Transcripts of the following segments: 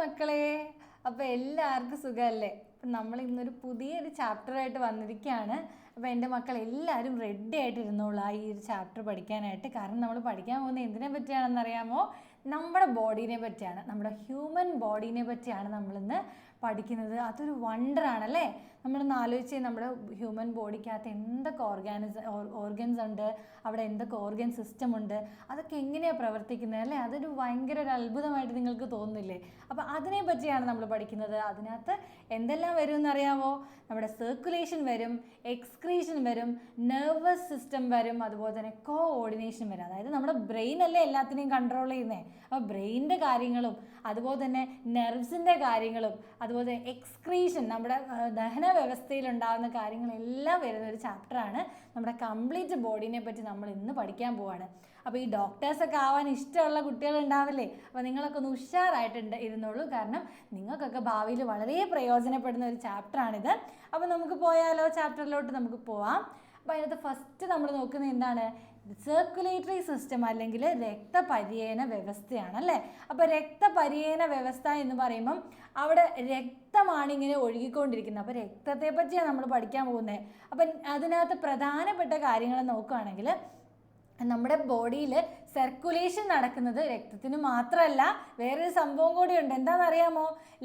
മക്കളെ, അപ്പോൾ എല്ലാവർക്കും സുഖമല്ലേ? അപ്പം നമ്മൾ ഇന്നൊരു പുതിയൊരു ചാപ്റ്ററായിട്ട് വന്നിരിക്കുകയാണ്. അപ്പോൾ എൻ്റെ മക്കൾ എല്ലാവരും റെഡി ആയിട്ടിരുന്നോളൂ ഈ ഒരു ചാപ്റ്റർ പഠിക്കാനായിട്ട്. കാരണം നമ്മൾ പഠിക്കാൻ പോകുന്നത് എന്തിനെ പറ്റിയാണെന്നറിയാമോ? നമ്മുടെ ബോഡീനെ പറ്റിയാണ്, നമ്മുടെ ഹ്യൂമൻ ബോഡീനെ പറ്റിയാണ് നമ്മളിന്ന് പഠിക്കുന്നത്. അതൊരു വണ്ടറാണല്ലേ. നമ്മളൊന്ന് ആലോചിച്ച് നമ്മുടെ ഹ്യൂമൻ ബോഡിക്കകത്ത് എന്തൊക്കെ ഓർഗൻസ് ഉണ്ട്, അവിടെ എന്തൊക്കെ ഓർഗൻ സിസ്റ്റം ഉണ്ട്, അതൊക്കെ എങ്ങനെയാണ് പ്രവർത്തിക്കുന്നത് അല്ലേ? അതൊരു ഭയങ്കര ഒരു അത്ഭുതമായിട്ട് നിങ്ങൾക്ക് തോന്നുന്നില്ലേ? അപ്പോൾ അതിനെ പറ്റിയാണ് നമ്മൾ പഠിക്കുന്നത്. അതിനകത്ത് എന്തെല്ലാം വരും എന്നറിയാമോ? നമ്മുടെ സർക്കുലേഷൻ വരും, എക്സ്ക്രീഷൻ വരും, നെർവസ് സിസ്റ്റം വരും, അതുപോലെ തന്നെ കോഓർഡിനേഷൻ വരും. അതായത് നമ്മുടെ ബ്രെയിൻ അല്ലേ എല്ലാത്തിനെയും കൺട്രോൾ ചെയ്യുന്നത്. അപ്പോൾ ബ്രെയിനിൻ്റെ കാര്യങ്ങളും അതുപോലെ തന്നെ നെർവ്സിൻ്റെ കാര്യങ്ങളും അതുപോലെ എക്സ്ക്രീഷൻ നമ്മുടെ ദഹന വ്യവസ്ഥയിലുണ്ടാകുന്ന കാര്യങ്ങളെല്ലാം വരുന്ന ഒരു ചാപ്റ്ററാണ്. നമ്മുടെ കംപ്ലീറ്റ് ബോഡീനെ പറ്റി നമ്മൾ ഇന്ന് പഠിക്കാൻ പോവാണ്. അപ്പോൾ ഈ ഡോക്ടേഴ്സൊക്കെ ആവാൻ ഇഷ്ടമുള്ള കുട്ടികളുണ്ടാവില്ലേ? അപ്പോൾ നിങ്ങളൊക്കെ ഒന്ന് ഉഷാറായിട്ടുണ്ട് ഇരുന്നോളൂ. കാരണം നിങ്ങൾക്കൊക്കെ ഭാവിയിൽ വളരെ പ്രയോജനപ്പെടുന്ന ഒരു ചാപ്റ്ററാണിത്. അപ്പോൾ നമുക്ക് പോയാലോ? ചാപ്റ്ററിലോട്ട് നമുക്ക് പോവാം. അപ്പോൾ അതിനകത്ത് ഫസ്റ്റ് നമ്മൾ നോക്കുന്നത് എന്താണ്? സർക്കുലേറ്ററി സിസ്റ്റം അല്ലെങ്കിൽ രക്തപര്യന വ്യവസ്ഥയാണ് അല്ലേ. അപ്പോൾ രക്തപര്യന വ്യവസ്ഥ എന്ന് പറയുമ്പം അവിടെ രക്തമാണ് ഇങ്ങനെ ഒഴുകിക്കൊണ്ടിരിക്കുന്നത്. അപ്പോൾ രക്തത്തെ പറ്റിയാണ് നമ്മൾ പഠിക്കാൻ പോകുന്നത്. അപ്പം അതിനകത്ത് പ്രധാനപ്പെട്ട കാര്യങ്ങൾ നോക്കുകയാണെങ്കിൽ നമ്മുടെ ബോഡിയിൽ സർക്കുലേഷൻ നടക്കുന്നത് രക്തത്തിന് മാത്രമല്ല, വേറൊരു സംഭവം കൂടിയുണ്ട്. എന്താണെന്നറിയാമോ?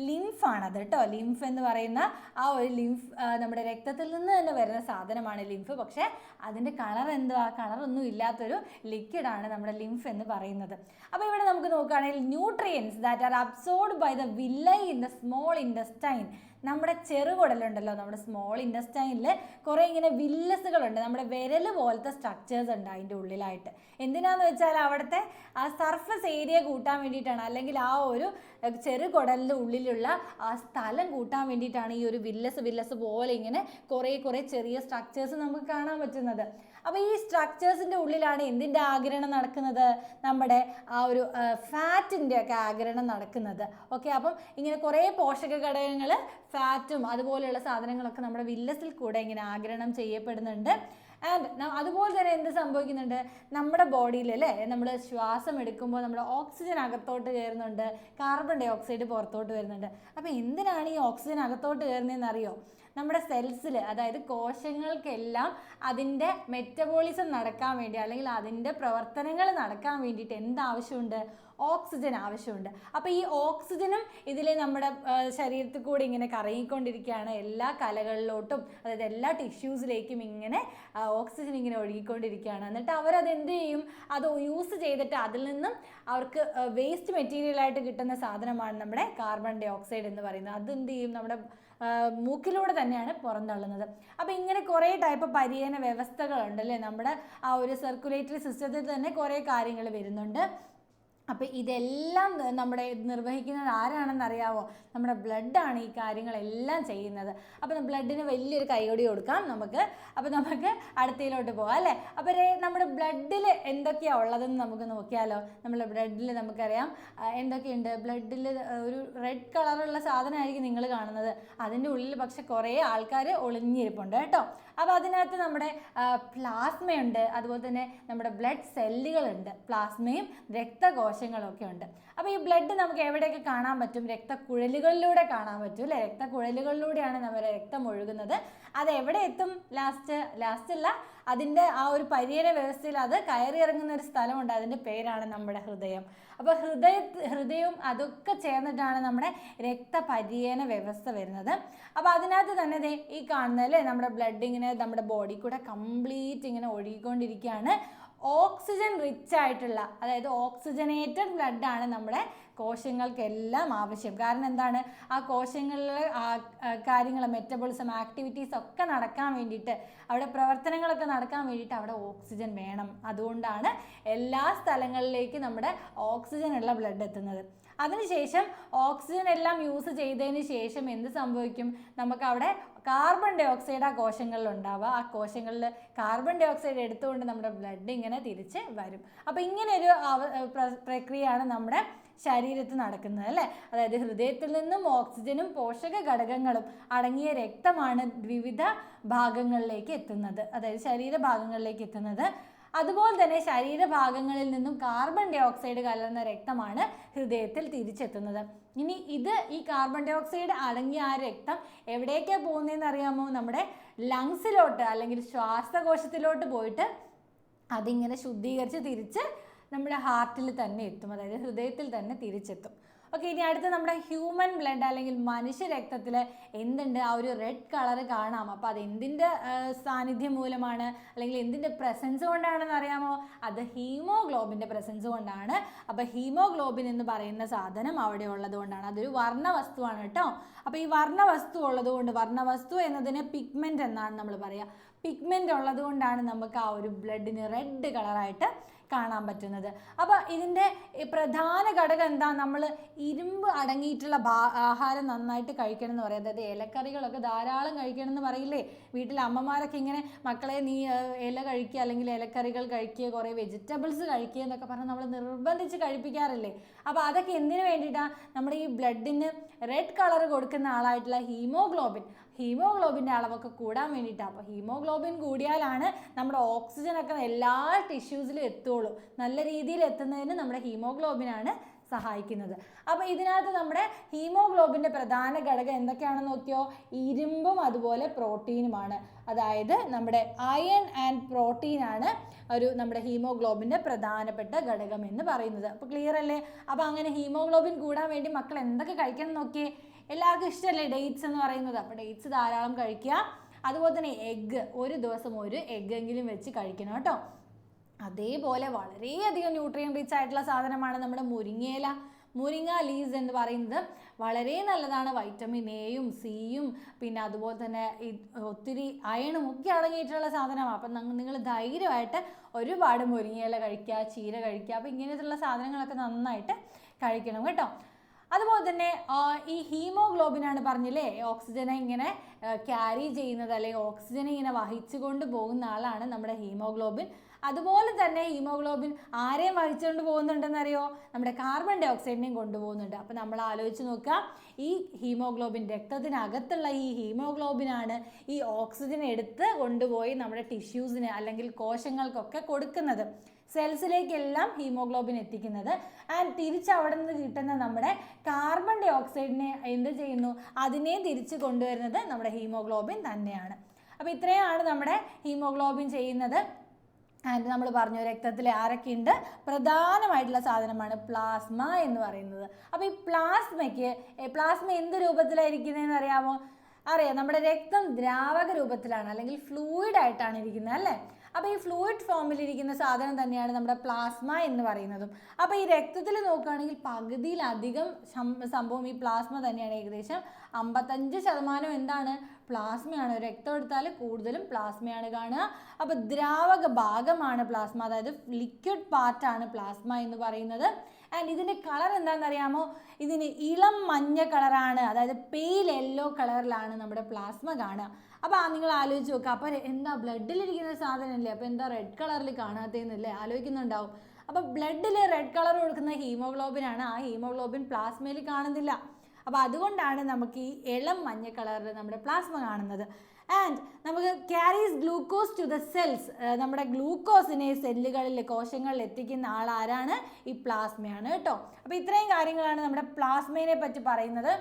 ലിംഫാണത് കേട്ടോ. ലിംഫ് എന്ന് പറയുന്ന ആ ഒരു ലിംഫ് നമ്മുടെ രക്തത്തിൽ നിന്ന് തന്നെ വരുന്ന സാധനമാണ് ലിംഫ്. പക്ഷേ അതിൻ്റെ കളർ എന്തുവാ? കളറൊന്നും ഇല്ലാത്തൊരു ലിക്വിഡാണ് നമ്മുടെ ലിംഫ് എന്ന് പറയുന്നത്. അപ്പോൾ ഇവിടെ നമുക്ക് നോക്കുകയാണെങ്കിൽ nutrients that are absorbed by the villi in the small intestine. നമ്മുടെ ചെറുകുടലുണ്ടല്ലോ, നമ്മുടെ സ്മോൾ ഇൻറ്റസ്റ്റൈനിൽ കുറേ ഇങ്ങനെ വില്ലസുകളുണ്ട്, നമ്മുടെ വിരൽ പോലത്തെ സ്ട്രക്ചേഴ്സ് ഉണ്ട് അതിൻ്റെ ഉള്ളിലായിട്ട്. എന്തിനാന്ന് വെച്ചാൽ അവിടുത്തെ ആ സർഫസ് ഏരിയ കൂട്ടാൻ വേണ്ടിയിട്ടാണ്, അല്ലെങ്കിൽ ആ ഒരു ചെറുകുടലിൻ്റെ ഉള്ളിലുള്ള ആ സ്ഥലം കൂട്ടാൻ വേണ്ടിയിട്ടാണ് ഈ ഒരു വില്ലസ് പോലെ ഇങ്ങനെ കുറേ ചെറിയ സ്ട്രക്ചേഴ്സ് നമുക്ക് കാണാൻ പറ്റുന്നത്. അപ്പോൾ ഈ സ്ട്രക്ചേഴ്സിൻ്റെ ഉള്ളിലാണ് എന്തിൻ്റെ ആഗിരണം നടക്കുന്നത്? നമ്മുടെ ആ ഒരു ഫാറ്റിൻ്റെ ഒക്കെ ആഗിരണം നടക്കുന്നത്. ഓക്കെ, അപ്പം ഇങ്ങനെ കുറേ പോഷക ഘടകങ്ങൾ, ഫാറ്റും അതുപോലെയുള്ള സാധനങ്ങളൊക്കെ നമ്മുടെ വില്ലസിൽ കൂടെ ഇങ്ങനെ ആഗിരണം ചെയ്യപ്പെടുന്നുണ്ട്. ആൻഡ് അതുപോലെ തന്നെ എന്ത് സംഭവിക്കുന്നുണ്ട്? നമ്മുടെ ബോഡിയിൽ അല്ലേ, നമ്മൾ ശ്വാസം എടുക്കുമ്പോൾ നമ്മുടെ ഓക്സിജൻ അകത്തോട്ട് കയറുന്നുണ്ട്, കാർബൺ ഡൈ ഓക്സൈഡ് പുറത്തോട്ട് വരുന്നുണ്ട്. അപ്പോൾ എന്തിനാണ് ഈ ഓക്സിജൻ അകത്തോട്ട് കയറുന്നതെന്ന് അറിയോ? നമ്മുടെ സെൽസിൽ, അതായത് കോശങ്ങൾക്കെല്ലാം അതിൻ്റെ മെറ്റബോളിസം നടക്കാൻ വേണ്ടി, അല്ലെങ്കിൽ അതിൻ്റെ പ്രവർത്തനങ്ങൾ നടക്കാൻ വേണ്ടിയിട്ട് എന്താവശ്യമുണ്ട്? ഓക്സിജൻ ആവശ്യമുണ്ട്. അപ്പോൾ ഈ ഓക്സിജനും ഇതിൽ നമ്മുടെ ശരീരത്തിൽ കൂടി ഇങ്ങനെ കറങ്ങിക്കൊണ്ടിരിക്കുകയാണ്. എല്ലാ കലകളിലോട്ടും, അതായത് എല്ലാ ടിഷ്യൂസിലേക്കും ഇങ്ങനെ ഓക്സിജൻ ഇങ്ങനെ ഒഴുകിക്കൊണ്ടിരിക്കുകയാണ്. എന്നിട്ട് അവരത് എന്ത് ചെയ്യും? അത് യൂസ് ചെയ്തിട്ട് അതിൽ നിന്നും അവർക്ക് വേസ്റ്റ് മെറ്റീരിയലായിട്ട് കിട്ടുന്ന സാധനമാണ് നമ്മുടെ കാർബൺ ഡൈ ഓക്സൈഡ് എന്ന് പറയുന്നത്. അത് എന്ത് ചെയ്യും? നമ്മുടെ മൂക്കിലൂടെ തന്നെയാണ് പുറന്തള്ളുന്നത്. അപ്പോൾ ഇങ്ങനെ കുറേ ടൈപ്പ് പര്യന വ്യവസ്ഥകളുണ്ടല്ലേ നമ്മുടെ ആ ഒരു സർക്കുലേറ്ററി സിസ്റ്റത്തിൽ തന്നെ കുറേ കാര്യങ്ങൾ വരുന്നുണ്ട്. അപ്പോൾ ഇതെല്ലാം നമ്മുടെ നിർവഹിക്കുന്നത് ആരാണെന്ന് അറിയാമോ? നമ്മുടെ ബ്ലഡാണ് ഈ കാര്യങ്ങളെല്ലാം ചെയ്യുന്നത്. അപ്പോൾ ബ്ലഡിന് വലിയൊരു കൈകൊടി കൊടുക്കാം നമുക്ക്. അപ്പോൾ നമുക്ക് അടുത്തയിലോട്ട് പോകാം അല്ലേ. അപ്പോൾ നമ്മുടെ ബ്ലഡിൽ എന്തൊക്കെയാണ് ഉള്ളതെന്ന് നമുക്ക് നോക്കിയാലോ. നമ്മുടെ ബ്ലഡിൽ നമുക്കറിയാം എന്തൊക്കെയുണ്ട്. ബ്ലഡിൽ ഒരു റെഡ് കളറുള്ള സാധനമായിരിക്കും നിങ്ങൾ കാണുന്നത്. അതിൻ്റെ ഉള്ളിൽ പക്ഷെ കുറേ ആൾക്കാർ ഒളിഞ്ഞിരിപ്പുണ്ട് കേട്ടോ. അപ്പോൾ അതിനകത്ത് നമ്മുടെ പ്ലാസ്മയുണ്ട്, അതുപോലെ തന്നെ നമ്മുടെ ബ്ലഡ് സെല്ലുകളുണ്ട്, പ്ലാസ്മയും രക്തകോശങ്ങളൊക്കെ ഉണ്ട്. അപ്പോൾ ഈ ബ്ലഡ് നമുക്ക് എവിടെയൊക്കെ കാണാൻ പറ്റും? രക്തക്കുഴലുകളിലൂടെ കാണാൻ പറ്റും അല്ലേ. രക്തക്കുഴലുകളിലൂടെയാണ് നമ്മുടെ രക്തം ഒഴുകുന്നത്. അത് എവിടെ എത്തും? ലാസ്റ്റല്ല, അതിൻ്റെ ആ ഒരു പര്യന വ്യവസ്ഥയിൽ അത് കയറി ഇറങ്ങുന്ന ഒരു സ്ഥലമുണ്ട്, അതിൻ്റെ പേരാണ് നമ്മുടെ ഹൃദയം. അപ്പോൾ ഹൃദയവും അതൊക്കെ ചേർന്നിട്ടാണ് നമ്മുടെ രക്തപര്യന വ്യവസ്ഥ വരുന്നത്. അപ്പോൾ അതിനകത്ത് തന്നെ ഈ കാണുന്നതല്ലേ നമ്മുടെ ബ്ലഡ് ഇങ്ങനെ നമ്മുടെ ബോഡി കൂടെ കംപ്ലീറ്റ് ഇങ്ങനെ ഒഴുകിക്കൊണ്ടിരിക്കുകയാണ്. ഓക്സിജൻ റിച്ച് ആയിട്ടുള്ള, അതായത് ഓക്സിജനേറ്റഡ് ബ്ലഡാണ് നമ്മുടെ കോശങ്ങൾക്കെല്ലാം ആവശ്യം. കാരണം എന്താണ്? ആ കോശങ്ങളിലെ കാര്യങ്ങൾ, മെറ്റബോളിസം ആക്ടിവിറ്റീസ് ഒക്കെ നടക്കാൻ വേണ്ടിയിട്ട്, അവിടെ പ്രവർത്തനങ്ങളൊക്കെ നടക്കാൻ വേണ്ടിയിട്ട് അവിടെ ഓക്സിജൻ വേണം. അതുകൊണ്ടാണ് എല്ലാ സ്ഥലങ്ങളിലേക്കും നമ്മുടെ ഓക്സിജൻ ഉള്ള ബ്ലഡ് എത്തുന്നത്. അതിനുശേഷം ഓക്സിജൻ എല്ലാം യൂസ് ചെയ്തതിന് ശേഷം എന്ത് സംഭവിക്കും? നമുക്ക് അവിടെ കാർബൺ ഡൈ ഓക്സൈഡ് ആ കോശങ്ങളിൽ ഉണ്ടാവുക. ആ കോശങ്ങളിൽ കാർബൺ ഡൈ ഓക്സൈഡ് എടുത്തുകൊണ്ട് നമ്മുടെ ബ്ലഡ് ഇങ്ങനെ തിരിച്ച് വരും. അപ്പോൾ ഇങ്ങനെയൊരു പ്രക്രിയയാണ് നമ്മുടെ ശരീരത്തിൽ നടക്കുന്നത് അല്ലേ. അതായത് ഹൃദയത്തിൽ നിന്നും ഓക്സിജനും പോഷക ഘടകങ്ങളും അടങ്ങിയ രക്തമാണ് വിവിധ ഭാഗങ്ങളിലേക്ക് എത്തുന്നത്, അതായത് ശരീരഭാഗങ്ങളിലേക്ക് എത്തുന്നത്. അതുപോലെ തന്നെ ശരീരഭാഗങ്ങളിൽ നിന്നും കാർബൺ ഡൈ ഓക്സൈഡ് കലർന്ന രക്തമാണ് ഹൃദയത്തിൽ തിരിച്ചെത്തുന്നത്. ഇനി ഈ കാർബൺ ഡൈ ഓക്സൈഡ് അടങ്ങിയ ആ രക്തം എവിടേക്കാണ് പോകുന്നതെന്ന് അറിയാമോ? നമ്മുടെ ലങ്സിലോട്ട് അല്ലെങ്കിൽ ശ്വാസകോശത്തിലോട്ട് പോയിട്ട് അതിങ്ങനെ ശുദ്ധീകരിച്ച് തിരിച്ച് നമ്മുടെ ഹാർട്ടിൽ തന്നെ എത്തും, അതായത് ഹൃദയത്തിൽ തന്നെ തിരിച്ചെത്തും. ഓക്കെ, ഇനി അടുത്ത് നമ്മുടെ ഹ്യൂമൻ ബ്ലഡ് അല്ലെങ്കിൽ മനുഷ്യ രക്തത്തിൽ എന്തുണ്ട്? ആ ഒരു റെഡ് കളർ കാണാം. അപ്പോൾ അത് എന്തിൻ്റെ സാന്നിധ്യം മൂലമാണ് അല്ലെങ്കിൽ എന്തിൻ്റെ പ്രസൻസ് കൊണ്ടാണെന്ന് അറിയാമോ? അത് ഹീമോഗ്ലോബിൻ്റെ പ്രസൻസ് കൊണ്ടാണ്. അപ്പോൾ ഹീമോഗ്ലോബിൻ എന്ന് പറയുന്ന സാധനം അവിടെ ഉള്ളത് കൊണ്ടാണ്. അതൊരു വർണ്ണവസ്തുവാണ് കേട്ടോ. അപ്പോൾ ഈ വർണ്ണവസ്തു ഉള്ളത് കൊണ്ട്, വർണ്ണവസ്തു എന്നതിന് പിഗ്മെൻ്റ് എന്നാണ് നമ്മൾ പറയുക. പിഗ്മെൻ്റ് ഉള്ളത് കൊണ്ടാണ് നമുക്ക് ആ ഒരു ബ്ലഡിന് റെഡ് കളറായിട്ട് കാണാൻ പറ്റുന്നത്. അപ്പോൾ ഇതിൻ്റെ പ്രധാന ഘടകം എന്താ? നമ്മൾ ഇരുമ്പ് അടങ്ങിയിട്ടുള്ള ആഹാരം നന്നായിട്ട് കഴിക്കണം എന്ന് പറയും. അതായത് ഇലക്കറികളൊക്കെ ധാരാളം കഴിക്കണം എന്ന് പറയില്ലേ? വീട്ടിലെ അമ്മമാരൊക്കെ ഇങ്ങനെ മക്കളെ നീ ഇല കഴിക്കുക അല്ലെങ്കിൽ ഇലക്കറികൾ കഴിക്കുക, കുറേ വെജിറ്റബിൾസ് കഴിക്കുക എന്നൊക്കെ പറഞ്ഞ് നമ്മൾ നിർബന്ധിച്ച് കഴിപ്പിക്കാറില്ലേ? അപ്പോൾ അതൊക്കെ എന്തിനു വേണ്ടിയിട്ടാണ്? നമ്മുടെ ഈ ബ്ലഡിന് റെഡ് കളർ കൊടുക്കുന്ന ആളായിട്ടുള്ള ഹീമോഗ്ലോബിൻ്റെ അളവൊക്കെ കൂടാൻ വേണ്ടിയിട്ടാണ്. അപ്പോൾ ഹീമോഗ്ലോബിൻ കൂടിയാലാണ് നമ്മുടെ ഓക്സിജനൊക്കെ എല്ലാ ടിഷ്യൂസിലും എത്തുള്ളൂ. നല്ല രീതിയിൽ എത്തുന്നതിന് നമ്മുടെ ഹീമോഗ്ലോബിനാണ് സഹായിക്കുന്നത്. അപ്പോൾ ഇതിനകത്ത് നമ്മുടെ ഹീമോഗ്ലോബിൻ്റെ പ്രധാന ഘടകം എന്തൊക്കെയാണെന്ന് നോക്കിയോ? ഇരുമ്പും അതുപോലെ പ്രോട്ടീനുമാണ്. അതായത് നമ്മുടെ അയൺ ആൻഡ് പ്രോട്ടീനാണ് നമ്മുടെ ഹീമോഗ്ലോബിൻ്റെ പ്രധാനപ്പെട്ട ഘടകം എന്ന് പറയുന്നത്. അപ്പോൾ ക്ലിയർ അല്ലേ? അപ്പോൾ അങ്ങനെ ഹീമോഗ്ലോബിൻ കൂടാൻ വേണ്ടി മക്കൾ എന്തൊക്കെ കഴിക്കണം നോക്കിയേ? എല്ലാവർക്കും ഇഷ്ടമല്ലേ ഡേറ്റ്സ് എന്ന് പറയുന്നത്? അപ്പോൾ ഡേറ്റ്സ് ധാരാളം കഴിക്കുക. അതുപോലെ തന്നെ എഗ്ഗ്, ഒരു ദിവസം ഒരു എഗ്ഗെങ്കിലും വെച്ച് കഴിക്കണം കേട്ടോ. അതേപോലെ വളരെയധികം ന്യൂട്രിയൻ റിച്ച് ആയിട്ടുള്ള സാധനമാണ് നമ്മുടെ മുരിങ്ങ ലീവ്സ് എന്ന് പറയുന്നത്. വളരെ നല്ലതാണ്. വൈറ്റമിൻ എയും സിയും പിന്നെ അതുപോലെ തന്നെ ഒത്തിരി അയണും ഒക്കെ അടങ്ങിയിട്ടുള്ള സാധനമാണ്. അപ്പം നിങ്ങൾ ധൈര്യമായിട്ട് ഒരുപാട് മുരിങ്ങയില കഴിക്കുക, ചീര കഴിക്കുക. അപ്പോൾ ഇങ്ങനെയുള്ള സാധനങ്ങളൊക്കെ നന്നായിട്ട് കഴിക്കണം കേട്ടോ. അതുപോലെ തന്നെ ഈ ഹീമോഗ്ലോബിനാണ് പറഞ്ഞില്ലേ ഓക്സിജനെ ഇങ്ങനെ ക്യാരി ചെയ്യുന്നത് അല്ലെങ്കിൽ ഓക്സിജനെ ഇങ്ങനെ വഹിച്ചു കൊണ്ട് പോകുന്ന ആളാണ് നമ്മുടെ ഹീമോഗ്ലോബിൻ. അതുപോലെ തന്നെ ഹീമോഗ്ലോബിൻ ആരെയും വഹിച്ചുകൊണ്ട് പോകുന്നുണ്ടെന്നറിയോ? നമ്മുടെ കാർബൺ ഡൈ ഓക്സൈഡിനെയും കൊണ്ടുപോകുന്നുണ്ട്. അപ്പോൾ നമ്മൾ ആലോചിച്ച് നോക്കുക, ഈ ഹീമോഗ്ലോബിൻ രക്തത്തിനകത്തുള്ള ഈ ഹീമോഗ്ലോബിനാണ് ഈ ഓക്സിജൻ എടുത്ത് കൊണ്ടുപോയി നമ്മുടെ ടിഷ്യൂസിന് അല്ലെങ്കിൽ കോശങ്ങൾക്കൊക്കെ കൊടുക്കുന്നത്. സെൽസിലേക്കെല്ലാം ഹീമോഗ്ലോബിൻ എത്തിക്കുന്നത്. ആൻഡ് തിരിച്ചവിടെ നിന്ന് കിട്ടുന്ന നമ്മുടെ കാർബൺ ഡൈ ഓക്സൈഡിനെ എന്ത് ചെയ്യുന്നു? അതിനെ തിരിച്ച് കൊണ്ടുവരുന്നത് നമ്മുടെ ഹീമോഗ്ലോബിൻ തന്നെയാണ്. അപ്പോൾ ഇത്രയാണ് നമ്മുടെ ഹീമോഗ്ലോബിൻ ചെയ്യുന്നത്. ആൻഡ് നമ്മൾ പറഞ്ഞു രക്തത്തിൽ ആരൊക്കെയുണ്ട്? പ്രധാനമായിട്ടുള്ള സാധനമാണ് പ്ലാസ്മ എന്ന് പറയുന്നത്. അപ്പോൾ ഈ പ്ലാസ്മ എന്ത് രൂപത്തിലായിരിക്കുന്നതെന്ന് അറിയാമോ? അറിയാം, നമ്മുടെ രക്തം ദ്രാവക രൂപത്തിലാണ് അല്ലെങ്കിൽ ഫ്ലൂയിഡ് ആയിട്ടാണ് ഇരിക്കുന്നത് അല്ലേ? അപ്പോൾ ഈ ഫ്ലൂയിഡ് ഫോമിലിരിക്കുന്ന സാധനം തന്നെയാണ് നമ്മുടെ പ്ലാസ്മ എന്ന് പറയുന്നതും. അപ്പോൾ ഈ രക്തത്തിൽ നോക്കുകയാണെങ്കിൽ പകുതിയിലധികം സംഭവം ഈ പ്ലാസ്മ തന്നെയാണ്. ഏകദേശം 55% എന്താണ്? പ്ലാസ്മയാണ്. രക്തം എടുത്താൽ കൂടുതലും പ്ലാസ്മയാണ് കാണുക. അപ്പോൾ ദ്രാവക ഭാഗമാണ് പ്ലാസ്മ, അതായത് ലിക്വിഡ് പാർട്ടാണ് പ്ലാസ്മ എന്ന് പറയുന്നത്. ആൻഡ് ഇതിൻ്റെ കളർ എന്താണെന്നറിയാമോ? ഇതിന് ഇളം മഞ്ഞ കളറാണ്, അതായത് പെയിൽ യെല്ലോ കളറിലാണ് നമ്മുടെ പ്ലാസ്മ കാണുക. അപ്പോൾ നിങ്ങൾ ആലോചിച്ച് നോക്കുക, അപ്പോൾ എന്താ ബ്ലഡിലിരിക്കുന്ന സാധനമല്ലേ, അപ്പോൾ എന്താ റെഡ് കളറിൽ കാണാത്തതെന്നല്ലേ ആലോചിക്കുന്നുണ്ടാവും. അപ്പോൾ ബ്ലഡിൽ റെഡ് കളർ കൊടുക്കുന്ന ഹീമോഗ്ലോബിനാണ്. ആ ഹീമോഗ്ലോബിൻ പ്ലാസ്മയിൽ കാണുന്നില്ല. അപ്പോൾ അതുകൊണ്ടാണ് നമുക്ക് ഈ ഇളം മഞ്ഞ കളറിൽ നമ്മുടെ പ്ലാസ്മ കാണുന്നത്. ആൻഡ് നമുക്ക് carries glucose to the cells, നമ്മുടെ ഗ്ലൂക്കോസിനെ സെല്ലുകളിൽ കോശങ്ങളിൽ എത്തിക്കുന്ന ആളാരാണ്? ഈ പ്ലാസ്മയാണ് കേട്ടോ. അപ്പോൾ ഇത്രയും കാര്യങ്ങളാണ് നമ്മുടെ പ്ലാസ്മയെ പറ്റി പറയുന്നത്.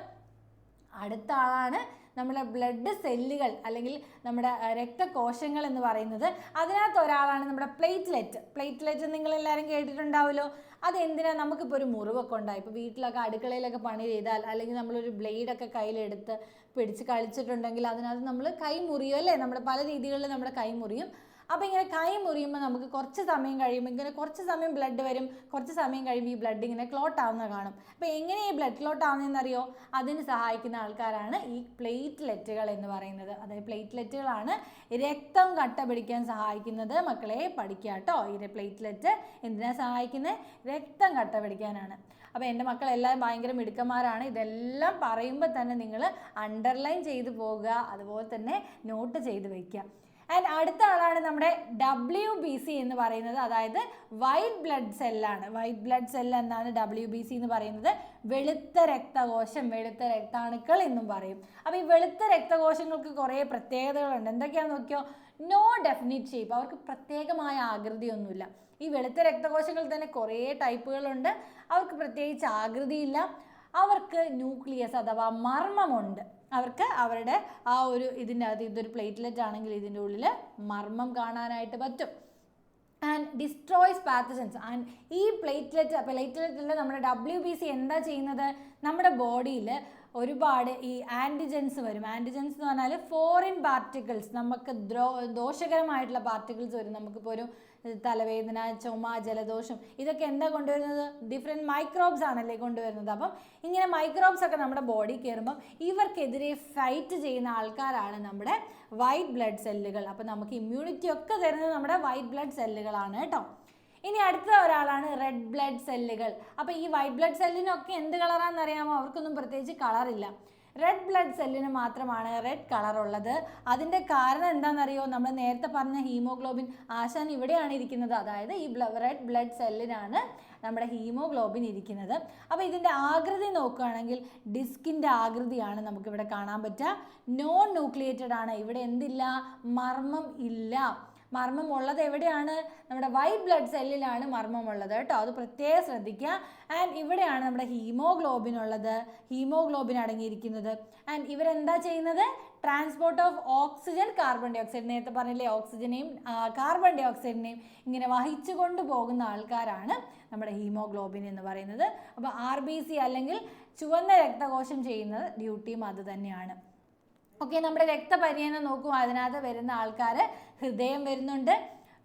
അടുത്ത ആളാണ് നമ്മുടെ ബ്ലഡ് സെല്ലുകൾ അല്ലെങ്കിൽ നമ്മുടെ രക്തകോശങ്ങൾ എന്ന് പറയുന്നത്. അതിനകത്ത് ഒരാളാണ് നമ്മുടെ പ്ലേറ്റ്ലെറ്റ് നിങ്ങളെല്ലാവരും കേട്ടിട്ടുണ്ടാവുമല്ലോ. അതെന്തിനാണ്? നമുക്കിപ്പോൾ ഒരു മുറിവൊക്കെ ഉണ്ടായി, ഇപ്പോൾ വീട്ടിലൊക്കെ അടുക്കളയിലൊക്കെ പണി ചെയ്താൽ അല്ലെങ്കിൽ നമ്മളൊരു ബ്ലേഡൊക്കെ കയ്യിലെടുത്ത് പിടിച്ച് കളിച്ചിട്ടുണ്ടെങ്കിൽ അതിനകത്ത് നമ്മൾ കൈ മുറിയും അല്ലേ? നമ്മുടെ പല രീതികളിൽ നമ്മുടെ കൈ മുറിയും. അപ്പോൾ ഇങ്ങനെ കൈ മുറിയുമ്പോൾ നമുക്ക് കുറച്ച് സമയം കഴിയുമ്പോൾ ഇങ്ങനെ കുറച്ച് സമയം ബ്ലഡ് വരും, കുറച്ച് സമയം കഴിയുമ്പോൾ ഈ ബ്ലഡ് ഇങ്ങനെ ക്ലോട്ട് ആവുന്ന കാണും. അപ്പോൾ എങ്ങനെ ഈ ബ്ലഡ് ക്ലോട്ട് ആവുന്നതെന്നറിയോ? അതിന് സഹായിക്കുന്ന ആൾക്കാരാണ് ഈ പ്ലേറ്റ്ലെറ്റുകൾ എന്ന് പറയുന്നത്. അതായത് പ്ലേറ്റ്ലെറ്റുകളാണ് രക്തം കട്ട പിടിക്കാൻ സഹായിക്കുന്നത്. മക്കളെ പഠിക്കുക കേട്ടോ. ഈ പ്ലേറ്റ്ലെറ്റ് എന്തിനാണ് സഹായിക്കുന്നത്? രക്തം കട്ട പിടിക്കാനാണ്. അപ്പോൾ എൻ്റെ മക്കളെല്ലാം ഭയങ്കര മിടുക്കന്മാരാണ്. ഇതെല്ലാം പറയുമ്പോൾ തന്നെ നിങ്ങൾ അണ്ടർലൈൻ ചെയ്ത് പോകുക, അതുപോലെ തന്നെ നോട്ട് ചെയ്ത് വയ്ക്കുക. ആൻഡ് അടുത്ത ആളാണ് നമ്മുടെ WBC എന്ന് പറയുന്നത്, അതായത് വൈറ്റ് ബ്ലഡ് സെല്ലാണ്. വൈറ്റ് ബ്ലഡ് സെൽ എന്നാണ് WBC എന്ന് പറയുന്നത്. വെളുത്ത രക്തകോശം, വെളുത്ത രക്താണുക്കൾ എന്നും പറയും. അപ്പോൾ ഈ വെളുത്ത രക്തകോശങ്ങൾക്ക് കുറേ പ്രത്യേകതകളുണ്ട്. എന്തൊക്കെയാണെന്ന് നോക്കിയോ? നോ ഡെഫിനിറ്റ് ഷേപ്പ്, അവർക്ക് പ്രത്യേകമായ ആകൃതിയൊന്നുമില്ല. ഈ വെളുത്ത രക്തകോശങ്ങൾ തന്നെ കുറേ ടൈപ്പുകളുണ്ട്, അവർക്ക് പ്രത്യേകിച്ച് ആകൃതിയില്ല. അവർക്ക് ന്യൂക്ലിയസ് അഥവാ മർമ്മമുണ്ട്. അവർക്ക് അവരുടെ ആ ഒരു ഇതിൻ്റെ അകത്ത്, ഇതൊരു പ്ലേറ്റ്ലെറ്റ് ആണെങ്കിൽ ഇതിൻ്റെ ഉള്ളിൽ മർമ്മം കാണാനായിട്ട് പറ്റും. And destroys pathogens. ആൻഡ് ഈ പ്ലേറ്റ്ലെറ്റിൽ നമ്മുടെ WBC എന്താ ചെയ്യുന്നത്, നമ്മുടെ ബോഡിയിൽ ഒരുപാട് ഈ ആൻറ്റിജൻസ് വരും. ആൻറ്റിജൻസ് എന്ന് പറഞ്ഞാൽ ഫോറിൻ പാർട്ടിക്കിൾസ്, നമുക്ക് ദോഷകരമായിട്ടുള്ള പാർട്ടിക്കിൾസ് വരും. നമുക്കിപ്പോൾ ഒരു തലവേദന, ചുമ, ജലദോഷം, ഇതൊക്കെ എന്താ കൊണ്ടുവരുന്നത്, ഡിഫറെൻറ്റ് മൈക്രോബ്സ് ആണല്ലേ കൊണ്ടുവരുന്നത്. അപ്പം ഇങ്ങനെ മൈക്രോബ്സ് ഒക്കെ നമ്മുടെ ബോഡി കയറുമ്പം ഇവർക്കെതിരെ ഫൈറ്റ് ചെയ്യുന്ന ആൾക്കാരാണ് നമ്മുടെ വൈറ്റ് ബ്ലഡ് സെല്ലുകൾ. അപ്പം നമുക്ക് ഇമ്മ്യൂണിറ്റി ഒക്കെ തരുന്നത് നമ്മുടെ വൈറ്റ് ബ്ലഡ് സെല്ലുകളാണ് കേട്ടോ. ഇനി അടുത്ത ഒരാളാണ് റെഡ് ബ്ലഡ് സെല്ലുകൾ. അപ്പോൾ ഈ വൈറ്റ് ബ്ലഡ് സെല്ലിനൊക്കെ എന്ത് കളറാണെന്ന് അറിയാമോ? അവർക്കൊന്നും പ്രത്യേകിച്ച് കളറില്ല. റെഡ് ബ്ലഡ് സെല്ലിന് മാത്രമാണ് റെഡ് കളർ ഉള്ളത്. അതിൻ്റെ കാരണം എന്താണെന്നറിയോ? നമ്മൾ നേരത്തെ പറഞ്ഞ ഹീമോഗ്ലോബിൻ, ആശാൻ ഇവിടെയാണ് ഇരിക്കുന്നത്, അതായത് ഈ റെഡ് ബ്ലഡ് സെല്ലിനാണ് നമ്മുടെ ഹീമോഗ്ലോബിൻ ഇരിക്കുന്നത്. അപ്പോൾ ഇതിൻ്റെ ആകൃതി നോക്കുകയാണെങ്കിൽ ഡിസ്കിൻ്റെ ആകൃതിയാണ് നമുക്കിവിടെ കാണാൻ പറ്റുക. നോൺ ന്യൂക്ലിയേറ്റഡ് ആണ്, ഇവിടെ എന്തില്ല, മർമ്മം ഇല്ല. മർമ്മം ഉള്ളത് എവിടെയാണ്? നമ്മുടെ വൈറ്റ് ബ്ലഡ് സെല്ലിലാണ് മർമ്മമുള്ളത് കേട്ടോ, അത് പ്രത്യേകം ശ്രദ്ധിക്കുക. ആൻഡ് ഇവിടെയാണ് നമ്മുടെ ഹീമോഗ്ലോബിൻ ഉള്ളത്, ഹീമോഗ്ലോബിൻ അടങ്ങിയിരിക്കുന്നത്. ആൻഡ് ഇവരെന്താ ചെയ്യുന്നത്? Transport of oxygen, carbon dioxide, നേരത്തെ പറഞ്ഞില്ലേ ഓക്സിജനെയും കാർബൺ ഡൈ ഓക്സൈഡിനെയും ഇങ്ങനെ വഹിച്ചു കൊണ്ട് പോകുന്ന ആൾക്കാരാണ് നമ്മുടെ ഹീമോഗ്ലോബിൻ എന്ന് പറയുന്നത്. അപ്പോൾ RBC അല്ലെങ്കിൽ ചുവന്ന രക്തകോശം ചെയ്യുന്നത് ഡ്യൂട്ടിയും അത് തന്നെയാണ്. ഓക്കെ, നമ്മുടെ രക്തപര്യനം നോക്കും, അതിനകത്ത് വരുന്ന ആൾക്കാർ ഹൃദയം വരുന്നുണ്ട്,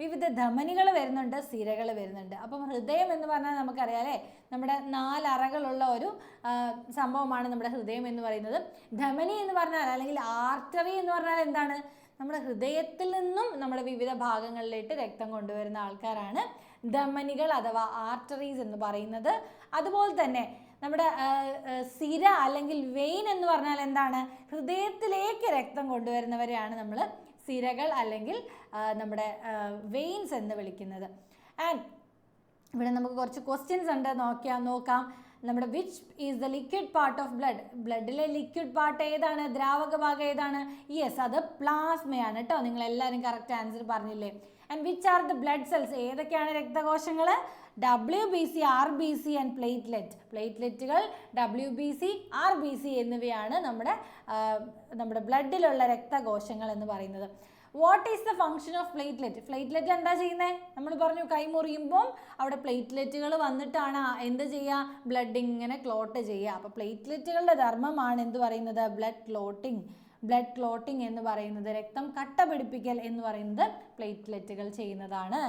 വിവിധ ധമനികൾ വരുന്നുണ്ട്, സിരകൾ വരുന്നുണ്ട്. അപ്പം ഹൃദയം എന്ന് പറഞ്ഞാൽ നമുക്കറിയാം അല്ലേ, നമ്മുടെ 4 അറകളുള്ള ഒരു സംഭവമാണ് നമ്മുടെ ഹൃദയം എന്ന് പറയുന്നത്. ധമനി എന്ന് പറഞ്ഞാൽ അല്ലെങ്കിൽ ആർട്ടറി എന്ന് പറഞ്ഞാൽ എന്താണ്? നമ്മുടെ ഹൃദയത്തിൽ നിന്നും നമ്മുടെ വിവിധ ഭാഗങ്ങളിലേക്ക് രക്തം കൊണ്ടുവരുന്ന ആൾക്കാരാണ് ധമനികൾ അഥവാ ആർട്ടറീസ് എന്ന് പറയുന്നത്. അതുപോലെ തന്നെ നമ്മുടെ സിര അല്ലെങ്കിൽ വെയിൻ എന്ന് പറഞ്ഞാൽ എന്താണ്? ഹൃദയത്തിലേക്ക് രക്തം കൊണ്ടുവരുന്നവരെയാണ് നമ്മൾ സിരകൾ അല്ലെങ്കിൽ നമ്മുടെ വെയിൻസ് എന്ന് വിളിക്കുന്നത്. ആൻഡ് ഇവിടെ നമുക്ക് കുറച്ച് ക്വസ്റ്റ്യൻസ് ഉണ്ട്, നോക്കാം. നമ്മുടെ which is the liquid part of blood? ബ്ലഡിലെ ലിക്വിഡ് പാർട്ട് ഏതാണ്? ദ്രാവക ഭാഗം ഏതാണ്? യെസ്, അത് പ്ലാസ്മയാണ് കേട്ടോ. നിങ്ങൾ എല്ലാവരും കറക്റ്റ് ആൻസർ പറഞ്ഞില്ലേ? And which are the blood cells? ഏതൊക്കെയാണ് രക്തകോശങ്ങൾ? WBC, RBC ആൻഡ് പ്ലേറ്റ്ലെറ്റുകൾ WBC, RBC എന്നിവയാണ് നമ്മുടെ ബ്ലഡിലുള്ള രക്തകോശങ്ങൾ എന്ന് പറയുന്നത്. What is the function of platelet എന്താ ചെയ്യുന്നത്? നമ്മൾ പറഞ്ഞു കൈ മുറിയുമ്പോൾ അവിടെ പ്ലേറ്റ്ലെറ്റുകൾ വന്നിട്ടാണ് എന്ത് ചെയ്യുക? ബ്ലഡ് ഇങ്ങനെ ക്ലോട്ട് ചെയ്യുക. അപ്പോൾ പ്ലേറ്റ്ലെറ്റുകളുടെ ധർമ്മമാണ് എന്ത് പറയുന്നത്? ബ്ലഡ് ക്ലോട്ടിംഗ് എന്ന് പറയുന്നത്, രക്തം കട്ട പിടിപ്പിക്കൽ എന്ന് പറയുന്നത് പ്ലേറ്റ്ലെറ്റുകൾ ചെയ്യുന്നതാണ്.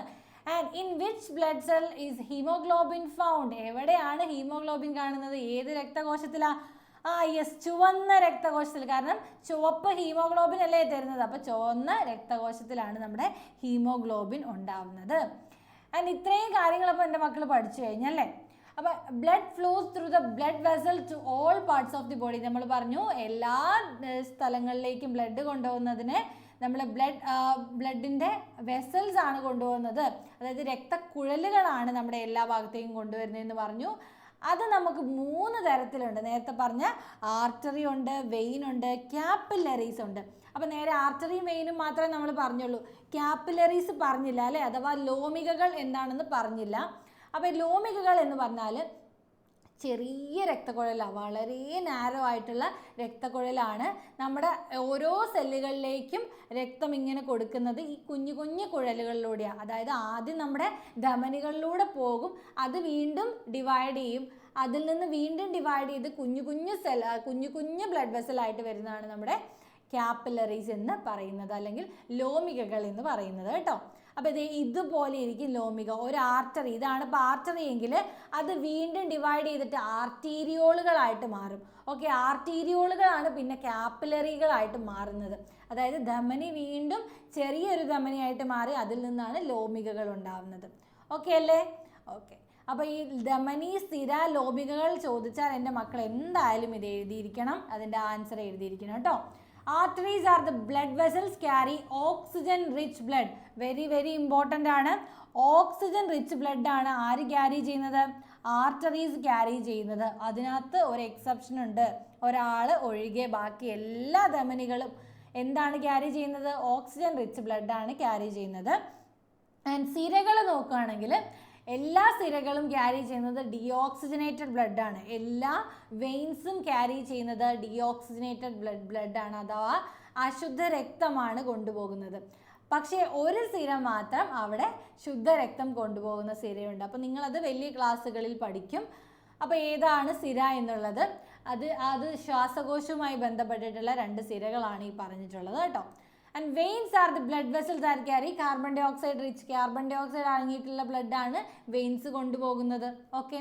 And in which blood cell is haemoglobin found? എവിടെയാണ് ഹീമോഗ്ലോബിൻ കാണുന്നത്? ഏത് രക്തകോശത്തിലാണ്? യെസ്, ചുവന്ന രക്തകോശത്തിൽ. കാരണം ചുവപ്പ് ഹീമോഗ്ലോബിൻ അല്ലേ തരുന്നത്, അപ്പോൾ ചുവന്ന രക്തകോശത്തിലാണ് നമ്മുടെ ഹീമോഗ്ലോബിൻ ഉണ്ടാവുന്നത്. ആൻഡ് ഇത്രയും കാര്യങ്ങളപ്പോൾ എൻ്റെ മക്കൾ പഠിച്ചു കഴിഞ്ഞല്ലേ? അപ്പോൾ blood flows through the blood vessel to all parts of the body. നമ്മൾ പറഞ്ഞു എല്ലാ സ്ഥലങ്ങളിലേക്കും ബ്ലഡ് കൊണ്ടുപോകുന്നതിന് നമ്മൾ ബ്ലഡിൻ്റെ വെസൽസ് ആണ് കൊണ്ടുപോകുന്നത്, അതായത് രക്തക്കുഴലുകളാണ് നമ്മുടെ എല്ലാ ഭാഗത്തേക്കും കൊണ്ടുവരുന്നതെന്ന് പറഞ്ഞു. അത് നമുക്ക് 3 തരത്തിലുണ്ട്. നേരത്തെ പറഞ്ഞ ആർട്ടറി ഉണ്ട്, വെയിൻ ഉണ്ട്, ക്യാപ്പിലറീസ് ഉണ്ട്. അപ്പോൾ നേരെ ആർട്ടറിയും വെയിനും മാത്രമേ നമ്മൾ പറഞ്ഞുള്ളൂ, ക്യാപ്പിലറീസ് പറഞ്ഞില്ല അല്ലേ, അഥവാ ലോമികകൾ എന്താണെന്ന് പറഞ്ഞില്ല. അപ്പോൾ ലോമികകൾ എന്ന് പറഞ്ഞാൽ ചെറിയ രക്തക്കുഴലാണ്, വളരെ നാരോ ആയിട്ടുള്ള രക്തക്കുഴലാണ്. നമ്മുടെ ഓരോ സെല്ലുകളിലേക്കും രക്തം ഇങ്ങനെ കൊടുക്കുന്നത് ഈ കുഞ്ഞു കുഴലുകളിലൂടെയാണ്. അതായത് ആദ്യം നമ്മുടെ ധമനികളിലൂടെ പോകും, അത് വീണ്ടും ഡിവൈഡ് ചെയ്യും, അതിൽ നിന്ന് വീണ്ടും ഡിവൈഡ് ചെയ്ത് കുഞ്ഞു ബ്ലഡ് വെസലായിട്ട് വരുന്നതാണ് നമ്മുടെ ക്യാപ്പിലറീസ് എന്ന് പറയുന്നത്, അല്ലെങ്കിൽ ലോമികകൾ എന്ന് പറയുന്നത് കേട്ടോ. അപ്പോൾ ഇതുപോലെ ഇരിക്കും ലോമിക, ഒരു ആർട്ടറി. ഇതാണ് ഇപ്പോൾ ആർട്ടറി എങ്കിൽ അത് വീണ്ടും ഡിവൈഡ് ചെയ്തിട്ട് ആർട്ടീരിയോളുകളായിട്ട് മാറും. ഓക്കെ, ആർട്ടീരിയോളുകളാണ് പിന്നെ ക്യാപ്പിലറികളായിട്ട് മാറുന്നത്. അതായത് ധമനി വീണ്ടും ചെറിയൊരു ധമനിയായിട്ട് മാറി അതിൽ നിന്നാണ് ലോമികകൾ ഉണ്ടാവുന്നത്. ഓക്കെ അല്ലേ? ഓക്കെ, അപ്പോൾ ഈ ധമനി, സ്ഥിര, ലോമികകൾ ചോദിച്ചാൽ എൻ്റെ മക്കൾ എന്തായാലും ഇത് എഴുതിയിരിക്കണം, അതിൻ്റെ ആൻസർ എഴുതിയിരിക്കണം കേട്ടോ. Arteries are the blood vessels carry oxygen rich blood. Very important ആണ്. ഓക്സിജൻ റിച്ച് ബ്ലഡ് ആണ് ആര് ക്യാരി ചെയ്യുന്നത്? ആർട്ടറീസ് ക്യാരി ചെയ്യുന്നത്. അതിനകത്ത് ഒരു എക്സെപ്ഷൻ ഉണ്ട്, ഒരാൾ ഒഴികെ ബാക്കി എല്ലാ ധമനികളും എന്താണ് ക്യാരി ചെയ്യുന്നത്? ഓക്സിജൻ റിച്ച് ബ്ലഡ് ആണ് ക്യാരി ചെയ്യുന്നത്. ആൻഡ് സിരകൾ നോക്കുകയാണെങ്കിൽ എല്ലാ സിരകളും ക്യാരി ചെയ്യുന്നത് ഡീഓക്സിജനേറ്റഡ് ബ്ലഡ് ആണ്. എല്ലാ വെയിൻസും ക്യാരി ചെയ്യുന്നത് ഡീഓക്സിജനേറ്റഡ് ബ്ലഡ് ആണ്, അഥവാ അശുദ്ധ രക്തമാണ് കൊണ്ടുപോകുന്നത്. പക്ഷേ ഒരു സിര മാത്രം അവിടെ ശുദ്ധരക്തം കൊണ്ടുപോകുന്ന സിരയുണ്ട്. അപ്പോൾ നിങ്ങളത് വലിയ ക്ലാസ്സുകളിൽ പഠിക്കും. അപ്പോൾ ഏതാണ് സിര എന്നുള്ളത്? അത് ശ്വാസകോശവുമായി ബന്ധപ്പെട്ടിട്ടുള്ള 2 സിരകളാണ് ഈ പറഞ്ഞിട്ടുള്ളത് കേട്ടോ. And veins are the blood vessels that carry carbon dioxide rich. Carbon dioxide അടങ്ങിയിട്ടുള്ള ബ്ലഡാണ് വെയിൻസ് കൊണ്ടുപോകുന്നത്. ഓക്കെ,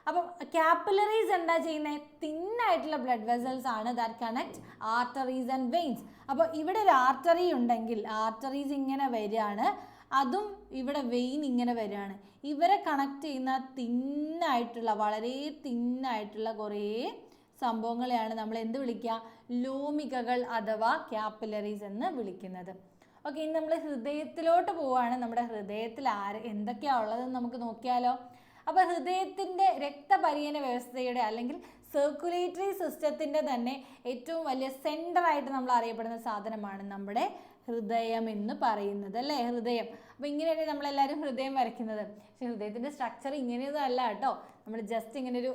അപ്പം കാപ്പിലറീസ് എന്താ ചെയ്യുന്നത്? തിന്നായിട്ടുള്ള ബ്ലഡ് വെസൽസ് ആണ് that connect arteries and veins. അപ്പോൾ ഇവിടെ ഒരു ആർട്ടറി ഉണ്ടെങ്കിൽ ആർട്ടറീസ് ഇങ്ങനെ വരികയാണ്, അതും ഇവിടെ വെയിൻ ഇങ്ങനെ വരികയാണ്. ഇവരെ കണക്ട് ചെയ്യുന്ന തിന്നായിട്ടുള്ള വളരെ തിന്നായിട്ടുള്ള കുറേ സംഭവങ്ങളെയാണ് നമ്മൾ എന്ത് വിളിക്കുക? ലോമികകൾ അഥവാ കാപ്പിലറീസ് എന്ന് വിളിക്കുന്നത്. ഓക്കെ, ഇനി നമ്മൾ ഹൃദയത്തിലോട്ട് പോവുകയാണ്. നമ്മുടെ ഹൃദയത്തിൽ എന്തൊക്കെയാണ് ഉള്ളതെന്ന് നമുക്ക് നോക്കിയാലോ. അപ്പോൾ ഹൃദയത്തിൻ്റെ രക്തപര്യന വ്യവസ്ഥയുടെ അല്ലെങ്കിൽ സർക്കുലേറ്ററി സിസ്റ്റത്തിൻ്റെ തന്നെ ഏറ്റവും വലിയ സെൻറ്ററായിട്ട് നമ്മൾ അറിയപ്പെടുന്ന സാധനമാണ് നമ്മുടെ ഹൃദയം എന്ന് പറയുന്നത്, അല്ലേ? ഹൃദയം. അപ്പോൾ ഇങ്ങനെയാണ് നമ്മളെല്ലാവരും ഹൃദയം വരയ്ക്കുന്നത്. പക്ഷേ ഹൃദയത്തിൻ്റെ സ്ട്രക്ചർ ഇങ്ങനെയൊന്നും അല്ല കേട്ടോ. നമ്മൾ ജസ്റ്റ് ഇങ്ങനെ ഒരു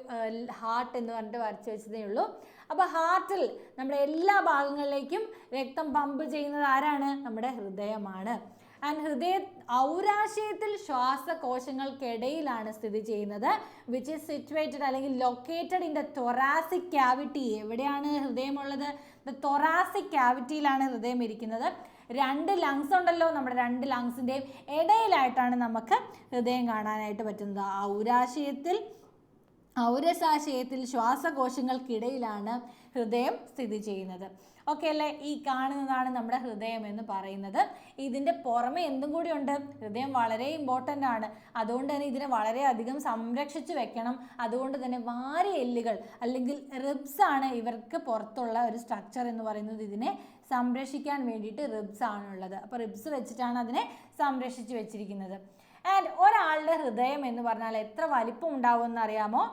ഹാർട്ട് എന്ന് പറഞ്ഞിട്ട് വരച്ച് വെച്ചതേ ഉള്ളൂ. അപ്പോൾ ഹാർട്ടിൽ നമ്മുടെ എല്ലാ ഭാഗങ്ങളിലേക്കും രക്തം പമ്പ് ചെയ്യുന്നത് ആരാണ്? നമ്മുടെ ഹൃദയമാണ്. ആൻഡ് ഔരാശയത്തിൽ ശ്വാസകോശങ്ങൾക്കിടയിലാണ് സ്ഥിതി ചെയ്യുന്നത്. വിച്ച് ഈസ് സിറ്റുവേറ്റഡ് അല്ലെങ്കിൽ located in the thoracic cavity. എവിടെയാണ് ഹൃദയമുള്ളത്? ദ തൊറാസിക് ക്യാവിറ്റിയിലാണ് ഹൃദയം ഇരിക്കുന്നത്. 2 ലങ്സ് ഉണ്ടല്ലോ, നമ്മുടെ 2 ലങ്സിൻ്റെയും ഇടയിലായിട്ടാണ് നമുക്ക് ഹൃദയം കാണാനായിട്ട് പറ്റുന്നത്. ഔരസാശയത്തിൽ ശ്വാസകോശങ്ങൾക്കിടയിലാണ് ഹൃദയം സ്ഥിതി ചെയ്യുന്നത്. ഓക്കെ അല്ലേ? ഈ കാണുന്നതാണ് നമ്മുടെ ഹൃദയം എന്ന് പറയുന്നത്. ഇതിൻ്റെ പുറമെ എന്തും കൂടി ഉണ്ട്. ഹൃദയം വളരെ ഇമ്പോർട്ടൻ്റ് ആണ്. അതുകൊണ്ട് തന്നെ ഇതിനെ വളരെയധികം സംരക്ഷിച്ച് വെക്കണം. അതുകൊണ്ട് തന്നെ വാരി എല്ലുകൾ അല്ലെങ്കിൽ റിബ്സ് ആണ് ഇവർക്ക് പുറത്തുള്ള ഒരു സ്ട്രക്ചർ എന്ന് പറയുന്നത്. ഇതിനെ സംരക്ഷിക്കാൻ വേണ്ടിയിട്ട് റിബ്സ് ആണുള്ളത്. അപ്പോൾ റിബ്സ് വെച്ചിട്ടാണ് അതിനെ സംരക്ഷിച്ച് വെച്ചിരിക്കുന്നത്. ആൻഡ് ഒരാളുടെ ഹൃദയം എന്ന് പറഞ്ഞാൽ എത്ര വലിപ്പം ഉണ്ടാവുമെന്ന് അറിയാമോ?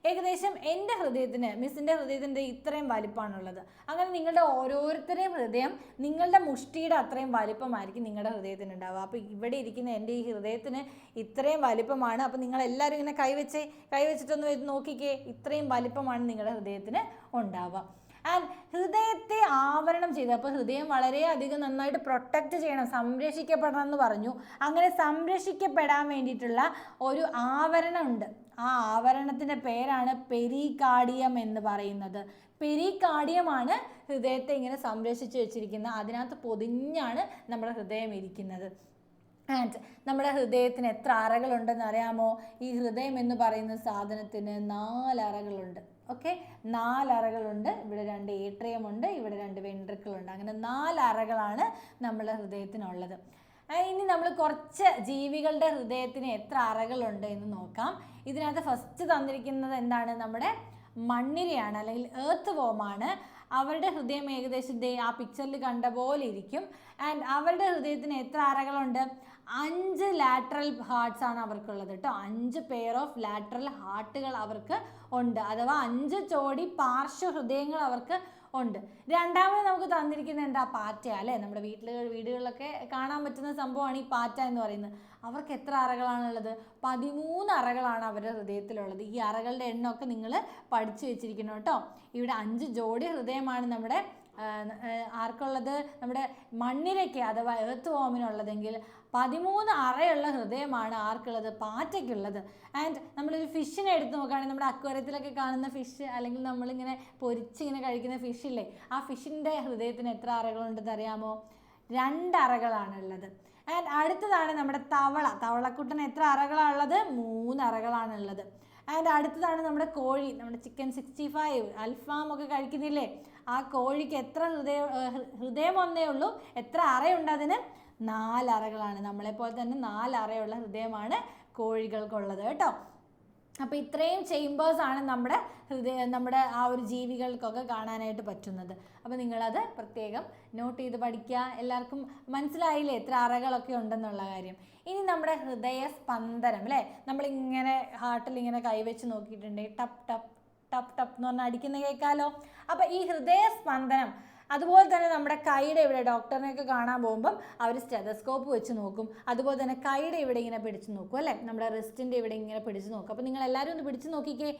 ഏകദേശം എൻ്റെ ഹൃദയത്തിന്, മിസ്സിൻ്റെ ഹൃദയത്തിൻ്റെ ഇത്രയും വലിപ്പമാണുള്ളത്. അങ്ങനെ നിങ്ങളുടെ ഓരോരുത്തരെയും ഹൃദയം നിങ്ങളുടെ മുഷ്ടിയുടെ അത്രയും വലിപ്പമായിരിക്കും നിങ്ങളുടെ ഹൃദയത്തിന് ഉണ്ടാവുക. അപ്പോൾ ഇവിടെ ഇരിക്കുന്ന എൻ്റെ ഈ ഹൃദയത്തിന് ഇത്രയും വലിപ്പമാണ്. അപ്പോൾ നിങ്ങളെല്ലാവരും ഇങ്ങനെ കൈവച്ചിട്ടൊന്ന് നോക്കിക്കേ, ഇത്രയും വലിപ്പമാണ് നിങ്ങളുടെ ഹൃദയത്തിന് ഉണ്ടാവുക. ആൻഡ് ഹൃദയത്തെ ആവരണം ചെയ്ത്, അപ്പോൾ ഹൃദയം വളരെയധികം നന്നായിട്ട് പ്രൊട്ടക്റ്റ് ചെയ്യണം, സംരക്ഷിക്കപ്പെടണം എന്ന് പറഞ്ഞു. അങ്ങനെ സംരക്ഷിക്കപ്പെടാൻ വേണ്ടിയിട്ടുള്ള ഒരു ആവരണം ഉണ്ട്. ആ ആവരണത്തിൻ്റെ പേരാണ് പെരികാർഡിയം എന്ന് പറയുന്നത്. പെരികാർഡിയമാണ് ഹൃദയത്തെ ഇങ്ങനെ സംരക്ഷിച്ച് വെച്ചിരിക്കുന്നത്. അതിനകത്ത് പൊതിഞ്ഞാണ് നമ്മുടെ ഹൃദയം ഇരിക്കുന്നത്. ആൻഡ് നമ്മുടെ ഹൃദയത്തിന് എത്ര അറകളുണ്ടെന്ന് അറിയാമോ? ഈ ഹൃദയം എന്ന് പറയുന്ന സാധനത്തിന് 4 അറകളുണ്ട്. ഓക്കെ, 4 അറകളുണ്ട്. ഇവിടെ 2 ഏട്രിയം ഉണ്ട്, ഇവിടെ 2 വെൻട്രിക്കിളുണ്ട്. അങ്ങനെ 4 അറകളാണ് നമ്മുടെ ഹൃദയത്തിനുള്ളത്. ഇനി നമ്മൾ കുറച്ച് ജീവികളുടെ ഹൃദയത്തിന് എത്ര അറകളുണ്ട് എന്ന് നോക്കാം. ഇതിനകത്ത് ഫസ്റ്റ് തന്നിരിക്കുന്നത് എന്താണ്? നമ്മുടെ മണ്ണിരയാണ് അല്ലെങ്കിൽ ഏർത്ത് വോമാണ്. അവരുടെ ഹൃദയം ഏകദേശം ആ പിക്ചറിൽ കണ്ട പോലെ ഇരിക്കും. ആൻഡ് അവരുടെ ഹൃദയത്തിന് എത്ര അറകളുണ്ട്? 5 ലാറ്ററൽ ഹാർട്ട്സ് ആണ് അവർക്കുള്ളത് കേട്ടോ. 5 പെയർ ഓഫ് ലാറ്ററൽ ഹാർട്ടുകൾ അവർക്ക് ഉണ്ട്, അഥവാ 5 ജോഡി പാർശ്വ ഹൃദയങ്ങൾ അവർക്ക് ഉണ്ട്. രണ്ടാമത് നമുക്ക് തന്നിരിക്കുന്നത് എന്താ? പാറ്റ, അല്ലേ? നമ്മുടെ വീടുകളിലൊക്കെ കാണാൻ പറ്റുന്ന സംഭവമാണ് ഈ പാറ്റ എന്ന് പറയുന്നത്. അവർക്ക് എത്ര അറകളാണുള്ളത്? 13 അറകളാണ് അവരുടെ ഹൃദയത്തിലുള്ളത്. ഈ അറകളുടെ എണ്ണമൊക്കെ നിങ്ങൾ പഠിച്ചു വെച്ചിരിക്കണം കേട്ടോ. ഇവിടെ 5 ജോഡി ഹൃദയമാണ് നമ്മുടെ ആർക്കുള്ളത്? നമ്മുടെ മണ്ണിരയ്ക്ക് അഥവാ എർത്ത് വോമിനുള്ളതെങ്കിൽ 13 അറയുള്ള ഹൃദയമാണ് ആർക്കുള്ളത്? പാറ്റയ്ക്കുള്ളത്. ആൻഡ് നമ്മളൊരു ഫിഷിനെ എടുത്ത് നോക്കുകയാണെങ്കിൽ നമ്മുടെ അക്വേറിയത്തിലൊക്കെ കാണുന്ന ഫിഷ് അല്ലെങ്കിൽ നമ്മളിങ്ങനെ പൊരിച്ചിങ്ങനെ കഴിക്കുന്ന ഫിഷില്ലേ, ആ ഫിഷിൻ്റെ ഹൃദയത്തിന് എത്ര അറകളുണ്ടെന്ന് അറിയാമോ? 2 അറകളാണുള്ളത്. ആൻഡ് അടുത്തതാണ് നമ്മുടെ തവളക്കുട്ടന് എത്ര അറകളാണുള്ളത്? 3 അറകളാണുള്ളത്. ആൻഡ് അടുത്തതാണ് നമ്മുടെ കോഴി, നമ്മുടെ ചിക്കൻ 65 അൽഫാം ഒക്കെ കഴിക്കുന്നില്ലേ, ആ കോഴിക്ക് എത്ര ഹൃദയം ഒന്നേ ഉള്ളൂ. എത്ര അറയുണ്ട് അതിന്? 4 അറകളാണ്. നമ്മളെപ്പോലെ തന്നെ 4 അറയുള്ള ഹൃദയമാണ് കോഴികൾക്കുള്ളത് കേട്ടോ. അപ്പോൾ ഇത്രയും ചേമ്പേഴ്സാണ് നമ്മുടെ ആ ഒരു ജീവികൾക്കൊക്കെ കാണാനായിട്ട് പറ്റുന്നത്. അപ്പോൾ നിങ്ങളത് പ്രത്യേകം നോട്ട് ചെയ്ത് പഠിക്കുക. എല്ലാവർക്കും മനസ്സിലായില്ലേ എത്ര അറകളൊക്കെ ഉണ്ടെന്നുള്ള കാര്യം? ഇനി നമ്മുടെ ഹൃദയസ്പന്ദനം, അല്ലേ? നമ്മളിങ്ങനെ ഹാർട്ടിൽ ഇങ്ങനെ കൈവച്ച് നോക്കിയിട്ടുണ്ടെങ്കിൽ ടപ്പ് ടപ്പ് ടപ്പ് ടപ്പ് എന്ന് പറഞ്ഞാൽ അടിക്കുന്ന കേൾക്കാമല്ലോ. അപ്പോൾ ഈ ഹൃദയസ്പന്ദനം അതുപോലെ തന്നെ നമ്മുടെ കൈയുടെ ഇവിടെ ഡോക്ടറിനെയൊക്കെ കാണാൻ പോകുമ്പം അവർ സ്റ്റെതസ്കോപ്പ് വെച്ച് നോക്കും. അതുപോലെ തന്നെ കൈയുടെ ഇവിടെ ഇങ്ങനെ പിടിച്ച് നോക്കും അല്ലേ, നമ്മുടെ റിസ്റ്റിൻ്റെ ഇവിടെ ഇങ്ങനെ പിടിച്ച് നോക്കും. അപ്പോൾ നിങ്ങൾ എല്ലാവരും ഒന്ന് പിടിച്ച് നോക്കിക്കേ,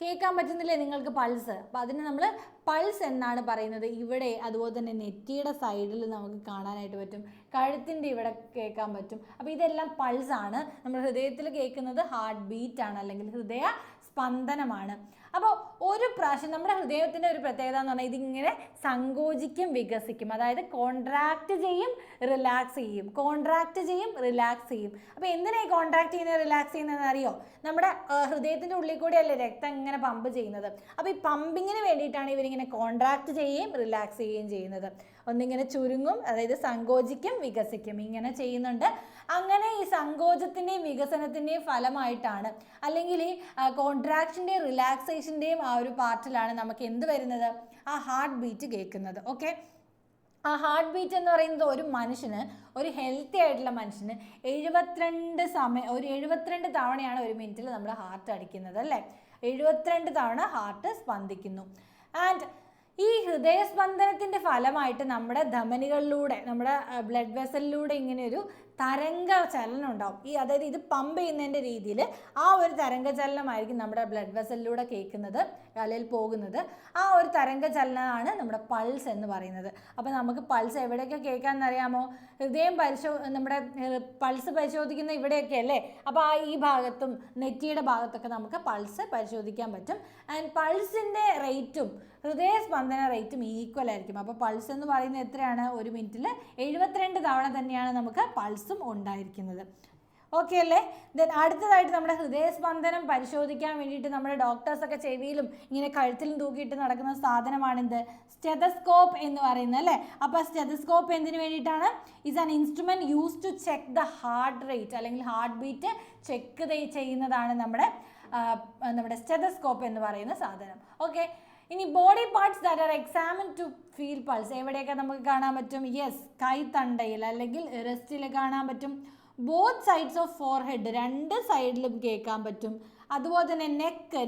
കേൾക്കാൻ പറ്റുന്നില്ലേ നിങ്ങൾക്ക് പൾസ്? അപ്പോൾ അതിന് നമ്മൾ പൾസ് എന്നാണ് പറയുന്നത്. ഇവിടെ അതുപോലെ തന്നെ നെറ്റിയുടെ സൈഡിൽ നമുക്ക് കാണാനായിട്ട് പറ്റും, കഴുത്തിൻ്റെ ഇവിടെ കേൾക്കാൻ പറ്റും. അപ്പോൾ ഇതെല്ലാം പൾസാണ്. നമ്മുടെ ഹൃദയത്തിൽ കേൾക്കുന്നത് ഹാർട്ട് ബീറ്റ് ആണ്, അല്ലെങ്കിൽ ഹൃദയ സ്പന്ദനമാണ്. അപ്പോൾ ഒരു പ്രാവശ്യം നമ്മുടെ ഹൃദയത്തിൻ്റെ ഒരു പ്രത്യേകത എന്ന് പറഞ്ഞാൽ ഇതിങ്ങനെ സങ്കോചിക്കും വികസിക്കും, അതായത് കോൺട്രാക്റ്റ് ചെയ്യും റിലാക്സ് ചെയ്യും, കോൺട്രാക്റ്റ് ചെയ്യും റിലാക്സ് ചെയ്യും. അപ്പോൾ എന്തിനാണ് കോൺട്രാക്ട് ചെയ്യുന്നത് റിലാക്സ് ചെയ്യുന്നതെന്ന് അറിയോ? നമ്മുടെ ഹൃദയത്തിൻ്റെ ഉള്ളിൽ കൂടെയല്ലേ രക്തം ഇങ്ങനെ പമ്പ് ചെയ്യുന്നത്. അപ്പോൾ ഈ പമ്പിങ്ങിന് വേണ്ടിയിട്ടാണ് ഇവരിങ്ങനെ കോൺട്രാക്റ്റ് ചെയ്യുകയും റിലാക്സ് ചെയ്യുകയും ചെയ്യുന്നത്. ഒന്നിങ്ങനെ ചുരുങ്ങും, അതായത് സങ്കോചിക്കും വികസിക്കും, ഇങ്ങനെ ചെയ്യുന്നുണ്ട്. അങ്ങനെ ഈ സങ്കോചത്തിൻ്റെയും വികസനത്തിൻ്റെയും ഫലമായിട്ടാണ്, അല്ലെങ്കിൽ ഈ കോൺട്രാക്ഷൻ്റെയും റിലാക്സേഷൻ്റെയും ആ ഒരു പാർട്ടിലാണ് നമുക്ക് എന്ത് വരുന്നത്? ആ ഹാർട്ട് ബീറ്റ് കേൾക്കുന്നത്. ഓക്കെ, ആ ഹാർട്ട് ബീറ്റ് എന്ന് പറയുന്നത് ഒരു മനുഷ്യന്, ഒരു ഹെൽത്തി ആയിട്ടുള്ള മനുഷ്യന് 72 തവണയാണ് ഒരു മിനിറ്റിൽ നമ്മുടെ ഹാർട്ട് അടിക്കുന്നത് അല്ലേ. 72 തവണ ഹാർട്ട് സ്പന്ദിക്കുന്നു. ആൻഡ് ഈ ഹൃദയസ്പന്ദനത്തിൻ്റെ ഫലമായിട്ട് നമ്മുടെ ധമനികളിലൂടെ, നമ്മുടെ ബ്ലഡ് വെസലിലൂടെ ഇങ്ങനെ ഒരു തരംഗ ചലനം ഉണ്ടാവും. അതായത് ഇത് പമ്പ് ചെയ്യുന്നതിൻ്റെ രീതിയിൽ ആ ഒരു തരംഗ ചലനമായിരിക്കും നമ്മുടെ ബ്ലഡ് വെസലിലൂടെ കേൾക്കുന്നത്, അല്ലെങ്കിൽ പോകുന്നത്. ആ ഒരു തരംഗ ചലനമാണ് നമ്മുടെ പൾസ് എന്ന് പറയുന്നത്. അപ്പോൾ നമുക്ക് പൾസ് എവിടെയൊക്കെ കേൾക്കാമെന്നറിയാമോ? ഹൃദയം നമ്മുടെ പൾസ് പരിശോധിക്കുന്ന ഇവിടെയൊക്കെ അല്ലേ. അപ്പോൾ ഈ ഭാഗത്തും നെറ്റിയുടെ ഭാഗത്തൊക്കെ നമുക്ക് പൾസ് പരിശോധിക്കാൻ പറ്റും. ആൻഡ് പൾസിൻ്റെ റേറ്റും ഹൃദയസ്പന്ദന റേറ്റും ഈക്വൽ ആയിരിക്കും. അപ്പോൾ പൾസ് എന്ന് പറയുന്നത് എത്രയാണ്? ഒരു മിനിറ്റിൽ 72 തവണ തന്നെയാണ് നമുക്ക് പൾസും ഉണ്ടായിരിക്കുന്നത്. ഓക്കെ അല്ലേ? ദെൻ അടുത്തതായിട്ട് നമ്മുടെ ഹൃദയസ്പന്ദനം പരിശോധിക്കാൻ വേണ്ടിയിട്ട് നമ്മുടെ ഡോക്ടേഴ്സൊക്കെ ചെവിയിലും ഇങ്ങനെ കഴുത്തിലും തൂക്കിയിട്ട് നടക്കുന്ന സാധനമാണിത് സ്റ്റെതസ്കോപ്പ് എന്ന് പറയുന്നത് അല്ലേ. അപ്പോൾ സ്റ്റെതസ്കോപ്പ് എന്തിനു വേണ്ടിയിട്ടാണ്? Is an instrument use to check the heart rate, അല്ലെങ്കിൽ ഹാർട്ട് ബീറ്റ് ചെക്ക് ചെയ്യുന്നതാണ് നമ്മുടെ സ്റ്റെതസ്കോപ്പ് എന്ന് പറയുന്ന സാധനം. ഓക്കെ, ഇനി body parts that are examine to feel pulse എവിടെയൊക്കെ നമുക്ക് കാണാൻ പറ്റും? യെസ്, കൈത്തണ്ടയിൽ അല്ലെങ്കിൽ റെസ്റ്റിൽ കാണാൻ പറ്റും. ബോത്ത് സൈഡ്സ് ഓഫ് ഫോർഹെഡ്, 2 സൈഡിലും കേൾക്കാൻ പറ്റും. അതുപോലെ തന്നെ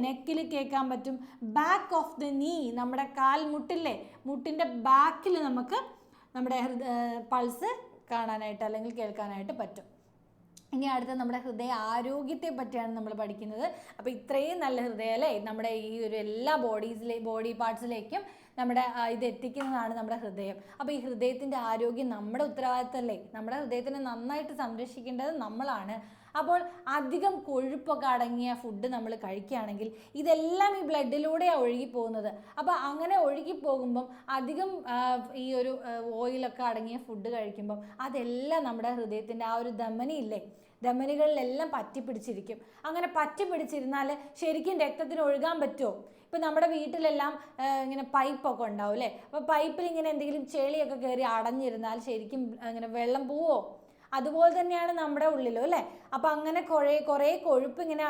നെക്കിൽ കേൾക്കാൻ പറ്റും. ബാക്ക് ഓഫ് ദ നീ, നമ്മുടെ കാൽമുട്ടില്ലേ, മുട്ടിൻ്റെ ബാക്കിൽ നമുക്ക് നമ്മുടെ പൾസ് കാണാനായിട്ട് അല്ലെങ്കിൽ കേൾക്കാനായിട്ട് പറ്റും. ഇനി അടുത്ത നമ്മുടെ ഹൃദയ ആരോഗ്യത്തെ പറ്റിയാണ് നമ്മൾ പഠിക്കുന്നത്. അപ്പോൾ ഇത്രയും നല്ല ഹൃദയം അല്ലേ, നമ്മുടെ ഈ ഒരു എല്ലാ ബോഡി പാർട്സിലേക്കും നമ്മുടെ ഇത് എത്തിക്കുന്നതാണ് നമ്മുടെ ഹൃദയം. അപ്പോൾ ഈ ഹൃദയത്തിൻ്റെ ആരോഗ്യം നമ്മുടെ ഉത്തരവാദിത്തമല്ലേ. നമ്മുടെ ഹൃദയത്തിനെ നന്നായിട്ട് സംരക്ഷിക്കേണ്ടത് നമ്മളാണ്. അപ്പോൾ അധികം കൊഴുപ്പൊക്കെ അടങ്ങിയ ഫുഡ് നമ്മൾ കഴിക്കുകയാണെങ്കിൽ ഇതെല്ലാം ഈ ബ്ലഡിലൂടെയാണ് ഒഴുകിപ്പോകുന്നത്. അപ്പോൾ അങ്ങനെ ഒഴുകിപ്പോകുമ്പം അധികം ഈ ഒരു ഓയിലൊക്കെ അടങ്ങിയ ഫുഡ് കഴിക്കുമ്പം അതെല്ലാം നമ്മുടെ ഹൃദയത്തിൻ്റെ ആ ഒരു ധമനികളിലെല്ലാം പറ്റിപ്പിടിച്ചിരിക്കും. അങ്ങനെ പറ്റിപ്പിടിച്ചിരുന്നാൽ ശരിക്കും രക്തത്തിന് ഒഴുകാൻ പറ്റുമോ? ഇപ്പം നമ്മുടെ വീട്ടിലെല്ലാം ഇങ്ങനെ പൈപ്പൊക്കെ ഉണ്ടാവും അല്ലേ. അപ്പോൾ പൈപ്പിൽ ഇങ്ങനെ എന്തെങ്കിലും ചെളിയൊക്കെ കയറി അടഞ്ഞിരുന്നാൽ ശരിക്കും ഇങ്ങനെ വെള്ളം പോവോ? അതുപോലെ തന്നെയാണ് നമ്മുടെ ഉള്ളിലും അല്ലേ. അപ്പോൾ അങ്ങനെ കുറേ കൊഴുപ്പ് ഇങ്ങനെ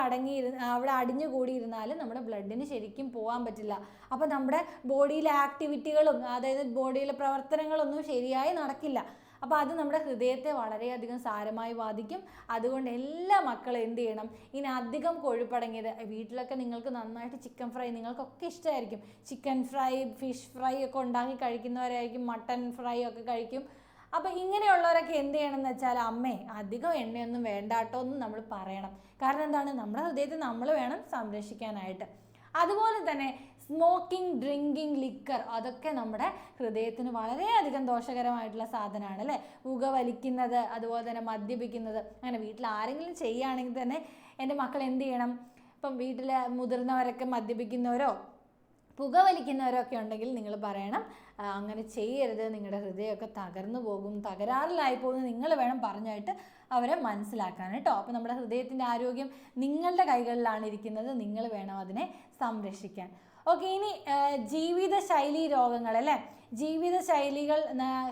അവിടെ അടിഞ്ഞു കൂടിയിരുന്നാൽ നമ്മുടെ ബ്ലഡിന് ശരിക്കും പോകാൻ പറ്റില്ല. അപ്പോൾ നമ്മുടെ ബോഡിയിലെ ആക്ടിവിറ്റികളും, അതായത് ബോഡിയിലെ പ്രവർത്തനങ്ങളൊന്നും ശരിയായി നടക്കില്ല. അപ്പോൾ അത് നമ്മുടെ ഹൃദയത്തെ വളരെയധികം സാരമായി ബാധിക്കും. അതുകൊണ്ട് എല്ലാ മക്കളും എന്ത് ചെയ്യണം? ഇനി അധികം കൊഴുപ്പടങ്ങിയത് വീട്ടിലൊക്കെ നിങ്ങൾക്ക് നന്നായിട്ട് ചിക്കൻ ഫ്രൈ നിങ്ങൾക്കൊക്കെ ഇഷ്ടമായിരിക്കും. ചിക്കൻ ഫ്രൈ, ഫിഷ് ഫ്രൈ ഒക്കെ ഉണ്ടാക്കി കഴിക്കുന്നവരായിരിക്കും, മട്ടൻ ഫ്രൈ ഒക്കെ കഴിക്കും. അപ്പോൾ ഇങ്ങനെയുള്ളവരൊക്കെ എന്ത് ചെയ്യണമെന്ന് വെച്ചാൽ, അമ്മേ അധികം എണ്ണയൊന്നും വേണ്ടാട്ടോ എന്ന് നമ്മൾ പറയണം. കാരണം എന്താണ്? നമ്മുടെ ഹൃദയത്തെ നമ്മൾ വേണം സംരക്ഷിക്കാനായിട്ട്. അതുപോലെ തന്നെ സ്മോക്കിംഗ്, ഡ്രിങ്കിങ്, ലിക്കർ, അതൊക്കെ നമ്മുടെ ഹൃദയത്തിന് വളരെയധികം ദോഷകരമായിട്ടുള്ള സാധനമാണ് അല്ലേ. പുകവലിക്കുന്നത്, അതുപോലെ തന്നെ മദ്യപിക്കുന്നത്, അങ്ങനെ വീട്ടിൽ ആരെങ്കിലും ചെയ്യുകയാണെങ്കിൽ തന്നെ എൻ്റെ മക്കൾ എന്ത് ചെയ്യണം? ഇപ്പം വീട്ടിലെ മുതിർന്നവരൊക്കെ മദ്യപിക്കുന്നവരോ പുകവലിക്കുന്നവരൊക്കെ ഉണ്ടെങ്കിൽ നിങ്ങൾ പറയണം അങ്ങനെ ചെയ്യരുത്, നിങ്ങളുടെ ഹൃദയമൊക്കെ തകർന്നു പോകും, തകരാറിലായി പോകുന്നത് നിങ്ങൾ വേണം പറഞ്ഞായിട്ട് അവരെ മനസ്സിലാക്കാൻ കേട്ടോ. അപ്പോൾ നമ്മുടെ ഹൃദയത്തിൻ്റെ ആരോഗ്യം നിങ്ങളുടെ കൈകളിലാണ് ഇരിക്കുന്നത്, നിങ്ങൾ വേണം അതിനെ സംരക്ഷിക്കാൻ. ഓക്കെ, ഇനി ജീവിതശൈലി രോഗങ്ങൾ അല്ലേ. ജീവിതശൈലികൾ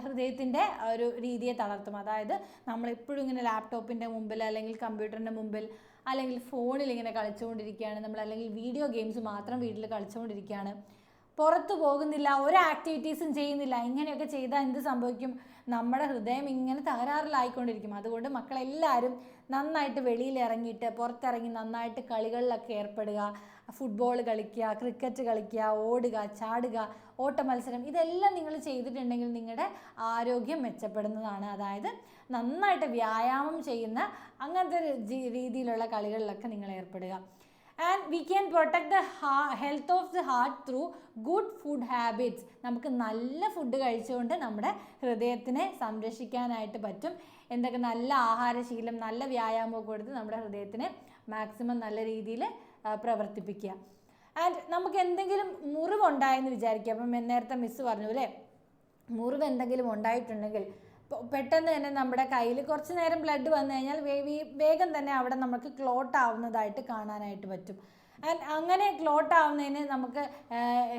ഹൃദയത്തിൻ്റെ ഒരു രീതിയെ തളർത്തും. അതായത് നമ്മളെപ്പോഴും ഇങ്ങനെ ലാപ്ടോപ്പിൻ്റെ മുമ്പിൽ അല്ലെങ്കിൽ കമ്പ്യൂട്ടറിൻ്റെ മുമ്പിൽ അല്ലെങ്കിൽ ഫോണിൽ ഇങ്ങനെ കളിച്ചുകൊണ്ടിരിക്കുകയാണ് നമ്മൾ, അല്ലെങ്കിൽ വീഡിയോ ഗെയിംസ് മാത്രം വീട്ടിൽ കളിച്ചുകൊണ്ടിരിക്കുകയാണ്, പുറത്തു പോകുന്നില്ല, ഒരു ആക്ടിവിറ്റീസും ചെയ്യുന്നില്ല. ഇങ്ങനെയൊക്കെ ചെയ്താൽ എന്ത് സംഭവിക്കും? നമ്മുടെ ഹൃദയം ഇങ്ങനെ തകരാറിലായിക്കൊണ്ടിരിക്കും. അതുകൊണ്ട് മക്കളെല്ലാവരും നന്നായിട്ട് വെളിയിൽ ഇറങ്ങിയിട്ട് പുറത്തിറങ്ങി നന്നായിട്ട് കളികളിലൊക്കെ ഏർപ്പെടുക, ഫുട്ബോൾ കളിക്കുക, ക്രിക്കറ്റ് കളിക്കുക, ഓടുക, ചാടുക, ഓട്ട മത്സരം, ഇതെല്ലാം നിങ്ങൾ ചെയ്തിട്ടുണ്ടെങ്കിൽ നിങ്ങളുടെ ആരോഗ്യം മെച്ചപ്പെടുന്നതാണ്. അതായത് നന്നായിട്ട് വ്യായാമം ചെയ്യുന്ന അങ്ങനത്തെ രീതിയിലുള്ള കളികളിലൊക്കെ നിങ്ങൾ ഏർപ്പെടുക. And we can protect the health of the heart through good food habits. നമുക്ക് നല്ല ഫുഡ് കഴിച്ചുകൊണ്ട് നമ്മുടെ ഹൃദയത്തിനെ സംരക്ഷിക്കാനായിട്ട് പറ്റും. എന്തൊക്കെ നല്ല ആഹാരശീലം, നല്ല വ്യായാമമൊക്കെ കൊടുത്ത് നമ്മുടെ ഹൃദയത്തിനെ മാക്സിമം നല്ല രീതിയിൽ പ്രവർത്തിപ്പിക്കുക. ആൻഡ് നമുക്ക് എന്തെങ്കിലും മുറിവുണ്ടായെന്ന് വിചാരിക്കുക. അപ്പം നേരത്തെ മിസ്സ് പറഞ്ഞു അല്ലേ, മുറിവ് എന്തെങ്കിലും ഉണ്ടായിട്ടുണ്ടെങ്കിൽ പെട്ടെന്ന് തന്നെ നമ്മുടെ കയ്യിൽ കുറച്ച് നേരം ബ്ലഡ് വന്നു കഴിഞ്ഞാൽ വേഗം തന്നെ അവിടെ നമുക്ക് ക്ലോട്ട് ആവുന്നതായിട്ട് കാണാനായിട്ട് പറ്റും. ആൻഡ് അങ്ങനെ ക്ലോട്ട് ആവുന്നതിന് നമുക്ക്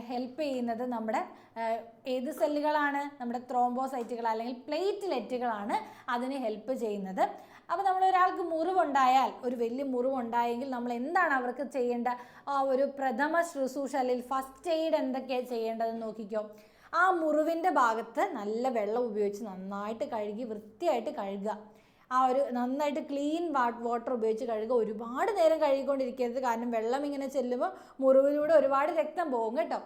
ഹെൽപ്പ് ചെയ്യുന്നത് നമ്മുടെ ഏത് സെല്ലുകളാണ്? നമ്മുടെ ത്രോംബോസൈറ്റുകൾ അല്ലെങ്കിൽ പ്ലേറ്റ്ലെറ്റുകളാണ് അതിന് ഹെൽപ്പ് ചെയ്യുന്നത്. അപ്പോൾ നമ്മൾ ഒരാൾക്ക് മുറിവുണ്ടായാൽ, ഒരു വലിയ മുറിവുണ്ടായെങ്കിൽ നമ്മൾ എന്താണ് അവർക്ക് ചെയ്യേണ്ട ആ ഒരു പ്രഥമ ശുശ്രൂഷ അല്ലെങ്കിൽ ഫസ്റ്റ് എയ്ഡ് എന്തൊക്കെയാണ് ചെയ്യേണ്ടതെന്ന് നോക്കിക്കോ. ആ മുറിവിൻ്റെ ഭാഗത്ത് നല്ല വെള്ളം ഉപയോഗിച്ച് നന്നായിട്ട് കഴുകി വൃത്തിയായിട്ട് കഴുകുക. ആ ഒരു നന്നായിട്ട് ക്ലീൻ വാട്ടർ ഉപയോഗിച്ച് കഴുകുക. ഒരുപാട് നേരം കഴുകിക്കൊണ്ടിരിക്കരുത്, കാരണം വെള്ളം ഇങ്ങനെ ചെല്ലുമ്പോൾ മുറിവിലൂടെ ഒരുപാട് രക്തം പോകും കേട്ടോ.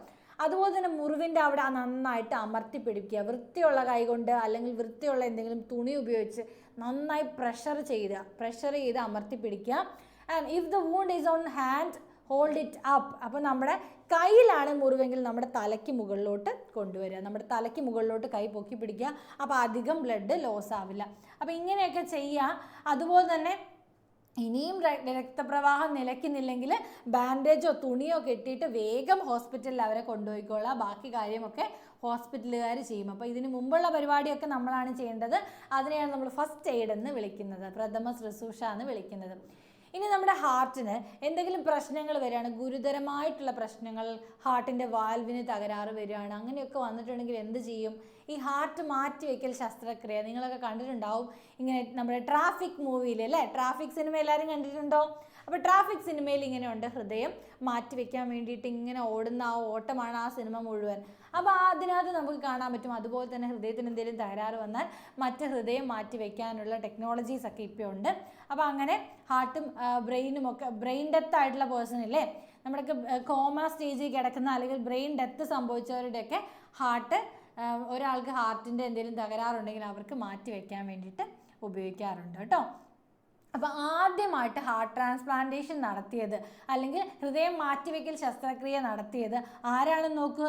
അതുപോലെ തന്നെ മുറിവിൻ്റെ അവിടെ നന്നായിട്ട് അമർത്തി പിടിക്കുക. വൃത്തിയുള്ള കൈ കൊണ്ട് അല്ലെങ്കിൽ വൃത്തിയുള്ള എന്തെങ്കിലും തുണി ഉപയോഗിച്ച് നന്നായി പ്രഷർ ചെയ്ത് അമർത്തി പിടിക്കുക. And if the wound is on hand hold it up. അപ്പോൾ നമ്മുടെ കയ്യിലാണ് മുറിവെങ്കിൽ നമ്മുടെ തലയ്ക്ക് മുകളിലോട്ട് കൊണ്ടുവരിക. നമ്മുടെ തലയ്ക്ക് മുകളിലോട്ട് കൈ പൊക്കി പിടിക്കുക. അപ്പോൾ അധികം ബ്ലഡ് ലോസ് ആവില്ല. അപ്പോൾ ഇങ്ങനെയൊക്കെ ചെയ്യുക. അതുപോലെ തന്നെ ഇനിയും രക്തപ്രവാഹം നിലയ്ക്കുന്നില്ലെങ്കിൽ ബാൻഡേജോ തുണിയോ കെട്ടിയിട്ട് വേഗം ഹോസ്പിറ്റലിൽ അവരെ കൊണ്ടുപോയിക്കോളുക. ബാക്കി കാര്യമൊക്കെ ഹോസ്പിറ്റലുകാർ ചെയ്യും. അപ്പോൾ ഇതിന് മുമ്പുള്ള പരിപാടിയൊക്കെ നമ്മളാണ് ചെയ്യേണ്ടത്. അതിനെയാണ് നമ്മൾ ഫസ്റ്റ് എയ്ഡ് എന്ന് വിളിക്കുന്നത്, പ്രഥമ ശുശ്രൂഷ എന്ന് വിളിക്കുന്നത്. ഇനി നമ്മുടെ ഹാർട്ടിന് എന്തെങ്കിലും പ്രശ്നങ്ങൾ വരികയാണ്, ഗുരുതരമായിട്ടുള്ള പ്രശ്നങ്ങൾ, ഹാർട്ടിൻ്റെ വാൽവിന് തകരാറ് വരികയാണ്, അങ്ങനെയൊക്കെ വന്നിട്ടുണ്ടെങ്കിൽ എന്ത് ചെയ്യും? ഈ ഹാർട്ട് മാറ്റിവെക്കൽ ശസ്ത്രക്രിയ നിങ്ങളൊക്കെ കണ്ടിട്ടുണ്ടാവും. ഇങ്ങനെ നമ്മുടെ ട്രാഫിക് മൂവിയിൽ അല്ലേ, ട്രാഫിക് സിനിമ എല്ലാവരും കണ്ടിട്ടുണ്ടോ? അപ്പോൾ ട്രാഫിക് സിനിമയിൽ ഇങ്ങനെയുണ്ട്, ഹൃദയം മാറ്റിവെക്കാൻ വേണ്ടിയിട്ട് ഇങ്ങനെ ഓടുന്ന ആ ഓട്ടമാണ് ആ സിനിമ മുഴുവൻ. അപ്പോൾ അതിനകത്ത് നമുക്ക് കാണാൻ പറ്റും. അതുപോലെ തന്നെ ഹൃദയത്തിന് എന്തെങ്കിലും തകരാറ് വന്നാൽ മറ്റ് ഹൃദയം മാറ്റി വെക്കാനുള്ള ടെക്നോളജീസ് ഒക്കെ ഇപ്പോൾ ഉണ്ട്. അപ്പോൾ അങ്ങനെ ഹാർട്ടും ബ്രെയിനും ഒക്കെ, ബ്രെയിൻ ഡെത്ത് ആയിട്ടുള്ള പേഴ്സൺ ഇല്ലേ, നമ്മുടെ കോമ സ്റ്റേജിൽ കിടക്കുന്ന അല്ലെങ്കിൽ ബ്രെയിൻ ഡെത്ത് സംഭവിച്ചവരുടെയൊക്കെ ഹാർട്ട്, ഒരാൾക്ക് ഹാർട്ടിൻ്റെ എന്തെങ്കിലും തകരാറുണ്ടെങ്കിൽ അവർക്ക് മാറ്റി വെക്കാൻ വേണ്ടിയിട്ട് ഉപയോഗിക്കാറുണ്ട് കേട്ടോ. അപ്പോൾ ആദ്യമായിട്ട് ഹാർട്ട് ട്രാൻസ്പ്ലാന്റേഷൻ നടത്തിയത് അല്ലെങ്കിൽ ഹൃദയം മാറ്റിവെക്കൽ ശസ്ത്രക്രിയ നടത്തിയത് ആരാണെന്ന് നോക്കുക.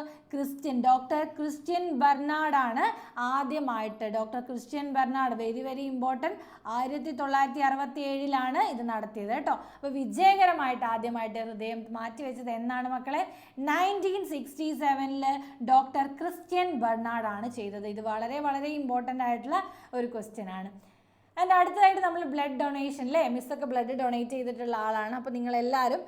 ഡോക്ടർ ക്രിസ്ത്യൻ ബെർനാർഡാണ് ആദ്യമായിട്ട്. Doctor Christian Barnard, very very important. 1967 ഇത് നടത്തിയത് കേട്ടോ. അപ്പോൾ വിജയകരമായിട്ട് ആദ്യമായിട്ട് ഹൃദയം മാറ്റിവെച്ചത് എന്നാണ് മക്കളെ? 1967 ഡോക്ടർ ക്രിസ്ത്യൻ ബെർനാർഡാണ് ചെയ്തത്. ഇത് വളരെ വളരെ ഇമ്പോർട്ടൻ്റ് ആയിട്ടുള്ള ഒരു ക്വസ്റ്റ്യൻ ആണ്. ആൻഡ് അടുത്തതായിട്ട് നമ്മൾ ബ്ലഡ് ഡൊണേഷൻ അല്ലേ, മിസ്സൊക്കെ ബ്ലഡ് ഡൊണേറ്റ് ചെയ്തിട്ടുള്ള ആളാണ്. അപ്പോൾ നിങ്ങളെല്ലാവരും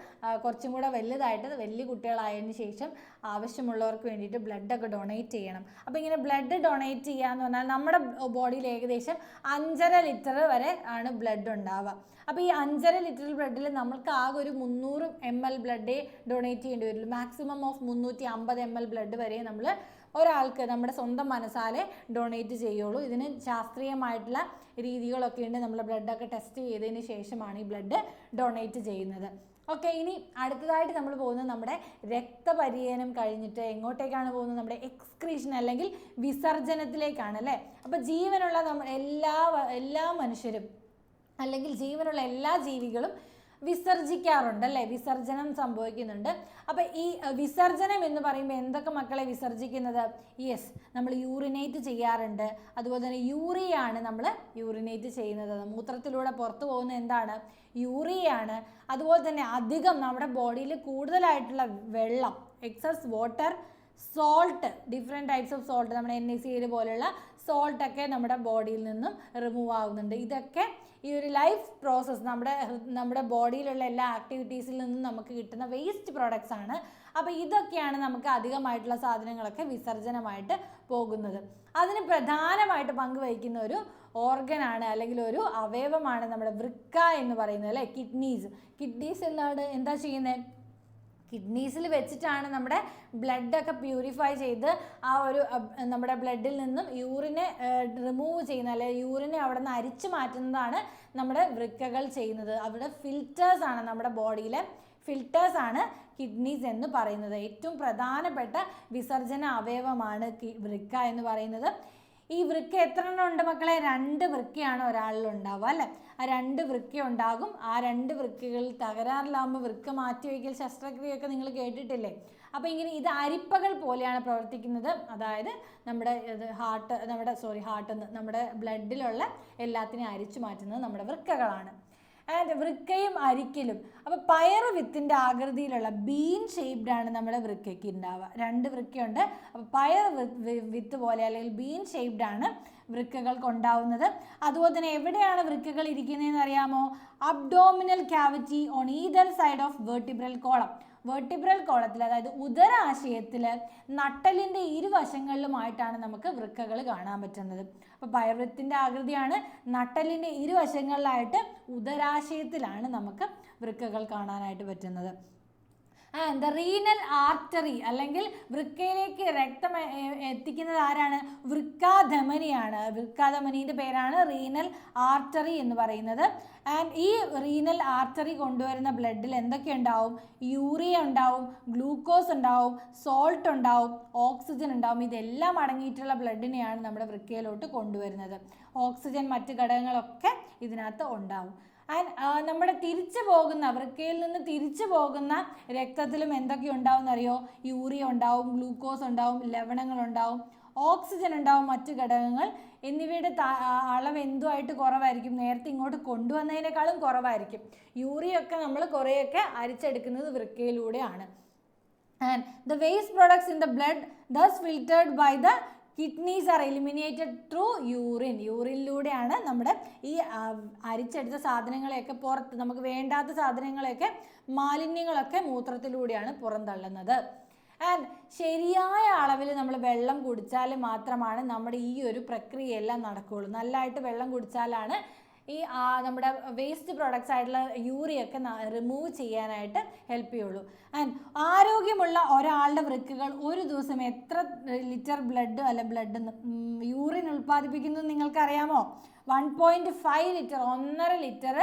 കുറച്ചും കൂടെ വലുതായിട്ട് വലിയ കുട്ടികളായതിന് ശേഷം ആവശ്യമുള്ളവർക്ക് വേണ്ടിയിട്ട് ബ്ലഡൊക്കെ ഡൊണേറ്റ് ചെയ്യണം. അപ്പോൾ ഇങ്ങനെ ബ്ലഡ് ഡൊണേറ്റ് ചെയ്യുക എന്ന് പറഞ്ഞാൽ നമ്മുടെ ബോഡിയിൽ ഏകദേശം 5.5 ലിറ്റർ വരെ ആണ് ബ്ലഡ് ഉണ്ടാവുക. അപ്പോൾ ഈ 5.5 ലിറ്റർ ബ്ലഡിൽ നമ്മൾക്ക് ആകെ ഒരു 300 ml ബ്ലഡേ ഡൊണേറ്റ് ചെയ്യേണ്ടി വരുള്ളൂ. മാക്സിമം ഓഫ് 350 ml ബ്ലഡ് വരെ നമ്മൾ ഒരാൾക്ക് നമ്മുടെ സ്വന്തം മനസ്സാലെ ഡൊണേറ്റ് ചെയ്യുള്ളൂ. ഇതിന് ശാസ്ത്രീയമായിട്ടുള്ള രീതികളൊക്കെ ഉണ്ട്. നമ്മൾ ബ്ലഡൊക്കെ ടെസ്റ്റ് ചെയ്തതിന് ശേഷമാണ് ഈ ബ്ലഡ് ഡൊണേറ്റ് ചെയ്യുന്നത്. ഓക്കെ, ഇനി അടുത്തതായിട്ട് നമ്മൾ പോകുന്നത് നമ്മുടെ രക്തപര്യനം കഴിഞ്ഞിട്ട് എങ്ങോട്ടേക്കാണ് പോകുന്നത്? നമ്മുടെ എക്സ്ക്രീഷൻ അല്ലെങ്കിൽ വിസർജനത്തിലേക്കാണ് അല്ലേ. അപ്പോൾ ജീവനുള്ള എല്ലാ മനുഷ്യരും അല്ലെങ്കിൽ ജീവനുള്ള എല്ലാ ജീവികളും വിസർജിക്കാറുണ്ട് അല്ലേ, വിസർജനം സംഭവിക്കുന്നുണ്ട്. അപ്പോൾ ഈ വിസർജനം എന്ന് പറയുമ്പോൾ എന്തൊക്കെ മക്കളെ വിസർജിക്കുന്നത്? യെസ്, നമ്മൾ യൂറിനേറ്റ് ചെയ്യാറുണ്ട്. അതുപോലെ തന്നെ യൂറിയാണ് നമ്മൾ യൂറിനേറ്റ് ചെയ്യുന്നത്. മൂത്രത്തിലൂടെ പുറത്തു പോകുന്ന എന്താണ്? യൂറിയാണ്. അതുപോലെ തന്നെ അധികം നമ്മുടെ ബോഡിയിൽ കൂടുതലായിട്ടുള്ള വെള്ളം, excess water, salt, different types of salt, നമ്മുടെ NaCl പോലുള്ള സോൾട്ടൊക്കെ നമ്മുടെ ബോഡിയിൽ നിന്നും റിമൂവ് ആകുന്നുണ്ട്. ഇതൊക്കെ ഈ ഒരു ലൈഫ് പ്രോസസ്സ് നമ്മുടെ ബോഡിയിലുള്ള എല്ലാ ആക്ടിവിറ്റീസിൽ നിന്നും നമുക്ക് കിട്ടുന്ന വേസ്റ്റ് പ്രോഡക്ട്സ് ആണ്. അപ്പോൾ ഇതൊക്കെയാണ് നമുക്ക് അധികമായിട്ടുള്ള സാധനങ്ങളൊക്കെ വിസർജനമായിട്ട് പോകുന്നത്. അതിന് പ്രധാനമായിട്ട് പങ്കുവഹിക്കുന്ന ഒരു ഓർഗനാണ് അല്ലെങ്കിൽ ഒരു അവയവമാണ് നമ്മുടെ വൃക്ക എന്ന് പറയുന്നത് അല്ലേ, കിഡ്നീസ് എന്താ ചെയ്യുന്നത്? കിഡ്നീസിൽ വെച്ചിട്ടാണ് നമ്മുടെ ബ്ലഡൊക്കെ പ്യൂരിഫൈ ചെയ്ത് ആ ഒരു നമ്മുടെ ബ്ലഡിൽ നിന്നും യൂറിനെ റിമൂവ് ചെയ്യുന്ന അല്ലെങ്കിൽ യൂറിനെ അവിടെ നിന്ന് അരിച്ചു മാറ്റുന്നതാണ് നമ്മുടെ വൃക്കകൾ ചെയ്യുന്നത്. അവിടെ ഫിൽറ്റേഴ്സാണ്, നമ്മുടെ ബോഡിയിലെ ഫിൽറ്റേഴ്സ് ആണ് കിഡ്നീസ് എന്ന് പറയുന്നത്. ഏറ്റവും പ്രധാനപ്പെട്ട വിസർജന അവയവമാണ് വൃക്ക എന്ന് പറയുന്നത്. ഈ വൃക്ക എത്ര എണ്ണം ഉണ്ട് മക്കളെ? 2 വൃക്കയാണ് ഒരാളിൽ ഉണ്ടാവുക അല്ലേ? ആ 2 വൃക്ക ഉണ്ടാകും. ആ 2 വൃക്കകളിൽ തകരാറിലാകുമ്പോൾ വൃക്ക മാറ്റിവെക്കൽ ശസ്ത്രക്രിയയൊക്കെ നിങ്ങൾ കേട്ടിട്ടില്ലേ? അപ്പോൾ ഇങ്ങനെ ഇത് അരിപ്പകൾ പോലെയാണ് പ്രവർത്തിക്കുന്നത്. അതായത് നമ്മുടെ നമ്മുടെ ബ്ലഡിലുള്ള എല്ലാത്തിനെയും അരിച്ചു മാറ്റുന്നത് നമ്മുടെ വൃക്കകളാണ്. ആൻഡ് വൃക്കയും അരിക്കലും, അപ്പോൾ പയറ് വിത്തിൻ്റെ ആകൃതിയിലുള്ള ബീൻ ഷേപ്ഡ് ആണ് നമ്മുടെ വൃക്കയ്ക്ക് ഉണ്ടാവുക. 2 വൃക്കയുണ്ട്. അപ്പോൾ പയർ വിത്ത് പോലെ അല്ലെങ്കിൽ ബീൻ ഷേപ്ഡ് ആണ് വൃക്കകൾക്ക് ഉണ്ടാവുന്നത്. അതുപോലെ തന്നെ എവിടെയാണ് വൃക്കകൾ ഇരിക്കുന്നതെന്ന് അറിയാമോ? Abdominal cavity on either side of vertebral column. Vertebral കോളത്തിൽ, അതായത് ഉദരാശയത്തിൽ നട്ടലിൻ്റെ ഇരുവശങ്ങളിലുമായിട്ടാണ് നമുക്ക് വൃക്കകൾ കാണാൻ പറ്റുന്നത്. അപ്പോൾ പയർവൃത്തിൻ്റെ ആകൃതിയാണ്. നട്ടലിൻ്റെ ഇരുവശങ്ങളിലായിട്ട് ഉദരാശയത്തിലാണ് നമുക്ക് വൃക്കകൾ കാണാനായിട്ട് പറ്റുന്നത്. ആൻഡ് ദ റീനൽ ആർട്ടറി അല്ലെങ്കിൽ വൃക്കയിലേക്ക് രക്തം എത്തിക്കുന്നത് ആരാണ്? വൃക്കാധമനിയാണ്. വൃക്കാധമനിയുടെ പേരാണ് റീനൽ ആർട്ടറി എന്ന് പറയുന്നത്. ആൻഡ് ഈ റീനൽ ആർട്ടറി കൊണ്ടുവരുന്ന ബ്ലഡിൽ എന്തൊക്കെ ഉണ്ടാവും? യൂറിയ ഉണ്ടാവും, ഗ്ലൂക്കോസ് ഉണ്ടാവും, സോൾട്ട് ഉണ്ടാവും, ഓക്സിജൻ ഉണ്ടാവും. ഇതെല്ലാം അടങ്ങിയിട്ടുള്ള ബ്ലഡിനെയാണ് നമ്മുടെ വൃക്കയിലോട്ട് കൊണ്ടുവരുന്നത്. ഓക്സിജൻ മറ്റ് ഘടകങ്ങളൊക്കെ ഇതിനകത്ത് ഉണ്ടാവും. ആൻഡ് നമ്മുടെ തിരിച്ചു പോകുന്ന വൃക്കയിൽ നിന്ന് തിരിച്ചു പോകുന്ന രക്തത്തിലും എന്തൊക്കെ ഉണ്ടാവും എന്നറിയോ? യൂറിയ ഉണ്ടാവും, ഗ്ലൂക്കോസ് ഉണ്ടാവും, ലവണങ്ങളുണ്ടാവും, ഓക്സിജൻ ഉണ്ടാവും, മറ്റു ഘടകങ്ങൾ എന്നിവയുടെ അളവ് എന്തുമായിട്ട് കുറവായിരിക്കും? നേരത്തെ ഇങ്ങോട്ട് കൊണ്ടുവന്നതിനേക്കാളും കുറവായിരിക്കും. യൂറിയ ഒക്കെ നമ്മൾ കുറേയൊക്കെ അരിച്ചെടുക്കുന്നത് വൃക്കയിലൂടെയാണ്. And the waste products in the blood thus filtered by the kidneys are eliminated through urine. യൂറിനിലൂടെയാണ് നമ്മുടെ ഈ അരിച്ചെടുത്ത സാധനങ്ങളെയൊക്കെ പുറത്ത്, നമുക്ക് വേണ്ടാത്ത സാധനങ്ങളെയൊക്കെ, മാലിന്യങ്ങളൊക്കെ മൂത്രത്തിലൂടെയാണ് പുറന്തള്ളുന്നത്. ആൻഡ് ശരിയായ അളവിൽ നമ്മൾ വെള്ളം കുടിച്ചാൽ മാത്രമാണ് നമ്മുടെ ഈ ഒരു പ്രക്രിയയെല്ലാം നടക്കുകയുള്ളൂ. നല്ലതായിട്ട് വെള്ളം കുടിച്ചാലാണ് ഈ നമ്മുടെ വേസ്റ്റ് പ്രോഡക്ട്സ് ആയിട്ടുള്ള യൂറിയൊക്കെ റിമൂവ് ചെയ്യാനായിട്ട് ഹെൽപ്പ് ചെയ്യുള്ളൂ. ആൻഡ് ആരോഗ്യമുള്ള ഒരാളുടെ വൃക്കകൾ ഒരു ദിവസം എത്ര ലിറ്റർ ബ്ലഡ് യൂറിൻ ഉൽപ്പാദിപ്പിക്കുന്നു നിങ്ങൾക്കറിയാമോ? 1.5 ലിറ്റർ, 1.5 ലിറ്റർ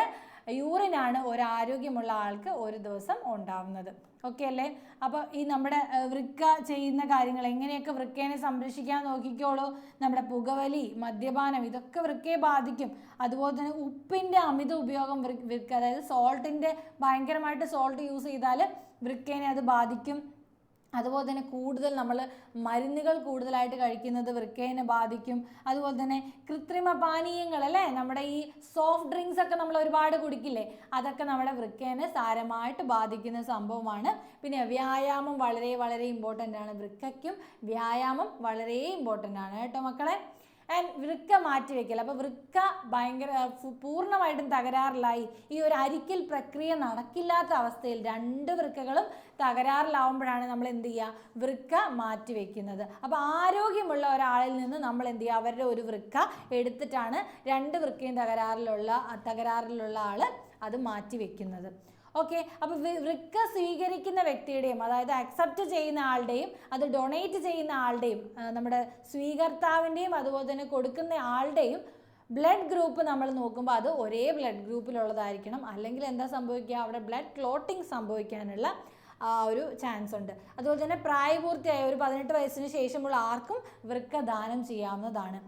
യൂറിനാണ് ഒരു ആരോഗ്യമുള്ള ആൾക്ക് ഒരു ദിവസം ഉണ്ടാവുന്നത്. ഓക്കെ അല്ലേ? അപ്പോൾ ഈ നമ്മുടെ വൃക്ക ചെയ്യുന്ന കാര്യങ്ങൾ എങ്ങനെയൊക്കെ വൃക്കേനെ സംരക്ഷിക്കാൻ നോക്കിക്കോളൂ. നമ്മുടെ പുകവലി, മദ്യപാനം, ഇതൊക്കെ വൃക്കയെ ബാധിക്കും. അതുപോലെ തന്നെ ഉപ്പിൻ്റെ അമിത ഉപയോഗം വൃക്ക, അതായത് സോൾട്ടിൻ്റെ ഭയങ്കരമായിട്ട് സോൾട്ട് യൂസ് ചെയ്താൽ വൃക്കേനെ അത് ബാധിക്കും. അതുപോലെ തന്നെ കൂടുതൽ നമ്മൾ മരുന്നുകൾ കൂടുതലായിട്ട് കഴിക്കുന്നത് വൃക്കേനെ ബാധിക്കും. അതുപോലെ തന്നെ കൃത്രിമ പാനീയങ്ങൾ അല്ലേ, നമ്മുടെ ഈ സോഫ്റ്റ് ഡ്രിങ്ക്സ് ഒക്കെ നമ്മൾ ഒരുപാട് കുടിക്കില്ലേ, അതൊക്കെ നമ്മുടെ വൃക്കേനെ സാരമായിട്ട് ബാധിക്കുന്ന സംഭവമാണ്. പിന്നെ വ്യായാമം വളരെ വളരെ ഇമ്പോർട്ടൻ്റ് ആണ്. വൃക്കയ്ക്കും വ്യായാമം വളരെ ഇമ്പോർട്ടൻ്റ് ആണ് കേട്ടോ മക്കളെ. ആൻഡ് വൃക്ക മാറ്റിവെക്കൽ, അപ്പോൾ വൃക്ക പൂർണ്ണമായിട്ടും തകരാറിലായി, ഈ ഒരു അരിക്കൽ പ്രക്രിയ നടക്കില്ലാത്ത അവസ്ഥയിൽ 2 വൃക്കകളും തകരാറിലാവുമ്പോഴാണ് നമ്മൾ എന്ത് ചെയ്യുക? വൃക്ക മാറ്റിവെക്കുന്നത്. അപ്പോൾ ആരോഗ്യമുള്ള ഒരാളിൽ നിന്ന് നമ്മൾ എന്ത് ചെയ്യുക? അവരുടെ ഒരു വൃക്ക എടുത്തിട്ടാണ് 2 വൃക്കയും തകരാറിലുള്ള ആൾ അത് മാറ്റിവെക്കുന്നത്. ഓക്കെ, അപ്പോൾ വൃക്ക സ്വീകരിക്കുന്ന വ്യക്തിയുടെയും, അതായത് അക്സെപ്റ്റ് ചെയ്യുന്ന ആളുടെയും അത് ഡൊണേറ്റ് ചെയ്യുന്ന ആളുടെയും, നമ്മുടെ സ്വീകർത്താവിൻ്റെയും അതുപോലെ തന്നെ കൊടുക്കുന്ന ആളുടെയും ബ്ലഡ് ഗ്രൂപ്പ് നമ്മൾ നോക്കുമ്പോൾ അത് ഒരേ ബ്ലഡ് ഗ്രൂപ്പിലുള്ളതായിരിക്കണം. അല്ലെങ്കിൽ എന്താ സംഭവിക്കുക? അവിടെ ബ്ലഡ് ക്ലോട്ടിങ് സംഭവിക്കാനുള്ള ഒരു ചാൻസ് ഉണ്ട്. അതുപോലെ തന്നെ പ്രായപൂർത്തിയായ ഒരു 18 വയസ്സിന് ശേഷമുള്ള ആർക്കും വൃക്ക ദാനം ചെയ്യാവുന്നതാണ്.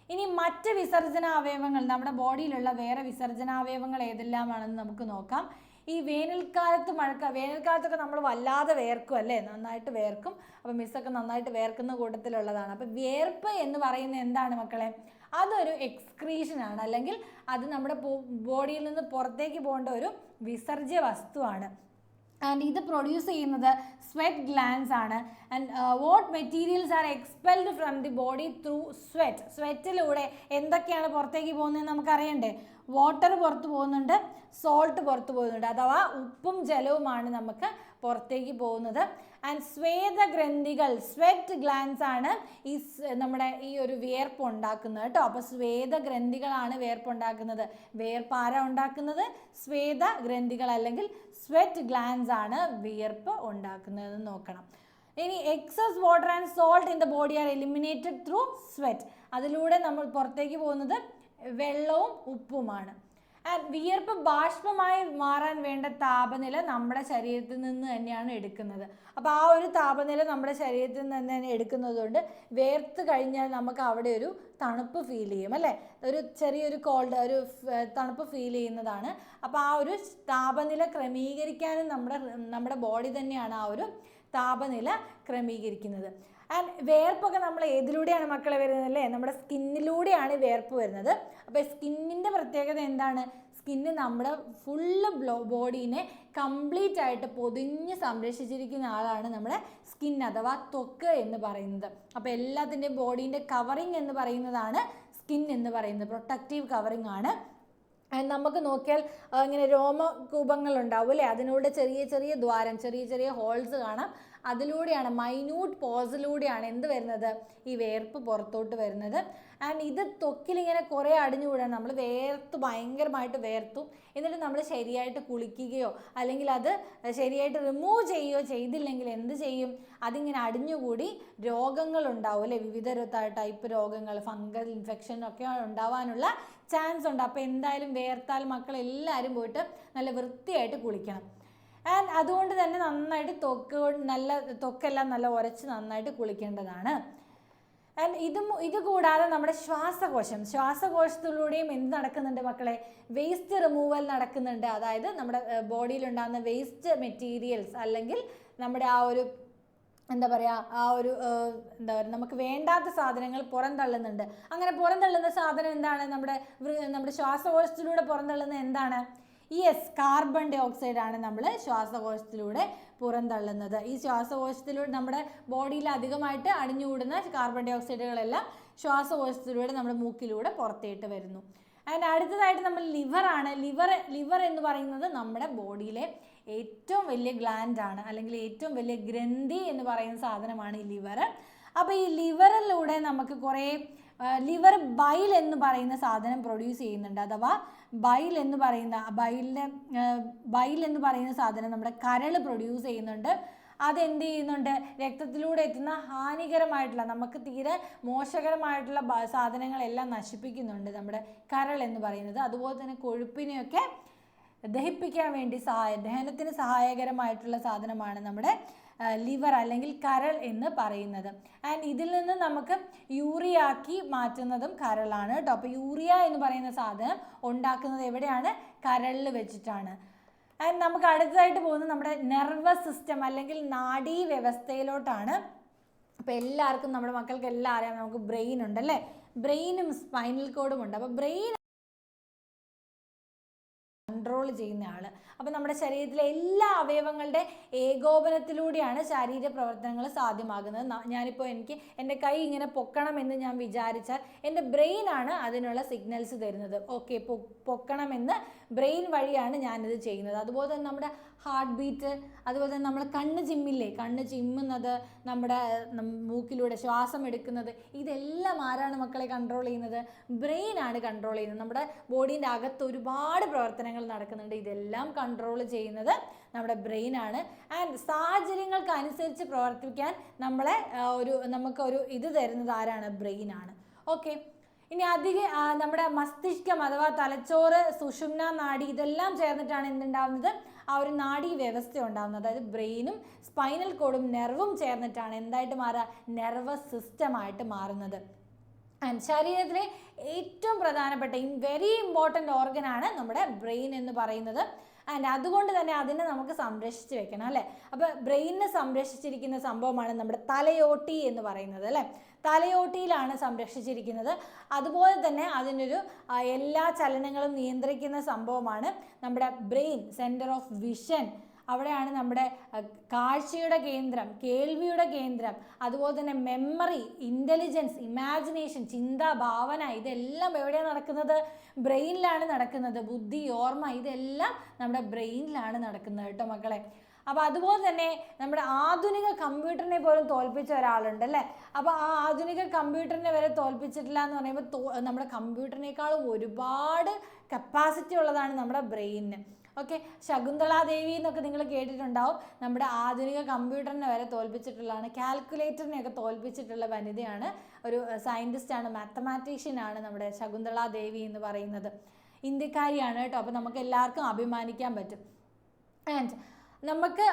ഇനി മറ്റ് വിസർജനാവയവങ്ങൾ, നമ്മുടെ ബോഡിയിലുള്ള വേറെ വിസർജനാവയവങ്ങൾ ഏതെല്ലാമാണെന്ന് നമുക്ക് നോക്കാം. ഈ വേനൽക്കാലത്തൊക്കെ നമ്മൾ വല്ലാതെ വേർക്കും അല്ലേ, നന്നായിട്ട് വേർക്കും. അപ്പോൾ മിസ്സൊക്കെ നന്നായിട്ട് വേർക്കുന്ന കൂട്ടത്തിലുള്ളതാണ്. അപ്പോൾ വിയർപ്പ് എന്ന് പറയുന്നത് എന്താണ് മക്കളെ? അതൊരു എക്സ്ക്രീഷനാണ്, അല്ലെങ്കിൽ അത് നമ്മുടെ ബോഡിയിൽ നിന്ന് പുറത്തേക്ക് പോകേണ്ട ഒരു വിസർജ്യ വസ്തുവാണ്. ആൻഡ് ഇത് പ്രൊഡ്യൂസ് ചെയ്യുന്നത് സ്വെറ്റ് ഗ്ലാൻസ് ആണ്. And what materials are expelled from the body through sweat. സ്വെറ്റിലൂടെ എന്തൊക്കെയാണ് പുറത്തേക്ക് പോകുന്നതെന്ന് നമുക്കറിയണ്ടേ? വാട്ടർ പുറത്ത് പോകുന്നുണ്ട്, സോൾട്ട് പുറത്ത് പോകുന്നുണ്ട്, അഥവാ ഉപ്പും ജലവുമാണ് നമുക്ക് പുറത്തേക്ക് പോകുന്നത്. ആൻഡ് സ്വേദഗ്രന്ഥികൾ, സ്വെറ്റ് ഗ്ലാൻസ് ആണ് നമ്മുടെ ഈ ഒരു വിയർപ്പ് ഉണ്ടാക്കുന്നത് കേട്ടോ. അപ്പോൾ സ്വേദഗ്രന്ഥികളാണ് വിയർപ്പ് ഉണ്ടാക്കുന്നത്. വിയർപ്പ് ആരാ ഉണ്ടാക്കുന്നത്? സ്വേദഗ്രന്ഥികൾ അല്ലെങ്കിൽ സ്വെറ്റ് ഗ്ലാൻസ് ആണ് വിയർപ്പ് ഉണ്ടാക്കുന്നതെന്ന് നോക്കണം. ഇനി excess water and salt in the body are eliminated through sweat. അതിലൂടെ നമ്മൾ പുറത്തേക്ക് പോകുന്നത് വെള്ളവും ഉപ്പുമാണ്. ആൻഡ് വിയർപ്പ് ബാഷ്പമായി മാറാൻ വേണ്ട താപനില നമ്മുടെ ശരീരത്തിൽ നിന്ന് തന്നെയാണ് എടുക്കുന്നത്. അപ്പോൾ ആ ഒരു താപനില നമ്മുടെ ശരീരത്തിൽ നിന്ന് തന്നെ എടുക്കുന്നതുകൊണ്ട് വേർത്ത് കഴിഞ്ഞാൽ നമുക്ക് അവിടെ ഒരു തണുപ്പ് ഫീൽ ചെയ്യും അല്ലേ, ഒരു ചെറിയൊരു കോൾഡ്, ഒരു തണുപ്പ് ഫീൽ ചെയ്യുന്നതാണ്. അപ്പോൾ ആ ഒരു താപനില ക്രമീകരിക്കാനും നമ്മുടെ ബോഡി തന്നെയാണ് ആ ഒരു താപനില ക്രമീകരിക്കുന്നത്. ആൻഡ് വേർപ്പൊക്കെ നമ്മൾ ഏതിലൂടെയാണ് മക്കളെ വരുന്നത് അല്ലേ, നമ്മുടെ സ്കിന്നിലൂടെയാണ് വേർപ്പ് വരുന്നത്. അപ്പോൾ സ്കിന്നിൻ്റെ പ്രത്യേകത എന്താണ്? സ്കിന്ന് നമ്മുടെ ഫുള്ള് ബോഡീനെ കംപ്ലീറ്റ് ആയിട്ട് പൊതിഞ്ഞ് സംരക്ഷിച്ചിരിക്കുന്ന ആളാണ് നമ്മുടെ സ്കിൻ അഥവാ ത്വക്ക് എന്ന് പറയുന്നത്. അപ്പോൾ എല്ലാത്തിൻ്റെയും ബോഡീൻ്റെ കവറിങ് എന്ന് പറയുന്നതാണ് സ്കിൻ എന്ന് പറയുന്നത്, പ്രൊട്ടക്റ്റീവ് കവറിങ് ആണ്. നമുക്ക് നോക്കിയാൽ ഇങ്ങനെ രോമകൂപങ്ങൾ ഉണ്ടാവും അല്ലേ, അതിലൂടെ ചെറിയ ചെറിയ ദ്വാരം, ചെറിയ ചെറിയ ഹോൾസ് കാണാം. അതിലൂടെയാണ്, മൈന്യൂട്ട് പോസിലൂടെയാണ് എന്ത് വരുന്നത്, ഈ വേർപ്പ് പുറത്തോട്ട് വരുന്നത്. ആൻഡ് ഇത് ത്വക്കിലിങ്ങനെ കുറേ അടിഞ്ഞുകൂടാണ്. നമ്മൾ ഭയങ്കരമായിട്ട് വേർത്തു, എന്നിട്ട് നമ്മൾ ശരിയായിട്ട് കുളിക്കുകയോ അല്ലെങ്കിൽ അത് ശരിയായിട്ട് റിമൂവ് ചെയ്യുകയോ ചെയ്തില്ലെങ്കിൽ എന്ത് ചെയ്യും, അതിങ്ങനെ അടിഞ്ഞുകൂടി രോഗങ്ങൾ ഉണ്ടാവും അല്ലേ, വിവിധ ടൈപ്പ് രോഗങ്ങൾ, ഫംഗൽ ഇൻഫെക്ഷൻ ഒക്കെ ഉണ്ടാവാനുള്ള ചാൻസ് ഉണ്ട്. അപ്പോൾ എന്തായാലും വേർത്താൽ മക്കളെല്ലാവരും പോയിട്ട് നല്ല വൃത്തിയായിട്ട് കുളിക്കണം. ആൻഡ് അതുകൊണ്ട് തന്നെ നന്നായിട്ട് ത്വക്കെല്ലാം നല്ല ഉരച്ച് നന്നായിട്ട് കുളിക്കേണ്ടതാണ്. ആൻഡ് ഇത് കൂടാതെ നമ്മുടെ ശ്വാസകോശത്തിലൂടെയും എന്ത് നടക്കുന്നുണ്ട് മക്കളെ, വേസ്റ്റ് റിമൂവൽ നടക്കുന്നുണ്ട്. അതായത് നമ്മുടെ ബോഡിയിലുണ്ടാകുന്ന വേസ്റ്റ് മെറ്റീരിയൽസ് അല്ലെങ്കിൽ നമ്മുടെ ആ ഒരു എന്താ പറയുക, നമുക്ക് വേണ്ടാത്ത സാധനങ്ങൾ പുറന്തള്ളുന്നുണ്ട്. അങ്ങനെ പുറന്തള്ളുന്ന സാധനം എന്താണ്, നമ്മുടെ ശ്വാസകോശത്തിലൂടെ പുറന്തള്ളുന്ന എന്താണ്, കാർബൺ ഡൈ ഓക്സൈഡ് ആണ് നമ്മൾ ശ്വാസകോശത്തിലൂടെ പുറന്തള്ളുന്നത്. ഈ ശ്വാസകോശത്തിലൂടെ നമ്മുടെ ബോഡിയിൽ അധികമായിട്ട് അടിഞ്ഞുകൂടുന്ന കാർബൺ ഡൈ ഓക്സൈഡുകളെല്ലാം ശ്വാസകോശത്തിലൂടെ നമ്മുടെ മൂക്കിലൂടെ പുറത്തേട്ട് വരുന്നു. ആൻഡ് അടുത്തതായിട്ട് നമ്മൾ ലിവറാണ്. ലിവർ എന്ന് പറയുന്നത് നമ്മുടെ ബോഡിയിലെ ഏറ്റവും വലിയ ഗ്ലാൻഡ് ആണ്, അല്ലെങ്കിൽ ഏറ്റവും വലിയ ഗ്രന്ഥി എന്ന് പറയുന്ന സാധനമാണ് ഈ ലിവർ. അപ്പോൾ ഈ ലിവറിലൂടെ നമുക്ക് കുറേ ലിവർ ബൈൽ എന്ന് പറയുന്ന സാധനം പ്രൊഡ്യൂസ് ചെയ്യുന്നുണ്ട്. അഥവാ ബൈൽ എന്ന് പറയുന്ന സാധനം നമ്മുടെ കരൾ പ്രൊഡ്യൂസ് ചെയ്യുന്നുണ്ട്. അതെന്ത് ചെയ്യുന്നുണ്ട്, രക്തത്തിലൂടെ എത്തുന്ന ഹാനികരമായിട്ടുള്ള, നമുക്ക് തീരെ മോശകരമായിട്ടുള്ള സാധനങ്ങളെല്ലാം നശിപ്പിക്കുന്നുണ്ട് നമ്മുടെ കരൾ എന്ന് പറയുന്നത്. അതുപോലെ തന്നെ കൊഴുപ്പിനെയൊക്കെ ദഹിപ്പിക്കാൻ വേണ്ടി ദഹനത്തിന് സഹായകരമായിട്ടുള്ള സാധനമാണ് നമ്മുടെ ലിവർ അല്ലെങ്കിൽ കരൾ എന്ന് പറയുന്നത്. ആൻഡ് ഇതിൽ നിന്ന് നമുക്ക് യൂറിയാക്കി മാറ്റുന്നതും കരളാണ് കേട്ടോ. അപ്പോൾ യൂറിയ എന്ന് പറയുന്ന സാധനം ഉണ്ടാക്കുന്നത് എവിടെയാണ്, കരളിൽ വെച്ചിട്ടാണ്. ആൻഡ് നമുക്ക് അടുത്തതായിട്ട് പോകുന്നത് നമ്മുടെ നെർവസ് സിസ്റ്റം അല്ലെങ്കിൽ നാഡീ വ്യവസ്ഥയിലോട്ടാണ്. അപ്പോൾ എല്ലാവർക്കും, നമ്മുടെ മക്കൾക്ക് എല്ലാം അറിയാം, നമുക്ക് ബ്രെയിൻ ഉണ്ടല്ലേ, ബ്രെയിനും സ്പൈനൽ കോഡും ഉണ്ട്. അപ്പോൾ ബ്രെയിൻ കൺട്രോൾ ചെയ്യുന്ന ആൾ. അപ്പോൾ നമ്മുടെ ശരീരത്തിലെ എല്ലാ അവയവങ്ങളുടെ ഏകോപനത്തിലൂടെയാണ് ശാരീരിക പ്രവർത്തനങ്ങൾ സാധ്യമാകുന്നത്. ഞാനിപ്പോൾ എൻ്റെ കൈ ഇങ്ങനെ പൊക്കണമെന്ന് ഞാൻ വിചാരിച്ചാൽ എൻ്റെ ബ്രെയിനാണ് അതിനുള്ള സിഗ്നൽസ് തരുന്നത്. ഓക്കെ, പൊക്കണമെന്ന് ബ്രെയിൻ വഴിയാണ് ഞാനിത് ചെയ്യുന്നത്. അതുപോലെ തന്നെ നമ്മുടെ ഹാർട്ട് ബീറ്റ്, അതുപോലെ തന്നെ നമ്മൾ കണ്ണ് ചിമ്മുന്നത്, നമ്മുടെ മൂക്കിലൂടെ ശ്വാസം എടുക്കുന്നത്, ഇതെല്ലാം ആരാണ് മക്കളെ കൺട്രോൾ ചെയ്യുന്നത്, ബ്രെയിനാണ് കൺട്രോൾ ചെയ്യുന്നത്. നമ്മുടെ ബോഡീൻ്റെ അകത്ത് ഒരുപാട് പ്രവർത്തനങ്ങൾ നടക്കുന്നുണ്ട്, ഇതെല്ലാം കൺട്രോൾ ചെയ്യുന്നത് നമ്മുടെ ബ്രെയിനാണ്. ആൻഡ് സാഹചര്യങ്ങൾക്ക് അനുസരിച്ച് പ്രവർത്തിക്കാൻ നമുക്കൊരു ഇത് തരുന്നത് ആരാണ്, ബ്രെയിനാണ്. ഓക്കെ, ഇനി നമ്മുടെ മസ്തിഷ്കം അഥവാ തലച്ചോറ്, സുഷുമ്ന നാഡി, ഇതെല്ലാം ചേർന്നിട്ടാണ് എന്തുണ്ടാവുന്നത്, ആ ഒരു നാഡീ വ്യവസ്ഥ ഉണ്ടാകുന്നത്. അതായത് ബ്രെയിനും സ്പൈനൽ കോഡും നെർവും ചേർന്നിട്ടാണ് എന്തായിട്ട് മാറുക, നെർവസ് സിസ്റ്റമായിട്ട് മാറുന്നത്. ആൻഡ് ശരീരത്തിലെ ഏറ്റവും പ്രധാനപ്പെട്ട വെരി ഇമ്പോർട്ടൻ്റ് ഓർഗനാണ് നമ്മുടെ ബ്രെയിൻ എന്ന് പറയുന്നത്. ആൻഡ് അതുകൊണ്ട് തന്നെ അതിനെ നമുക്ക് സംരക്ഷിച്ച് വെക്കണം അല്ലേ. അപ്പോൾ ബ്രെയിനിനെ സംരക്ഷിച്ചിരിക്കുന്ന സംഭവമാണ് നമ്മുടെ തലയോട്ടി എന്ന് പറയുന്നത് അല്ലേ. തലയോട്ടിയിലാണ് സംരക്ഷിച്ചിരിക്കുന്നത്. അതുപോലെ തന്നെ അതിനൊരു എല്ലാ ചലനങ്ങളും നിയന്ത്രിക്കുന്ന സംഭവമാണ് നമ്മുടെ ബ്രെയിൻ, സെൻറ്റർ ഓഫ് വിഷൻ. അവിടെയാണ് നമ്മുടെ കാഴ്ചയുടെ കേന്ദ്രം, കേൾവിയുടെ കേന്ദ്രം, അതുപോലെ തന്നെ മെമ്മറി, ഇൻ്റലിജൻസ്, ഇമാജിനേഷൻ, ചിന്ത, ഭാവന, ഇതെല്ലാം എവിടെയാണ് നടക്കുന്നത്, ബ്രെയിനിലാണ് നടക്കുന്നത്. ബുദ്ധി, ഓർമ്മ, ഇതെല്ലാം നമ്മുടെ ബ്രെയിനിലാണ് നടക്കുന്നത് കേട്ടോ മക്കളെ. അപ്പോൾ അതുപോലെ തന്നെ നമ്മുടെ ആധുനിക കമ്പ്യൂട്ടറിനെ പോലും തോൽപ്പിച്ച ഒരാളുണ്ട് അല്ലേ. അപ്പോൾ ആ ആധുനിക കമ്പ്യൂട്ടറിനെ വരെ തോൽപ്പിച്ചിട്ടില്ല എന്ന് പറയുമ്പോൾ നമ്മുടെ കമ്പ്യൂട്ടറിനേക്കാളും ഒരുപാട് കപ്പാസിറ്റി ഉള്ളതാണ് നമ്മുടെ ബ്രെയിനിന്. ഓക്കെ, ശകുന്തള ദേവി എന്നൊക്കെ നിങ്ങൾ കേട്ടിട്ടുണ്ടാവും. നമ്മുടെ ആധുനിക കമ്പ്യൂട്ടറിനെ വരെ തോൽപ്പിച്ചിട്ടുള്ളതാണ്, കാൽക്കുലേറ്ററിനെയൊക്കെ തോൽപ്പിച്ചിട്ടുള്ള വനിതയാണ്, ഒരു സയൻറ്റിസ്റ്റാണ്, മാത്തമാറ്റീഷ്യനാണ് നമ്മുടെ ശകുന്തള ദേവി എന്ന് പറയുന്നത്. ഇന്ത്യക്കാരിയാണ് കേട്ടോ. അപ്പോൾ നമുക്ക് എല്ലാവർക്കും അഭിമാനിക്കാൻ പറ്റും. ആൻഡ് നമുക്ക്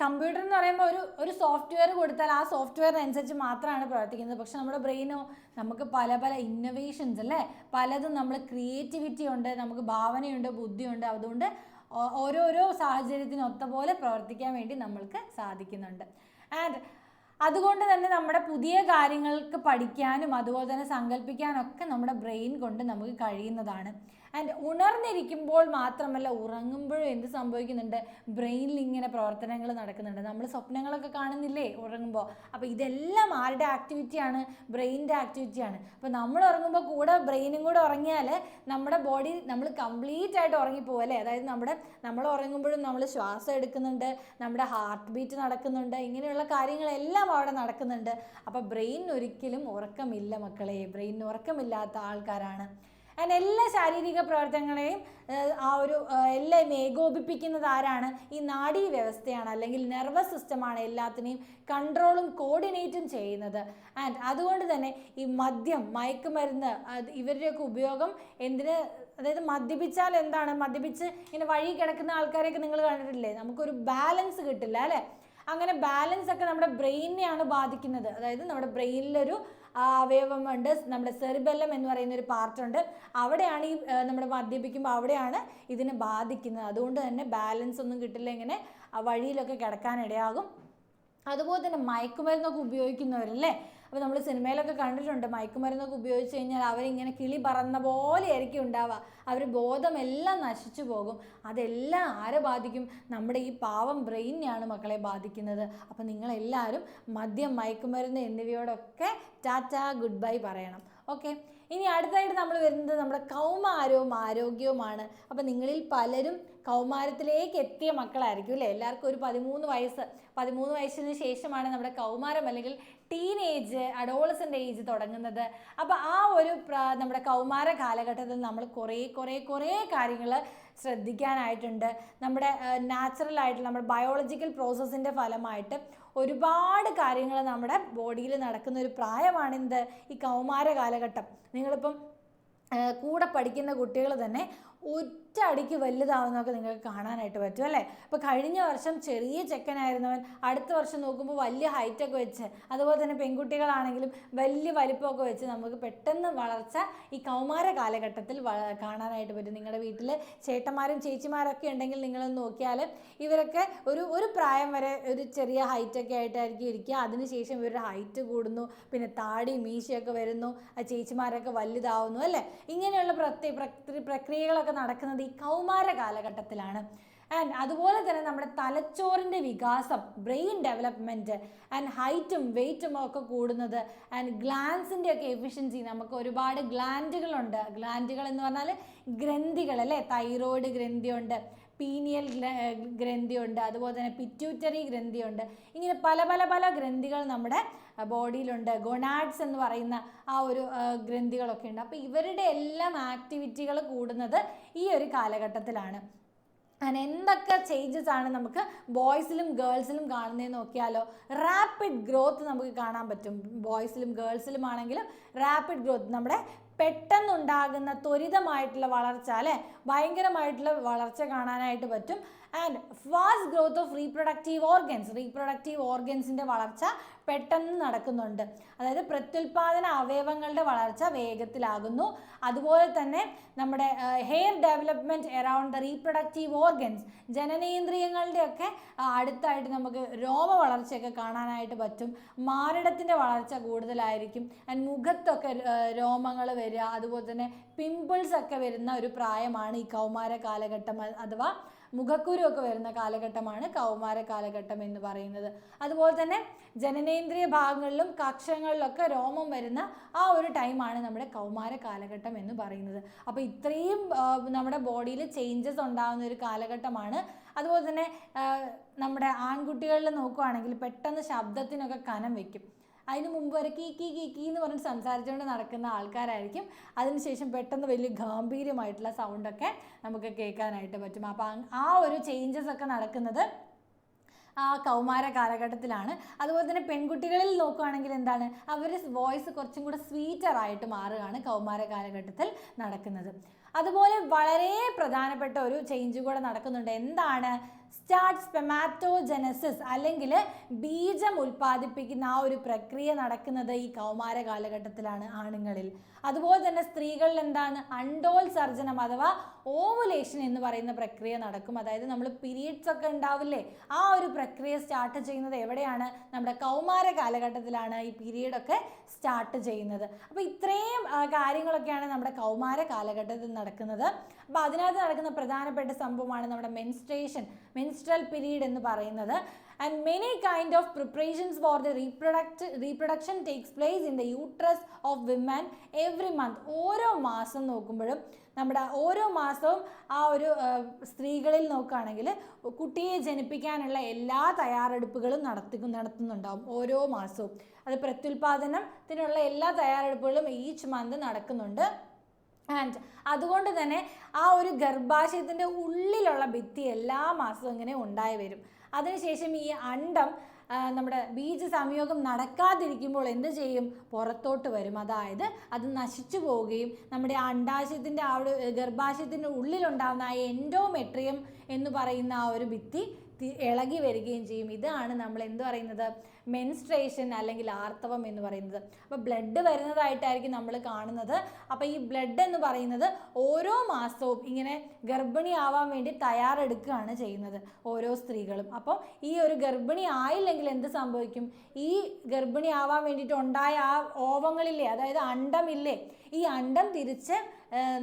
കമ്പ്യൂട്ടർ എന്ന് പറയുമ്പോൾ ഒരു സോഫ്റ്റ്വെയർ കൊടുത്താൽ ആ സോഫ്റ്റ്വെയറിനനുസരിച്ച് മാത്രമാണ് പ്രവർത്തിക്കുന്നത്. പക്ഷെ നമ്മുടെ ബ്രെയിനോ, നമുക്ക് പല പല ഇന്നൊവേഷൻസ് അല്ലേ, പലതും നമ്മൾ ക്രിയേറ്റിവിറ്റി ഉണ്ട്, നമുക്ക് ഭാവനയുണ്ട്, ബുദ്ധിയുണ്ട്. അതുകൊണ്ട് ഓരോരോ സാഹചര്യത്തിന് ഒത്ത പോലെ പ്രവർത്തിക്കാൻ വേണ്ടി നമ്മൾക്ക് സാധിക്കുന്നുണ്ട്. ആൻഡ് അതുകൊണ്ട് തന്നെ നമ്മുടെ പുതിയ കാര്യങ്ങൾക്ക് പഠിക്കാനും അതുപോലെ തന്നെ സങ്കല്പിക്കാനൊക്കെ നമ്മുടെ ബ്രെയിൻ കൊണ്ട് നമുക്ക് കഴിയുന്നതാണ്. ആൻഡ് ഉണർന്നിരിക്കുമ്പോൾ മാത്രമല്ല, ഉറങ്ങുമ്പോഴും എന്ത് സംഭവിക്കുന്നുണ്ട്, ബ്രെയിനിൽ ഇങ്ങനെ പ്രവർത്തനങ്ങൾ നടക്കുന്നുണ്ട്. നമ്മൾ സ്വപ്നങ്ങളൊക്കെ കാണുന്നില്ലേ ഉറങ്ങുമ്പോൾ. അപ്പോൾ ഇതെല്ലാം ആരുടെ ആക്ടിവിറ്റിയാണ്? ബ്രെയിനിൻ്റെ ആക്ടിവിറ്റിയാണ്. അപ്പോൾ നമ്മൾ ഉറങ്ങുമ്പോൾ കൂടെ ബ്രെയിനും കൂടെ ഉറങ്ങിയാൽ നമ്മുടെ ബോഡി നമ്മൾ കംപ്ലീറ്റ് ആയിട്ട് ഉറങ്ങിപ്പോകും അല്ലേ. അതായത് നമ്മൾ ഉറങ്ങുമ്പോഴും നമ്മൾ ശ്വാസം എടുക്കുന്നുണ്ട്, നമ്മുടെ ഹാർട്ട് ബീറ്റ് നടക്കുന്നുണ്ട്, ഇങ്ങനെയുള്ള കാര്യങ്ങളെല്ലാം അവിടെ നടക്കുന്നുണ്ട്. അപ്പോൾ ബ്രെയിനിന് ഒരിക്കലും ഉറക്കമില്ല മക്കളെ. ബ്രെയിനിന് ഉറക്കമില്ലാത്ത ആൾക്കാരാണ്. ആൻഡ് എല്ലാ ശാരീരിക പ്രവർത്തനങ്ങളെയും എല്ലാം ഏകോപിപ്പിക്കുന്നത് ആരാണ്? ഈ നാഡീ വ്യവസ്ഥയാണ്, അല്ലെങ്കിൽ നെർവസ് സിസ്റ്റമാണ് എല്ലാത്തിനെയും കൺട്രോളും കോർഡിനേറ്റും ചെയ്യുന്നത്. ആൻഡ് അതുകൊണ്ട് തന്നെ ഈ മദ്യം, മയക്കുമരുന്ന്, ഇവരുടെയൊക്കെ ഉപയോഗം എന്തിന്, അതായത് മദ്യപിച്ചാൽ എന്താണ്, മദ്യപിച്ച് ഇങ്ങനെ വഴി കിടക്കുന്ന ആൾക്കാരെയൊക്കെ നിങ്ങൾ കണ്ടിട്ടില്ലേ? നമുക്കൊരു ബാലൻസ് കിട്ടില്ല അല്ലേ. അങ്ങനെ ബാലൻസ് ഒക്കെ നമ്മുടെ ബ്രെയിനിനെയാണ് ബാധിക്കുന്നത്. അതായത് നമ്മുടെ ബ്രെയിനിലൊരു അവയവമുണ്ട്, നമ്മുടെ സെറിബെല്ലം എന്ന് പറയുന്ന ഒരു പാർട്ടുണ്ട്. അവിടെയാണ് ഈ നമ്മുടെ മദ്യപിക്കുമ്പോൾ അവിടെയാണ് ഇതിനെ ബാധിക്കുന്നത്. അതുകൊണ്ട് തന്നെ ബാലൻസ് ഒന്നും കിട്ടില്ല, ഇങ്ങനെ വഴിയിലൊക്കെ കിടക്കാനിടയാകും. അതുപോലെ തന്നെ മയക്കുമരുന്നൊക്കെ ഉപയോഗിക്കുന്നവരല്ലേ. അപ്പോൾ നമ്മൾ സിനിമയിലൊക്കെ കണ്ടിട്ടുണ്ട്, മയക്കുമരുന്നൊക്കെ ഉപയോഗിച്ച് കഴിഞ്ഞാൽ അവരിങ്ങനെ കിളി പറന്ന പോലെ ആയിരിക്കും ഉണ്ടാവുക. അവർ ബോധമെല്ലാം നശിച്ചു പോകും. അതെല്ലാം ആരെ ബാധിക്കും? നമ്മുടെ ഈ പാവം ബ്രെയിനെയാണ് മക്കളെ ബാധിക്കുന്നത്. അപ്പോൾ നിങ്ങളെല്ലാവരും മദ്യം, മയക്കുമരുന്ന് എന്നിവയോടൊക്കെ ടാറ്റ ഗുഡ് ബൈ പറയണം. ഓക്കെ, ഇനി അടുത്തായിട്ട് നമ്മൾ വരുന്നത് നമ്മുടെ കൗമാരവും ആരോഗ്യവുമാണ്. അപ്പോൾ നിങ്ങളിൽ പലരും കൗമാരത്തിലേക്ക് എത്തിയ മക്കളായിരിക്കും അല്ലേ. എല്ലാവർക്കും ഒരു 13 വയസ്സിന് ശേഷമാണ് നമ്മുടെ കൗമാരം അല്ലെങ്കിൽ ടീനേജ്, അഡോളസൻ്റ് ഏജ് തുടങ്ങുന്നത്. അപ്പോൾ ആ ഒരു നമ്മുടെ കൗമാര കാലഘട്ടത്തിൽ നമ്മൾ കുറേ കാര്യങ്ങൾ ശ്രദ്ധിക്കാനായിട്ടുണ്ട്. നമ്മുടെ നാച്ചുറൽ ആയിട്ടുള്ള നമ്മുടെ ബയോളജിക്കൽ പ്രോസസ്സിൻ്റെ ഫലമായിട്ട് ഒരുപാട് കാര്യങ്ങൾ നമ്മുടെ ബോഡിയിൽ നടക്കുന്ന ഒരു പ്രായമാണിത് ഈ കൗമാര കാലഘട്ടം. നിങ്ങളിപ്പം കൂടെ പഠിക്കുന്ന കുട്ടികൾ തന്നെ ഒറ്റ അടിക്ക് വലുതാവുന്നതൊക്കെ നിങ്ങൾക്ക് കാണാനായിട്ട് പറ്റും അല്ലേ. അപ്പോൾ കഴിഞ്ഞ വർഷം ചെറിയ ചെക്കനായിരുന്നവൻ അടുത്ത വർഷം നോക്കുമ്പോൾ വലിയ ഹൈറ്റൊക്കെ വെച്ച്, അതുപോലെ തന്നെ പെൺകുട്ടികളാണെങ്കിലും വലിയ വലിപ്പമൊക്കെ വെച്ച് നമുക്ക് പെട്ടെന്ന് വളർച്ച ഈ കൗമാര കാലഘട്ടത്തിൽ കാണാനായിട്ട് പറ്റും. നിങ്ങളുടെ വീട്ടിൽ ചേട്ടന്മാരും ചേച്ചിമാരൊക്കെ ഉണ്ടെങ്കിൽ നിങ്ങളൊന്ന് നോക്കിയാൽ ഇവരൊക്കെ ഒരു പ്രായം വരെ ഒരു ചെറിയ ഹൈറ്റൊക്കെ ആയിട്ടായിരിക്കും ഇരിക്കുക. അതിനുശേഷം ഇവരുടെ ഹൈറ്റ് കൂടുന്നു, പിന്നെ താടി മീശയൊക്കെ വരുന്നു, ആ ചേച്ചിമാരൊക്കെ വലുതാവുന്നു അല്ലേ. ഇങ്ങനെയുള്ള പ്രക്രിയകളൊക്കെ നടക്കുന്നത് ഈ കൗമാര കാലഘട്ടത്തിലാണ്. ആൻഡ് അതുപോലെ തന്നെ നമ്മുടെ തലച്ചോറിൻ്റെ വികാസം, ബ്രെയിൻ ഡെവലപ്മെൻറ്റ് ആൻഡ് ഹൈറ്റും വെയ്റ്റും ഒക്കെ കൂടുന്നത്. ആൻഡ് ഗ്ലാൻസിൻ്റെ ഒക്കെ എഫിഷ്യൻസി, നമുക്ക് ഒരുപാട് ഗ്ലാൻഡുകളുണ്ട്. ഗ്ലാൻഡുകൾ എന്ന് പറഞ്ഞാൽ ഗ്രന്ഥികൾ അല്ലേ. തൈറോയ്ഡ് ഗ്രന്ഥിയുണ്ട്, പീനിയൽ ഗ്രന്ഥിയുണ്ട്, അതുപോലെ തന്നെ പിറ്റ്യൂട്ടറി ഗ്രന്ഥിയുണ്ട്. ഇങ്ങനെ പല ഗ്രന്ഥികൾ നമ്മുടെ ബോഡിയിലുണ്ട്. ഗൊണാഡ്സ് എന്ന് പറയുന്ന ആ ഒരു ഗ്രന്ഥികളൊക്കെ ഉണ്ട്. അപ്പോൾ ഇവരുടെ എല്ലാം ആക്ടിവിറ്റികൾ കൂടുന്നത് ഈ ഒരു കാലഘട്ടത്തിലാണ്. അങ്ങനെ എന്തൊക്കെ ചേഞ്ചസ് ആണ് നമുക്ക് ബോയ്സിലും ഗേൾസിലും കാണുന്നതെന്ന് നോക്കിയാലോ. റാപ്പിഡ് ഗ്രോത്ത് നമുക്ക് കാണാൻ പറ്റും. ബോയ്സിലും ഗേൾസിലും ആണെങ്കിലും റാപ്പിഡ് ഗ്രോത്ത്, നമ്മുടെ പെട്ടെന്നുണ്ടാകുന്ന ത്വരിതമായിട്ടുള്ള വളർച്ച അല്ലേ, ഭയങ്കരമായിട്ടുള്ള വളർച്ച കാണാനായിട്ട് പറ്റും. And fast growth of reproductive ഓർഗൻസിൻ്റെ വളർച്ച പെട്ടെന്ന് നടക്കുന്നുണ്ട്. അതായത് പ്രത്യുൽപാദന അവയവങ്ങളുടെ വളർച്ച വേഗത്തിലാകുന്നു. അതുപോലെ തന്നെ നമ്മുടെ hair development around the reproductive organs, ജനനേന്ദ്രിയങ്ങളുടെയൊക്കെ അടുത്തായിട്ട് നമുക്ക് രോമ വളർച്ചയൊക്കെ കാണാനായിട്ട് പറ്റും. മാറിടത്തിൻ്റെ വളർച്ച കൂടുതലായിരിക്കും. ആൻഡ് മുഖത്തൊക്കെ രോമങ്ങൾ വരിക, അതുപോലെ തന്നെ പിമ്പിൾസ് ഒക്കെ വരുന്ന ഒരു പ്രായമാണ് ഈ കൗമാര കാലഘട്ടം. അഥവാ മുഖക്കുരു ഒക്കെ വരുന്ന കാലഘട്ടമാണ് കൗമാര കാലഘട്ടം എന്ന് പറയുന്നത്. അതുപോലെ തന്നെ ജനനേന്ദ്രിയ ഭാഗങ്ങളിലും കക്ഷങ്ങളിലൊക്കെ രോമം വരുന്ന ആ ഒരു ടൈമാണ് നമ്മുടെ കൗമാര കാലഘട്ടം എന്ന് പറയുന്നത്. അപ്പോൾ ഇത്രയും നമ്മുടെ ബോഡിയിൽ ചേഞ്ചസ് ഉണ്ടാകുന്ന ഒരു കാലഘട്ടമാണ്. അതുപോലെ തന്നെ നമ്മുടെ ആൺകുട്ടികളിൽ നോക്കുകയാണെങ്കിൽ പെട്ടെന്ന് ശബ്ദത്തിനൊക്കെ കനം വയ്ക്കും. അതിന് മുമ്പ് വരെ കീ എന്ന് പറഞ്ഞ് സംസാരിച്ചുകൊണ്ട് നടക്കുന്ന ആൾക്കാരായിരിക്കും. അതിനുശേഷം പെട്ടെന്ന് വലിയ ഗാംഭീര്യമായിട്ടുള്ള സൗണ്ടൊക്കെ നമുക്ക് കേൾക്കാനായിട്ട് പറ്റും. അപ്പോൾ ആ ഒരു ചേഞ്ചസ് ഒക്കെ നടക്കുന്നത് ആ കൗമാര കാലഘട്ടത്തിലാണ്. അതുപോലെ തന്നെ പെൺകുട്ടികളിൽ നോക്കുകയാണെങ്കിൽ എന്താണ്, അവർ വോയിസ് കുറച്ചും കൂടെ സ്വീറ്ററായിട്ട് മാറുകയാണ് കൗമാര കാലഘട്ടത്തിൽ നടക്കുന്നത്. അതുപോലെ വളരെ പ്രധാനപ്പെട്ട ഒരു ചേഞ്ച് കൂടെ നടക്കുന്നുണ്ട്. എന്താണ്? സ്റ്റാർട്ട് സ്പെമാറ്റോജനസിസ്, അല്ലെങ്കിൽ ബീജം ഉൽപ്പാദിപ്പിക്കുന്ന ആ ഒരു പ്രക്രിയ നടക്കുന്നത് ഈ കൗമാര കാലഘട്ടത്തിലാണ് ആണുങ്ങളിൽ. അതുപോലെ തന്നെ സ്ത്രീകളിൽ എന്താണ്? അണ്ടോത്സർജനം അഥവാ ഓവുലേഷൻ എന്ന് പറയുന്ന പ്രക്രിയ നടക്കും. അതായത് നമ്മൾ പീരീഡ്സ് ഒക്കെ ഉണ്ടാവില്ലേ, ആ ഒരു പ്രക്രിയ സ്റ്റാർട്ട് ചെയ്യുന്നത് എവിടെയാണ്? നമ്മുടെ കൗമാര കാലഘട്ടത്തിലാണ് ഈ പീരീഡ് ഒക്കെ സ്റ്റാർട്ട് ചെയ്യുന്നത്. അപ്പോൾ ഇത്രയും കാര്യങ്ങളൊക്കെയാണ് നമ്മുടെ കൗമാര കാലഘട്ടത്തിൽ നടക്കുന്നത്. അപ്പോൾ അതിനകത്ത് നടക്കുന്ന പ്രധാനപ്പെട്ട സംഭവമാണ് നമ്മുടെ മെൻസ്ട്രൽ പീരീഡ് എന്ന് പറയുന്നത്. And many kind of preparations for the reproduction takes place in the uterus of women every month. ഓരോ മാസം നോക്കുമ്പോഴും നമ്മുടെ ഓരോ മാസവും ആ ഒരു സ്ത്രീകളിൽ നോക്കുകയാണെങ്കിൽ കുട്ടിയെ ജനിപ്പിക്കാനുള്ള എല്ലാ തയ്യാറെടുപ്പുകളും നടത്തുന്നുണ്ടാവും ഓരോ മാസവും. അത് പ്രത്യുൽപാദനത്തിനുള്ള എല്ലാ തയ്യാറെടുപ്പുകളും ഈച്ച് മന്ത് നടക്കുന്നുണ്ട്. ആൻഡ് അതുകൊണ്ട് തന്നെ ആ ഒരു ഗർഭാശയത്തിൻ്റെ ഉള്ളിലുള്ള ഭിത്തി എല്ലാ മാസവും ഇങ്ങനെ ഉണ്ടായി വരും. അതിനുശേഷം ഈ അണ്ഡം നമ്മുടെ ബീജ സംയോഗം നടക്കാതിരിക്കുമ്പോൾ എന്ത് ചെയ്യും? പുറത്തോട്ട് വരും. അതായത് അത് നശിച്ചു പോവുകയും നമ്മുടെ അണ്ഡാശയത്തിൻ്റെ ആ ഒരു ഗർഭാശയത്തിൻ്റെ ഉള്ളിലുണ്ടാകുന്ന ആ എൻഡോമെട്രിയം എന്ന് പറയുന്ന ആ ഒരു ഭിത്തി ഇളകി വരികയും ചെയ്യും. ഇതാണ് നമ്മൾ എന്ത് പറയുന്നത്? മെൻസ്ട്രേഷൻ അല്ലെങ്കിൽ ആർത്തവം എന്ന് പറയുന്നത്. അപ്പോൾ ബ്ലഡ് വരുന്നതായിട്ടായിരിക്കും നമ്മൾ കാണുന്നത്. അപ്പോൾ ഈ ബ്ലഡ് എന്ന് പറയുന്നത് ഓരോ മാസവും ഇങ്ങനെ ഗർഭിണി ആവാൻ വേണ്ടി തയ്യാറെടുക്കുകയാണ് ചെയ്യുന്നത് ഓരോ സ്ത്രീകളും. അപ്പോൾ ഈ ഒരു ഗർഭിണി ആയില്ലെങ്കിൽ എന്ത് സംഭവിക്കും? ഈ ഗർഭിണി ആവാൻ വേണ്ടിയിട്ട് ഉണ്ടായ ആ ഓവങ്ങളില്ലേ, അതായത് അണ്ഡമില്ലേ, ഈ അണ്ഡം തിരിച്ച്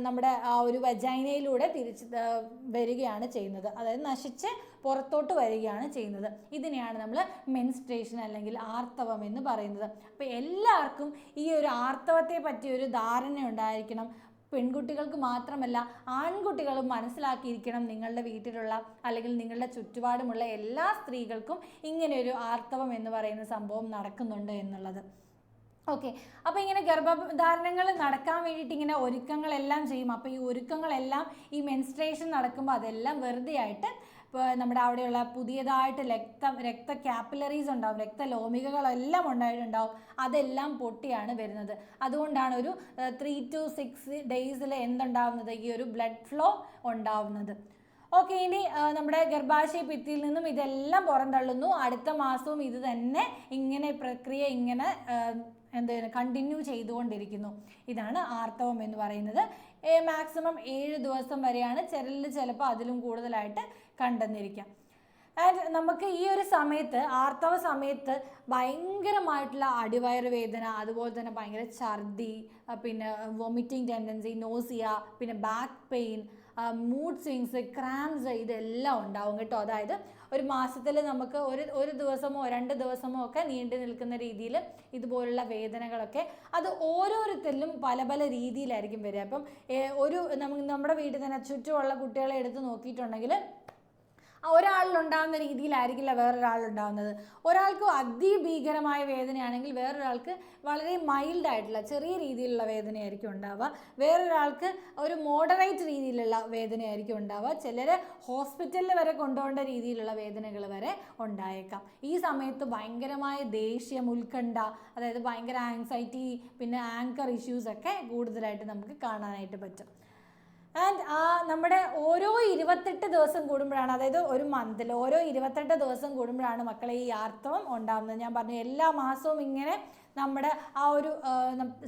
നമ്മുടെ ആ ഒരു വജൈനയിലൂടെ തിരിച്ച് വരികയാണ് ചെയ്യുന്നത്. അതായത് നശിച്ച് പുറത്തോട്ട് വരികയാണ് ചെയ്യുന്നത്. ഇതിനെയാണ് നമ്മൾ മെൻസ്ട്രേഷൻ അല്ലെങ്കിൽ ആർത്തവം എന്ന് പറയുന്നത്. അപ്പോൾ എല്ലാവർക്കും ഈ ഒരു ആർത്തവത്തെ പറ്റി ഒരു ധാരണ ഉണ്ടായിരിക്കണം. പെൺകുട്ടികൾക്ക് മാത്രമല്ല ആൺകുട്ടികളും മനസ്സിലാക്കിയിരിക്കണം. നിങ്ങളുടെ വീട്ടിലുള്ള അല്ലെങ്കിൽ നിങ്ങളുടെ ചുറ്റുപാടുമുള്ള എല്ലാ സ്ത്രീകൾക്കും ഇങ്ങനെ ഒരു ആർത്തവം എന്ന് പറയുന്ന സംഭവം നടക്കുന്നുണ്ട് എന്നുള്ളത്. ഓക്കെ, അപ്പോൾ ഇങ്ങനെ ഗർഭധാരണങ്ങൾ നടക്കാൻ വേണ്ടിയിട്ട് ഇങ്ങനെ ഒരുക്കങ്ങളെല്ലാം ചെയ്യും. അപ്പോൾ ഈ ഒരുക്കങ്ങളെല്ലാം ഈ മെൻസ്ട്രേഷൻ നടക്കുമ്പോൾ അതെല്ലാം വെറുതെ ആയിട്ട് ഇപ്പോൾ നമ്മുടെ അവിടെയുള്ള പുതിയതായിട്ട് രക്ത കാപ്പിലറീസ് ഉണ്ടാവും, രക്തലോമികകളെല്ലാം ഉണ്ടായിട്ടുണ്ടാവും, അതെല്ലാം പൊട്ടിയാണ് വരുന്നത്. അതുകൊണ്ടാണ് ഒരു 3 to 6 ഡേയ്സിൽ എന്തുണ്ടാവുന്നത്? ഈ ഒരു ബ്ലഡ് ഫ്ലോ ഉണ്ടാവുന്നത്. ഓക്കെ, ഇനി നമ്മുടെ ഗർഭാശയ ഭിത്തിയിൽ നിന്നും ഇതെല്ലാം പുറന്തള്ളുന്നു. അടുത്ത മാസവും ഇത് തന്നെ ഇങ്ങനെ പ്രക്രിയ ഇങ്ങനെ കണ്ടിന്യൂ ചെയ്തുകൊണ്ടിരിക്കുന്നു. ഇതാണ് ആർത്തവം എന്ന് പറയുന്നത്. മാക്സിമം 7 ദിവസം വരെയാണ്, ചിലപ്പോൾ അതിലും കൂടുതലായിട്ട് കണ്ടെന്നിരിക്കാം. ആൻഡ് നമുക്ക് ഈ ഒരു സമയത്ത്, ആർത്തവ സമയത്ത് ഭയങ്കരമായിട്ടുള്ള അടിവയറ് വേദന, അതുപോലെ തന്നെ ഭയങ്കര ഛർദി, പിന്നെ വൊമിറ്റിംഗ് ടെൻഡൻസി, നോസിയ, പിന്നെ back pain, mood swings, cramps, ഇതെല്ലാം ഉണ്ടാവും കേട്ടോ. അതായത് ഒരു മാസത്തിൽ നമുക്ക് ഒരു ദിവസമോ 2 ദിവസമോ ഒക്കെ നീണ്ടു നിൽക്കുന്ന രീതിയിൽ ഇതുപോലുള്ള വേദനകളൊക്കെ അത് ഓരോരുത്തരിലും പല പല രീതിയിലായിരിക്കും വരിക. അപ്പം നമ്മുടെ വീട്ടിൽ തന്നെ ചുറ്റുമുള്ള കുട്ടികളെ എടുത്ത് നോക്കിയിട്ടുണ്ടെങ്കിൽ ഒരാളിലുണ്ടാകുന്ന രീതിയിലായിരിക്കില്ല വേറൊരാളുണ്ടാകുന്നത്. ഒരാൾക്ക് അതിഭീകരമായ വേദനയാണെങ്കിൽ വേറൊരാൾക്ക് വളരെ മൈൽഡായിട്ടുള്ള ചെറിയ രീതിയിലുള്ള വേദനയായിരിക്കും ഉണ്ടാവുക. വേറൊരാൾക്ക് ഒരു മോഡറേറ്റ് രീതിയിലുള്ള വേദനയായിരിക്കും ഉണ്ടാവുക. ചിലർ ഹോസ്പിറ്റലിൽ വരെ കൊണ്ടുപോകേണ്ട രീതിയിലുള്ള വേദനകൾ വരെ ഉണ്ടായേക്കാം. ഈ സമയത്ത് ഭയങ്കരമായ ദേഷ്യം, ഉത്കണ്ഠ, അതായത് ഭയങ്കര ആങ്സൈറ്റി, പിന്നെ ആങ്കർ ഇഷ്യൂസൊക്കെ കൂടുതലായിട്ട് നമുക്ക് കാണാനായിട്ട് പറ്റും. ആൻഡ് നമ്മുടെ ഓരോ 28 ദിവസം കൂടുമ്പോഴാണ്, അതായത് ഒരു മന്തിൽ ഓരോ 28 ദിവസം കൂടുമ്പോഴാണ് മക്കളെ ഈ ആർത്തവം ഉണ്ടാകുന്നത്. ഞാൻ പറഞ്ഞു എല്ലാ മാസവും ഇങ്ങനെ നമ്മുടെ ആ ഒരു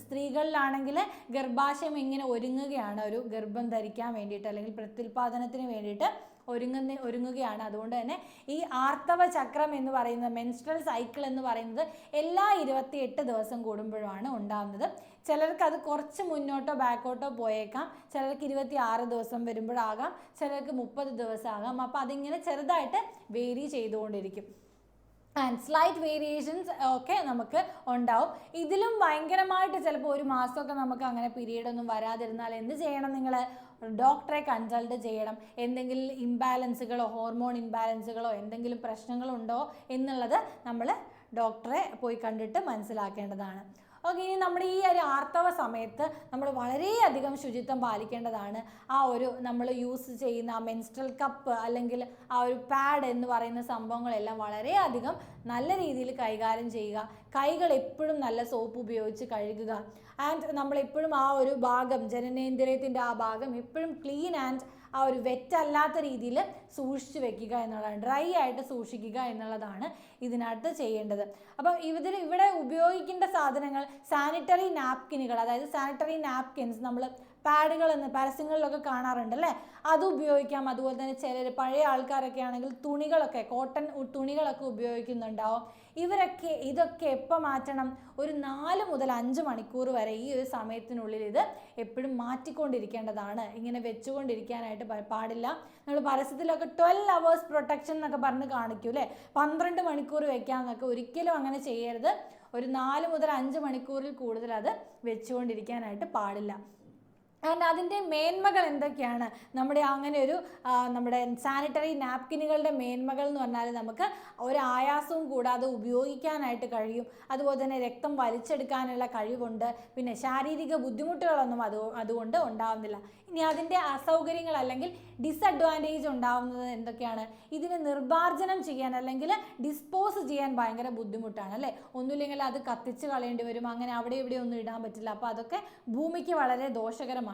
സ്ത്രീകളിലാണെങ്കിൽ ഗർഭാശയം ഇങ്ങനെ ഒരുങ്ങുകയാണ്, ഒരു ഗർഭം ധരിക്കാൻ വേണ്ടിയിട്ട് അല്ലെങ്കിൽ പ്രത്യുൽപാദനത്തിന് വേണ്ടിയിട്ട് ഒരുങ്ങുകയാണ്. അതുകൊണ്ട് തന്നെ ഈ ആർത്തവ ചക്രം എന്ന് പറയുന്നത്, മെൻസ്ട്രൽ സൈക്കിൾ എന്ന് പറയുന്നത് എല്ലാ 28 ദിവസം കൂടുമ്പോഴാണ് ഉണ്ടാകുന്നത്. ചിലർക്ക് അത് കുറച്ച് മുന്നോട്ടോ ബാക്കോട്ടോ പോയേക്കാം. ചിലർക്ക് 26 ദിവസം വരുമ്പോഴാകാം, ചിലർക്ക് 30 ദിവസം ആകാം. അപ്പോൾ അതിങ്ങനെ ചെറുതായിട്ട് വേരി ചെയ്തുകൊണ്ടിരിക്കും. ആൻഡ് സ്ലൈറ്റ് വേരിയേഷൻസ് ഒക്കെ നമുക്ക് ഉണ്ടാവും. ഇതിലും ഭയങ്കരമായിട്ട് ചിലപ്പോൾ ഒരു മാസമൊക്കെ നമുക്ക് അങ്ങനെ പീരീഡ് ഒന്നും വരാതിരുന്നാൽ എന്ത് ചെയ്യണം? നിങ്ങൾ ഡോക്ടറെ കൺസൾട്ട് ചെയ്യണം. എന്തെങ്കിലും ഇംബാലൻസുകളോ ഹോർമോൺ ഇംബാലൻസുകളോ എന്തെങ്കിലും പ്രശ്നങ്ങളുണ്ടോ എന്നുള്ളത് നമ്മൾ ഡോക്ടറെ പോയി കണ്ടിട്ട് മനസ്സിലാക്കേണ്ടതാണ്. ഓക്കെ, ഇനി നമ്മുടെ ഈ ഒരു ആർത്തവ സമയത്ത് നമ്മൾ വളരെയധികം ശുചിത്വം പാലിക്കേണ്ടതാണ്. നമ്മൾ യൂസ് ചെയ്യുന്ന ആ മെൻസ്ട്രൽ കപ്പ് അല്ലെങ്കിൽ ആ ഒരു പാഡ് എന്ന് പറയുന്ന സംഭവങ്ങളെല്ലാം വളരെയധികം നല്ല രീതിയിൽ കൈകാര്യം ചെയ്യുക. കൈകൾ എപ്പോഴും നല്ല സോപ്പ് ഉപയോഗിച്ച് കഴുകുക. ആൻഡ് നമ്മൾ എപ്പോഴും ആ ഒരു ഭാഗം, ജനനേന്ദ്രിയത്തിൻ്റെ ആ ഭാഗം എപ്പോഴും ക്ലീൻ ആൻഡ് ആ ഒരു വെറ്റല്ലാത്ത രീതിയിൽ സൂക്ഷിച്ച് വെക്കുക എന്നുള്ളതാണ്, ഡ്രൈ ആയിട്ട് സൂക്ഷിക്കുക എന്നുള്ളതാണ് ഇതിനകത്ത് ചെയ്യേണ്ടത്. അപ്പം ഇവിടെ ഉപയോഗിക്കേണ്ട സാധനങ്ങൾ സാനിറ്ററി നാപ്കിനുകൾ, അതായത് സാനിറ്ററി നാപ്കിൻസ് നമ്മൾ പാഡുകൾ എന്ന് പരസ്യങ്ങളിലൊക്കെ കാണാറുണ്ട് അല്ലേ, അത് ഉപയോഗിക്കാം. അതുപോലെ തന്നെ ചിലർ പഴയ ആൾക്കാരൊക്കെ ആണെങ്കിൽ തുണികളൊക്കെ, കോട്ടൺ തുണികളൊക്കെ ഉപയോഗിക്കുന്നുണ്ടാവും. ഇതൊക്കെ എപ്പോൾ മാറ്റണം? ഒരു 4 മുതൽ 5 മണിക്കൂർ വരെ ഈ ഒരു സമയത്തിനുള്ളിൽ ഇത് എപ്പോഴും മാറ്റിക്കൊണ്ടിരിക്കേണ്ടതാണ്. ഇങ്ങനെ വെച്ചുകൊണ്ടിരിക്കാനായിട്ട് പാടില്ല. നമ്മൾ പരസ്യത്തിലൊക്കെ 12 hours പ്രൊട്ടക്ഷൻ എന്നൊക്കെ പറഞ്ഞ് കാണിക്കൂ അല്ലേ, 12 മണിക്കൂർ വെക്കാമെന്നൊക്കെ. ഒരിക്കലും അങ്ങനെ ചെയ്യരുത്. ഒരു 4 മുതൽ 5 മണിക്കൂറിൽ കൂടുതൽ അത് വെച്ചുകൊണ്ടിരിക്കാനായിട്ട് പാടില്ല. ആൻഡ് അതിൻ്റെ മേന്മകൾ എന്തൊക്കെയാണ്? നമ്മുടെ സാനിറ്ററി നാപ്കിനുകളുടെ മേന്മകൾ എന്ന് പറഞ്ഞാൽ നമുക്ക് ഒരു ആയാസവും കൂടാതെ ഉപയോഗിക്കാനായിട്ട് കഴിയും. അതുപോലെ തന്നെ രക്തം വലിച്ചെടുക്കാനുള്ള കഴിവുണ്ട്. പിന്നെ ശാരീരിക ബുദ്ധിമുട്ടുകളൊന്നും അതുകൊണ്ട് ഉണ്ടാവുന്നില്ല. ഇനി അതിൻ്റെ അസൗകര്യങ്ങൾ അല്ലെങ്കിൽ ഡിസഡ്വാൻറ്റേജ് ഉണ്ടാവുന്നത് എന്തൊക്കെയാണ്? ഇതിനെ നിർമ്മാർജ്ജനം ചെയ്യാൻ അല്ലെങ്കിൽ ഡിസ്പോസ് ചെയ്യാൻ ഭയങ്കര ബുദ്ധിമുട്ടാണ് അല്ലേ. ഒന്നുമില്ലെങ്കിൽ അത് കത്തിച്ച് കളയേണ്ടി വരും, അങ്ങനെ അവിടെ ഇവിടെ ഒന്നും ഇടാൻ പറ്റില്ല. അപ്പോൾ അതൊക്കെ ഭൂമിക്ക് വളരെ ദോഷകരമാണ്.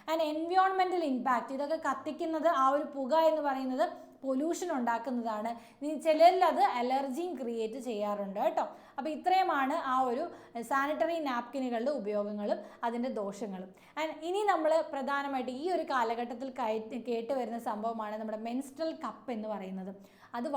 ആൻഡ് എൻവയോൺമെൻറ്റൽ ഇമ്പാക്റ്റ്, ഇതൊക്കെ കത്തിക്കുന്നത്, ആ ഒരു പുക എന്ന് പറയുന്നത് പൊല്യൂഷൻ ഉണ്ടാക്കുന്നതാണ്. ചിലരിൽ അത് അലർജിയും ക്രിയേറ്റ് ചെയ്യാറുണ്ട് കേട്ടോ. അപ്പോൾ ഇത്രയുമാണ് ആ ഒരു സാനിറ്ററി നാപ്കിനുകളുടെ ഉപയോഗങ്ങളും അതിൻ്റെ ദോഷങ്ങളും. ആൻഡ് ഇനി നമ്മൾ പ്രധാനമായിട്ട് ഈ ഒരു കാലഘട്ടത്തിൽ കേട്ട് വരുന്ന സംഭവമാണ് നമ്മുടെ മെൻസ്ട്രൽ കപ്പ് എന്ന് പറയുന്നത്. അത്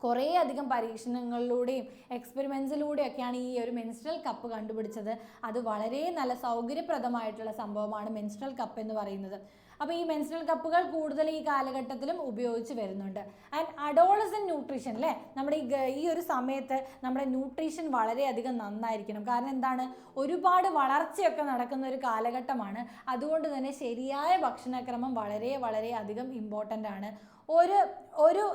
കുറേയധികം പരീക്ഷണങ്ങളിലൂടെയും എക്സ്പെരിമെൻസിലൂടെയൊക്കെയാണ് ഈ ഒരു മെൻസ്ട്രൽ കപ്പ് കണ്ടുപിടിച്ചത്. അത് വളരെ നല്ല സൗകര്യപ്രദമായിട്ടുള്ള സംഭവമാണ് മെൻസ്ട്രൽ കപ്പ് എന്ന് പറയുന്നത്. അപ്പോൾ ഈ മെൻസ്ട്രൽ കപ്പുകൾ കൂടുതൽ ഈ കാലഘട്ടത്തിലും ഉപയോഗിച്ച് വരുന്നുണ്ട്. ആൻഡ് അഡോളസെന്റ് ന്യൂട്രീഷൻ അല്ലേ, നമ്മുടെ ഈ ഒരു സമയത്ത് നമ്മുടെ ന്യൂട്രീഷൻ വളരെയധികം നന്നായിരിക്കണം. കാരണം എന്താണ്, ഒരുപാട് വളർച്ചയൊക്കെ നടക്കുന്ന ഒരു കാലഘട്ടമാണ്. അതുകൊണ്ട് തന്നെ ശരിയായ ഭക്ഷണക്രമം വളരെ അധികം ഇമ്പോർട്ടൻ്റ് ആണ്. ഒരു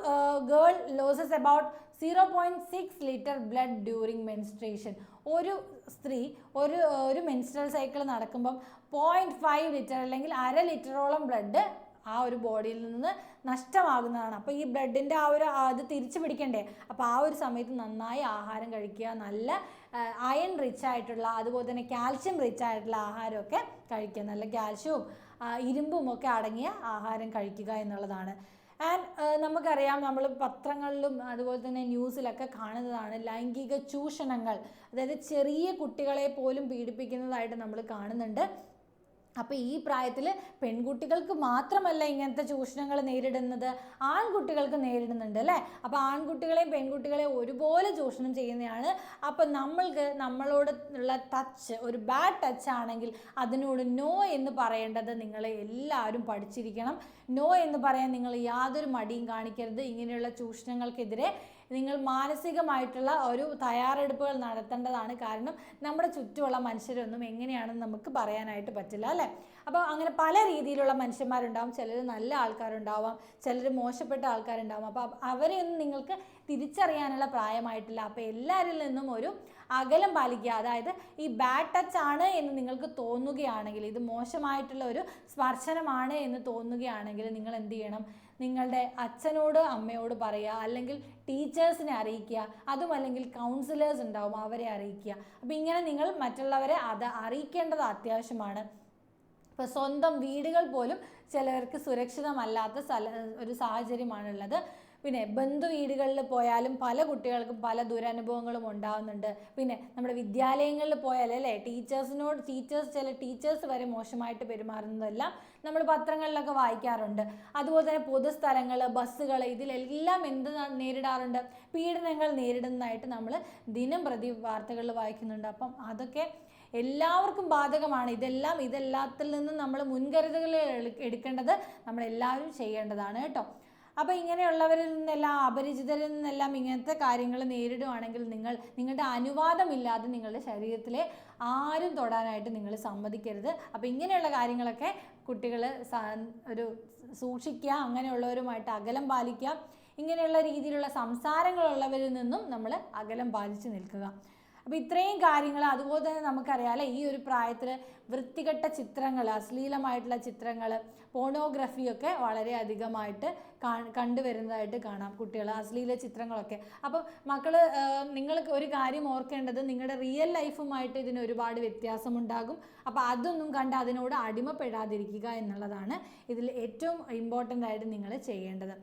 girl losses about 0.6 litre blood during menstruation. ഒരു സ്ത്രീ ഒരു മെൻസ്ട്രൽ സൈക്കിൾ നടക്കുമ്പം 0.5 ലിറ്റർ അല്ലെങ്കിൽ 1/2 ലിറ്ററോളം ബ്ലഡ് ആ ഒരു ബോഡിയിൽ നിന്ന് നഷ്ടമാകുന്നതാണ്. അപ്പോൾ ഈ ബ്ലഡിൻ്റെ അത് തിരിച്ചു പിടിക്കണ്ടേ. അപ്പോൾ ആ ഒരു സമയത്ത് നന്നായി ആഹാരം കഴിക്കുക, നല്ല അയൺ റിച്ച് ആയിട്ടുള്ള, അതുപോലെ തന്നെ കാൽഷ്യം റിച്ച് ആയിട്ടുള്ള ആഹാരമൊക്കെ കഴിക്കുക. നല്ല കാൽഷ്യവും ഇരുമ്പും ഒക്കെ അടങ്ങിയ ആഹാരം കഴിക്കുക എന്നുള്ളതാണ്. ആൻഡ് നമുക്കറിയാം, നമ്മൾ പത്രങ്ങളിലും അതുപോലെ തന്നെ ന്യൂസിലൊക്കെ കാണുന്നതാണ് ലൈംഗിക ചൂഷണങ്ങൾ. അതായത് ചെറിയ കുട്ടികളെ പോലും പീഡിപ്പിക്കുന്നതായിട്ട് നമ്മൾ കാണുന്നുണ്ട്. അപ്പോൾ ഈ പ്രായത്തിൽ പെൺകുട്ടികൾക്ക് മാത്രമല്ല ഇങ്ങനത്തെ ചൂഷണങ്ങൾ നേരിടുന്നത്, ആൺകുട്ടികൾക്ക് നേരിടുന്നുണ്ട് അല്ലേ. അപ്പോൾ ആൺകുട്ടികളെയും പെൺകുട്ടികളെയും ഒരുപോലെ ചൂഷണം ചെയ്യുന്നതാണ്. അപ്പോൾ നമ്മളോട് ഉള്ള ടച്ച് ഒരു ബാഡ് ടച്ച് ആണെങ്കിൽ അതിനോട് നോ എന്ന് പറയേണ്ടത് നിങ്ങൾ എല്ലാവരും പഠിച്ചിരിക്കണം. നോ എന്ന് പറയാൻ നിങ്ങൾ യാതൊരു മടിയും കാണിക്കരുത്. ഇങ്ങനെയുള്ള ചൂഷണങ്ങൾക്കെതിരെ നിങ്ങൾ മാനസികമായിട്ടുള്ള ഒരു തയ്യാറെടുപ്പുകൾ നടത്തേണ്ടതാണ്. കാരണം നമ്മുടെ ചുറ്റുമുള്ള മനുഷ്യരൊന്നും എങ്ങനെയാണെന്ന് നമുക്ക് പറയാനായിട്ട് പറ്റില്ല അല്ലേ. അപ്പോൾ അങ്ങനെ പല രീതിയിലുള്ള മനുഷ്യന്മാരുണ്ടാവും. ചിലർ നല്ല ആൾക്കാരുണ്ടാവാം, ചിലർ മോശപ്പെട്ട ആൾക്കാരുണ്ടാവും. അപ്പോൾ അവരെയൊന്നും നിങ്ങൾക്ക് തിരിച്ചറിയാനുള്ള പ്രായമായിട്ടില്ല. അപ്പോൾ എല്ലാവരിൽ നിന്നും ഒരു അകലം പാലിക്കുക. അതായത് ഈ ബാഡ് ടച്ച് ആണ് എന്ന് നിങ്ങൾക്ക് തോന്നുകയാണെങ്കിൽ, ഇത് മോശമായിട്ടുള്ള ഒരു സ്പർശനമാണ് എന്ന് തോന്നുകയാണെങ്കിൽ നിങ്ങൾ എന്ത് ചെയ്യണം? നിങ്ങളുടെ അച്ഛനോട് അമ്മയോട് പറയുക, അല്ലെങ്കിൽ ടീച്ചേഴ്സിനെ അറിയിക്കുക. അതുമല്ലെങ്കിൽ കൗൺസിലേഴ്സ് ഉണ്ടാവും, അവരെ അറിയിക്കുക. അപ്പോൾ ഇങ്ങനെ നിങ്ങൾ മറ്റുള്ളവരെ അത് അറിയിക്കേണ്ടത് അത്യാവശ്യമാണ്. ഇപ്പോൾ സ്വന്തം വീടുകൾ പോലും ചിലവർക്ക് സുരക്ഷിതമല്ലാത്ത ഒരു സാഹചര്യമാണുള്ളത്. പിന്നെ ബന്ധു വീടുകളിൽ പോയാലും പല കുട്ടികൾക്കും പല ദുരനുഭവങ്ങളും ഉണ്ടാകുന്നുണ്ട്. പിന്നെ നമ്മുടെ വിദ്യാലയങ്ങളിൽ പോയാൽ അല്ലേ, ചില ടീച്ചേഴ്സ് വരെ മോശമായിട്ട് പെരുമാറുന്നതെല്ലാം നമ്മൾ പത്രങ്ങളിലൊക്കെ വായിക്കാറുണ്ട്. അതുപോലെ തന്നെ പൊതുസ്ഥലങ്ങൾ, ബസ്സുകൾ, ഇതിലെല്ലാം എന്ത് നേരിടാറുണ്ട്? പീഡനങ്ങൾ നേരിടുന്നതായിട്ട് നമ്മൾ ദിനം പ്രതി വാർത്തകളിൽ വായിക്കുന്നുണ്ട്. അപ്പം അതൊക്കെ എല്ലാവർക്കും ബാധകമാണ്. ഇതെല്ലാത്തിൽ നിന്നും നമ്മൾ മുൻകരുതലുകൾ എടുക്കേണ്ടത് നമ്മളെല്ലാവരും ചെയ്യേണ്ടതാണ് കേട്ടോ. അപ്പോൾ ഇങ്ങനെയുള്ളവരിൽ നിന്നെല്ലാം, അപരിചിതരിൽ നിന്നെല്ലാം ഇങ്ങനത്തെ കാര്യങ്ങൾ നേരിടുവാണെങ്കിൽ നിങ്ങളുടെ അനുവാദമില്ലാതെ നിങ്ങളുടെ ശരീരത്തിലെ ആരും തൊടാനായിട്ട് നിങ്ങൾ സമ്മതിക്കരുത്. അപ്പോൾ ഇങ്ങനെയുള്ള കാര്യങ്ങളൊക്കെ കുട്ടികൾ സൂക്ഷിക്കുക, അങ്ങനെയുള്ളവരുമായിട്ട് അകലം പാലിക്കുക. ഇങ്ങനെയുള്ള രീതിയിലുള്ള സംസാരങ്ങളുള്ളവരിൽ നിന്നും നമ്മൾ അകലം പാലിച്ച് നിൽക്കുക. അപ്പോൾ ഇത്രയും കാര്യങ്ങൾ, അതുപോലെ തന്നെ നമുക്കറിയാമല്ലേ ഈ ഒരു പ്രായത്തിൽ വൃത്തികെട്ട ചിത്രങ്ങൾ, അശ്ലീലമായിട്ടുള്ള ചിത്രങ്ങൾ, പോണോഗ്രഫിയൊക്കെ വളരെ അധികമായിട്ട് കണ്ടുവരുന്നതായിട്ട് കാണാം കുട്ടികൾ, അശ്ലീല ചിത്രങ്ങളൊക്കെ. അപ്പോൾ മക്കൾ, നിങ്ങൾക്ക് ഒരു കാര്യം ഓർക്കേണ്ടത്, നിങ്ങളുടെ റിയൽ ലൈഫുമായിട്ട് ഇതിന് ഒരുപാട് വ്യത്യാസമുണ്ടാകും. അപ്പോൾ അതൊന്നും കണ്ട് അതിനോട് അടിമപ്പെടാതിരിക്കുക എന്നുള്ളതാണ് ഇതിൽ ഏറ്റവും ഇമ്പോർട്ടൻ്റ് ആയിട്ട് നിങ്ങൾ ചെയ്യേണ്ടത്.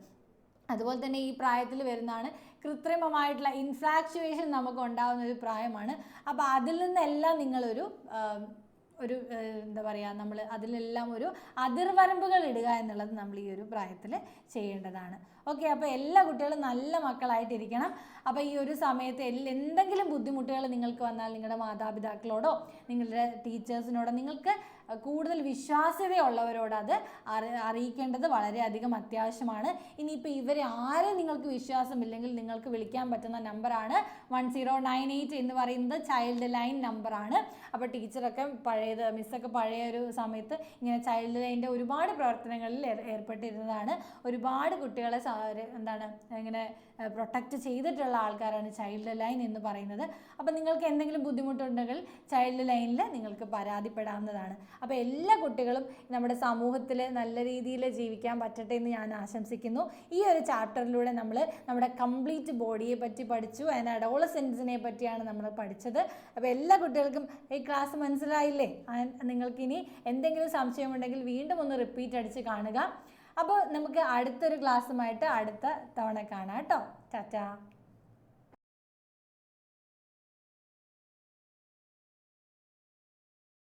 അതുപോലെ തന്നെ ഈ പ്രായത്തിൽ വരുന്നതാണ് കൃത്രിമമായിട്ടുള്ള ഇൻഫ്ലാക്ച്വേഷൻ നമുക്ക് ഉണ്ടാകുന്ന ഒരു പ്രായമാണ്. അപ്പോൾ അതിൽ നിന്നെല്ലാം നിങ്ങളൊരു എന്താ പറയുക, നമ്മൾ അതിലെല്ലാം ഒരു അതിർവരമ്പുകൾ ഇടുക എന്നുള്ളത് നമ്മൾ ഈ ഒരു പ്രായത്തിൽ ചെയ്യേണ്ടതാണ്. ഓക്കെ, അപ്പോൾ എല്ലാ കുട്ടികളും നല്ല മക്കളായിട്ടിരിക്കണം. അപ്പോൾ ഈ ഒരു സമയത്ത് എന്തെങ്കിലും ബുദ്ധിമുട്ടുകൾ നിങ്ങൾക്ക് വന്നാൽ നിങ്ങളുടെ മാതാപിതാക്കളോടോ നിങ്ങളുടെ ടീച്ചേഴ്സിനോടോ നിങ്ങൾക്ക് കൂടുതൽ വിശ്വാസ്യതയുള്ളവരോട് അത് അറിയിക്കേണ്ടത് വളരെയധികം അത്യാവശ്യമാണ്. ഇനിയിപ്പോൾ ഇവരെ ആരും നിങ്ങൾക്ക് വിശ്വാസമില്ലെങ്കിൽ നിങ്ങൾക്ക് വിളിക്കാൻ പറ്റുന്ന നമ്പറാണ് 1098 എന്ന് പറയുന്നത് ചൈൽഡ് ലൈൻ നമ്പറാണ്. അപ്പോൾ ടീച്ചറൊക്കെ മിസ്സൊക്കെ പഴയ ഒരു സമയത്ത് ഇങ്ങനെ ചൈൽഡ് ലൈനിൻ്റെ ഒരുപാട് പ്രവർത്തനങ്ങളിൽ ഏർപ്പെട്ടിരുന്നതാണ്. ഒരുപാട് കുട്ടികളെ ഇങ്ങനെ പ്രൊട്ടക്റ്റ് ചെയ്തിട്ടുള്ള ആൾക്കാരാണ് ചൈൽഡ് ലൈൻ എന്ന് പറയുന്നത്. അപ്പോൾ നിങ്ങൾക്ക് എന്തെങ്കിലും ബുദ്ധിമുട്ടുണ്ടെങ്കിൽ ചൈൽഡ് ലൈനിൽ നിങ്ങൾക്ക് പരാതിപ്പെടാവുന്നതാണ്. അപ്പോൾ എല്ലാ കുട്ടികളും നമ്മുടെ സമൂഹത്തിൽ നല്ല രീതിയിൽ ജീവിക്കാൻ പറ്റട്ടെ എന്ന് ഞാൻ ആശംസിക്കുന്നു. ഈ ഒരു ചാപ്റ്ററിലൂടെ നമ്മൾ നമ്മുടെ കംപ്ലീറ്റ് ബോഡിയെ പറ്റി പഠിച്ചു, ആൻഡ് അഡോളസെൻസിനെ പറ്റിയാണ് നമ്മൾ പഠിച്ചത്. അപ്പോൾ എല്ലാ കുട്ടികൾക്കും ഈ ക്ലാസ് മനസ്സിലായില്ലേ? നിങ്ങൾക്കിനി എന്തെങ്കിലും സംശയമുണ്ടെങ്കിൽ വീണ്ടും ഒന്ന് റിപ്പീറ്റ് അടിച്ച് കാണുക. അപ്പോൾ നമുക്ക് അടുത്തൊരു ക്ലാസ്സുമായിട്ട് അടുത്ത തവണ കാണാം കേട്ടോ. ടാറ്റാ.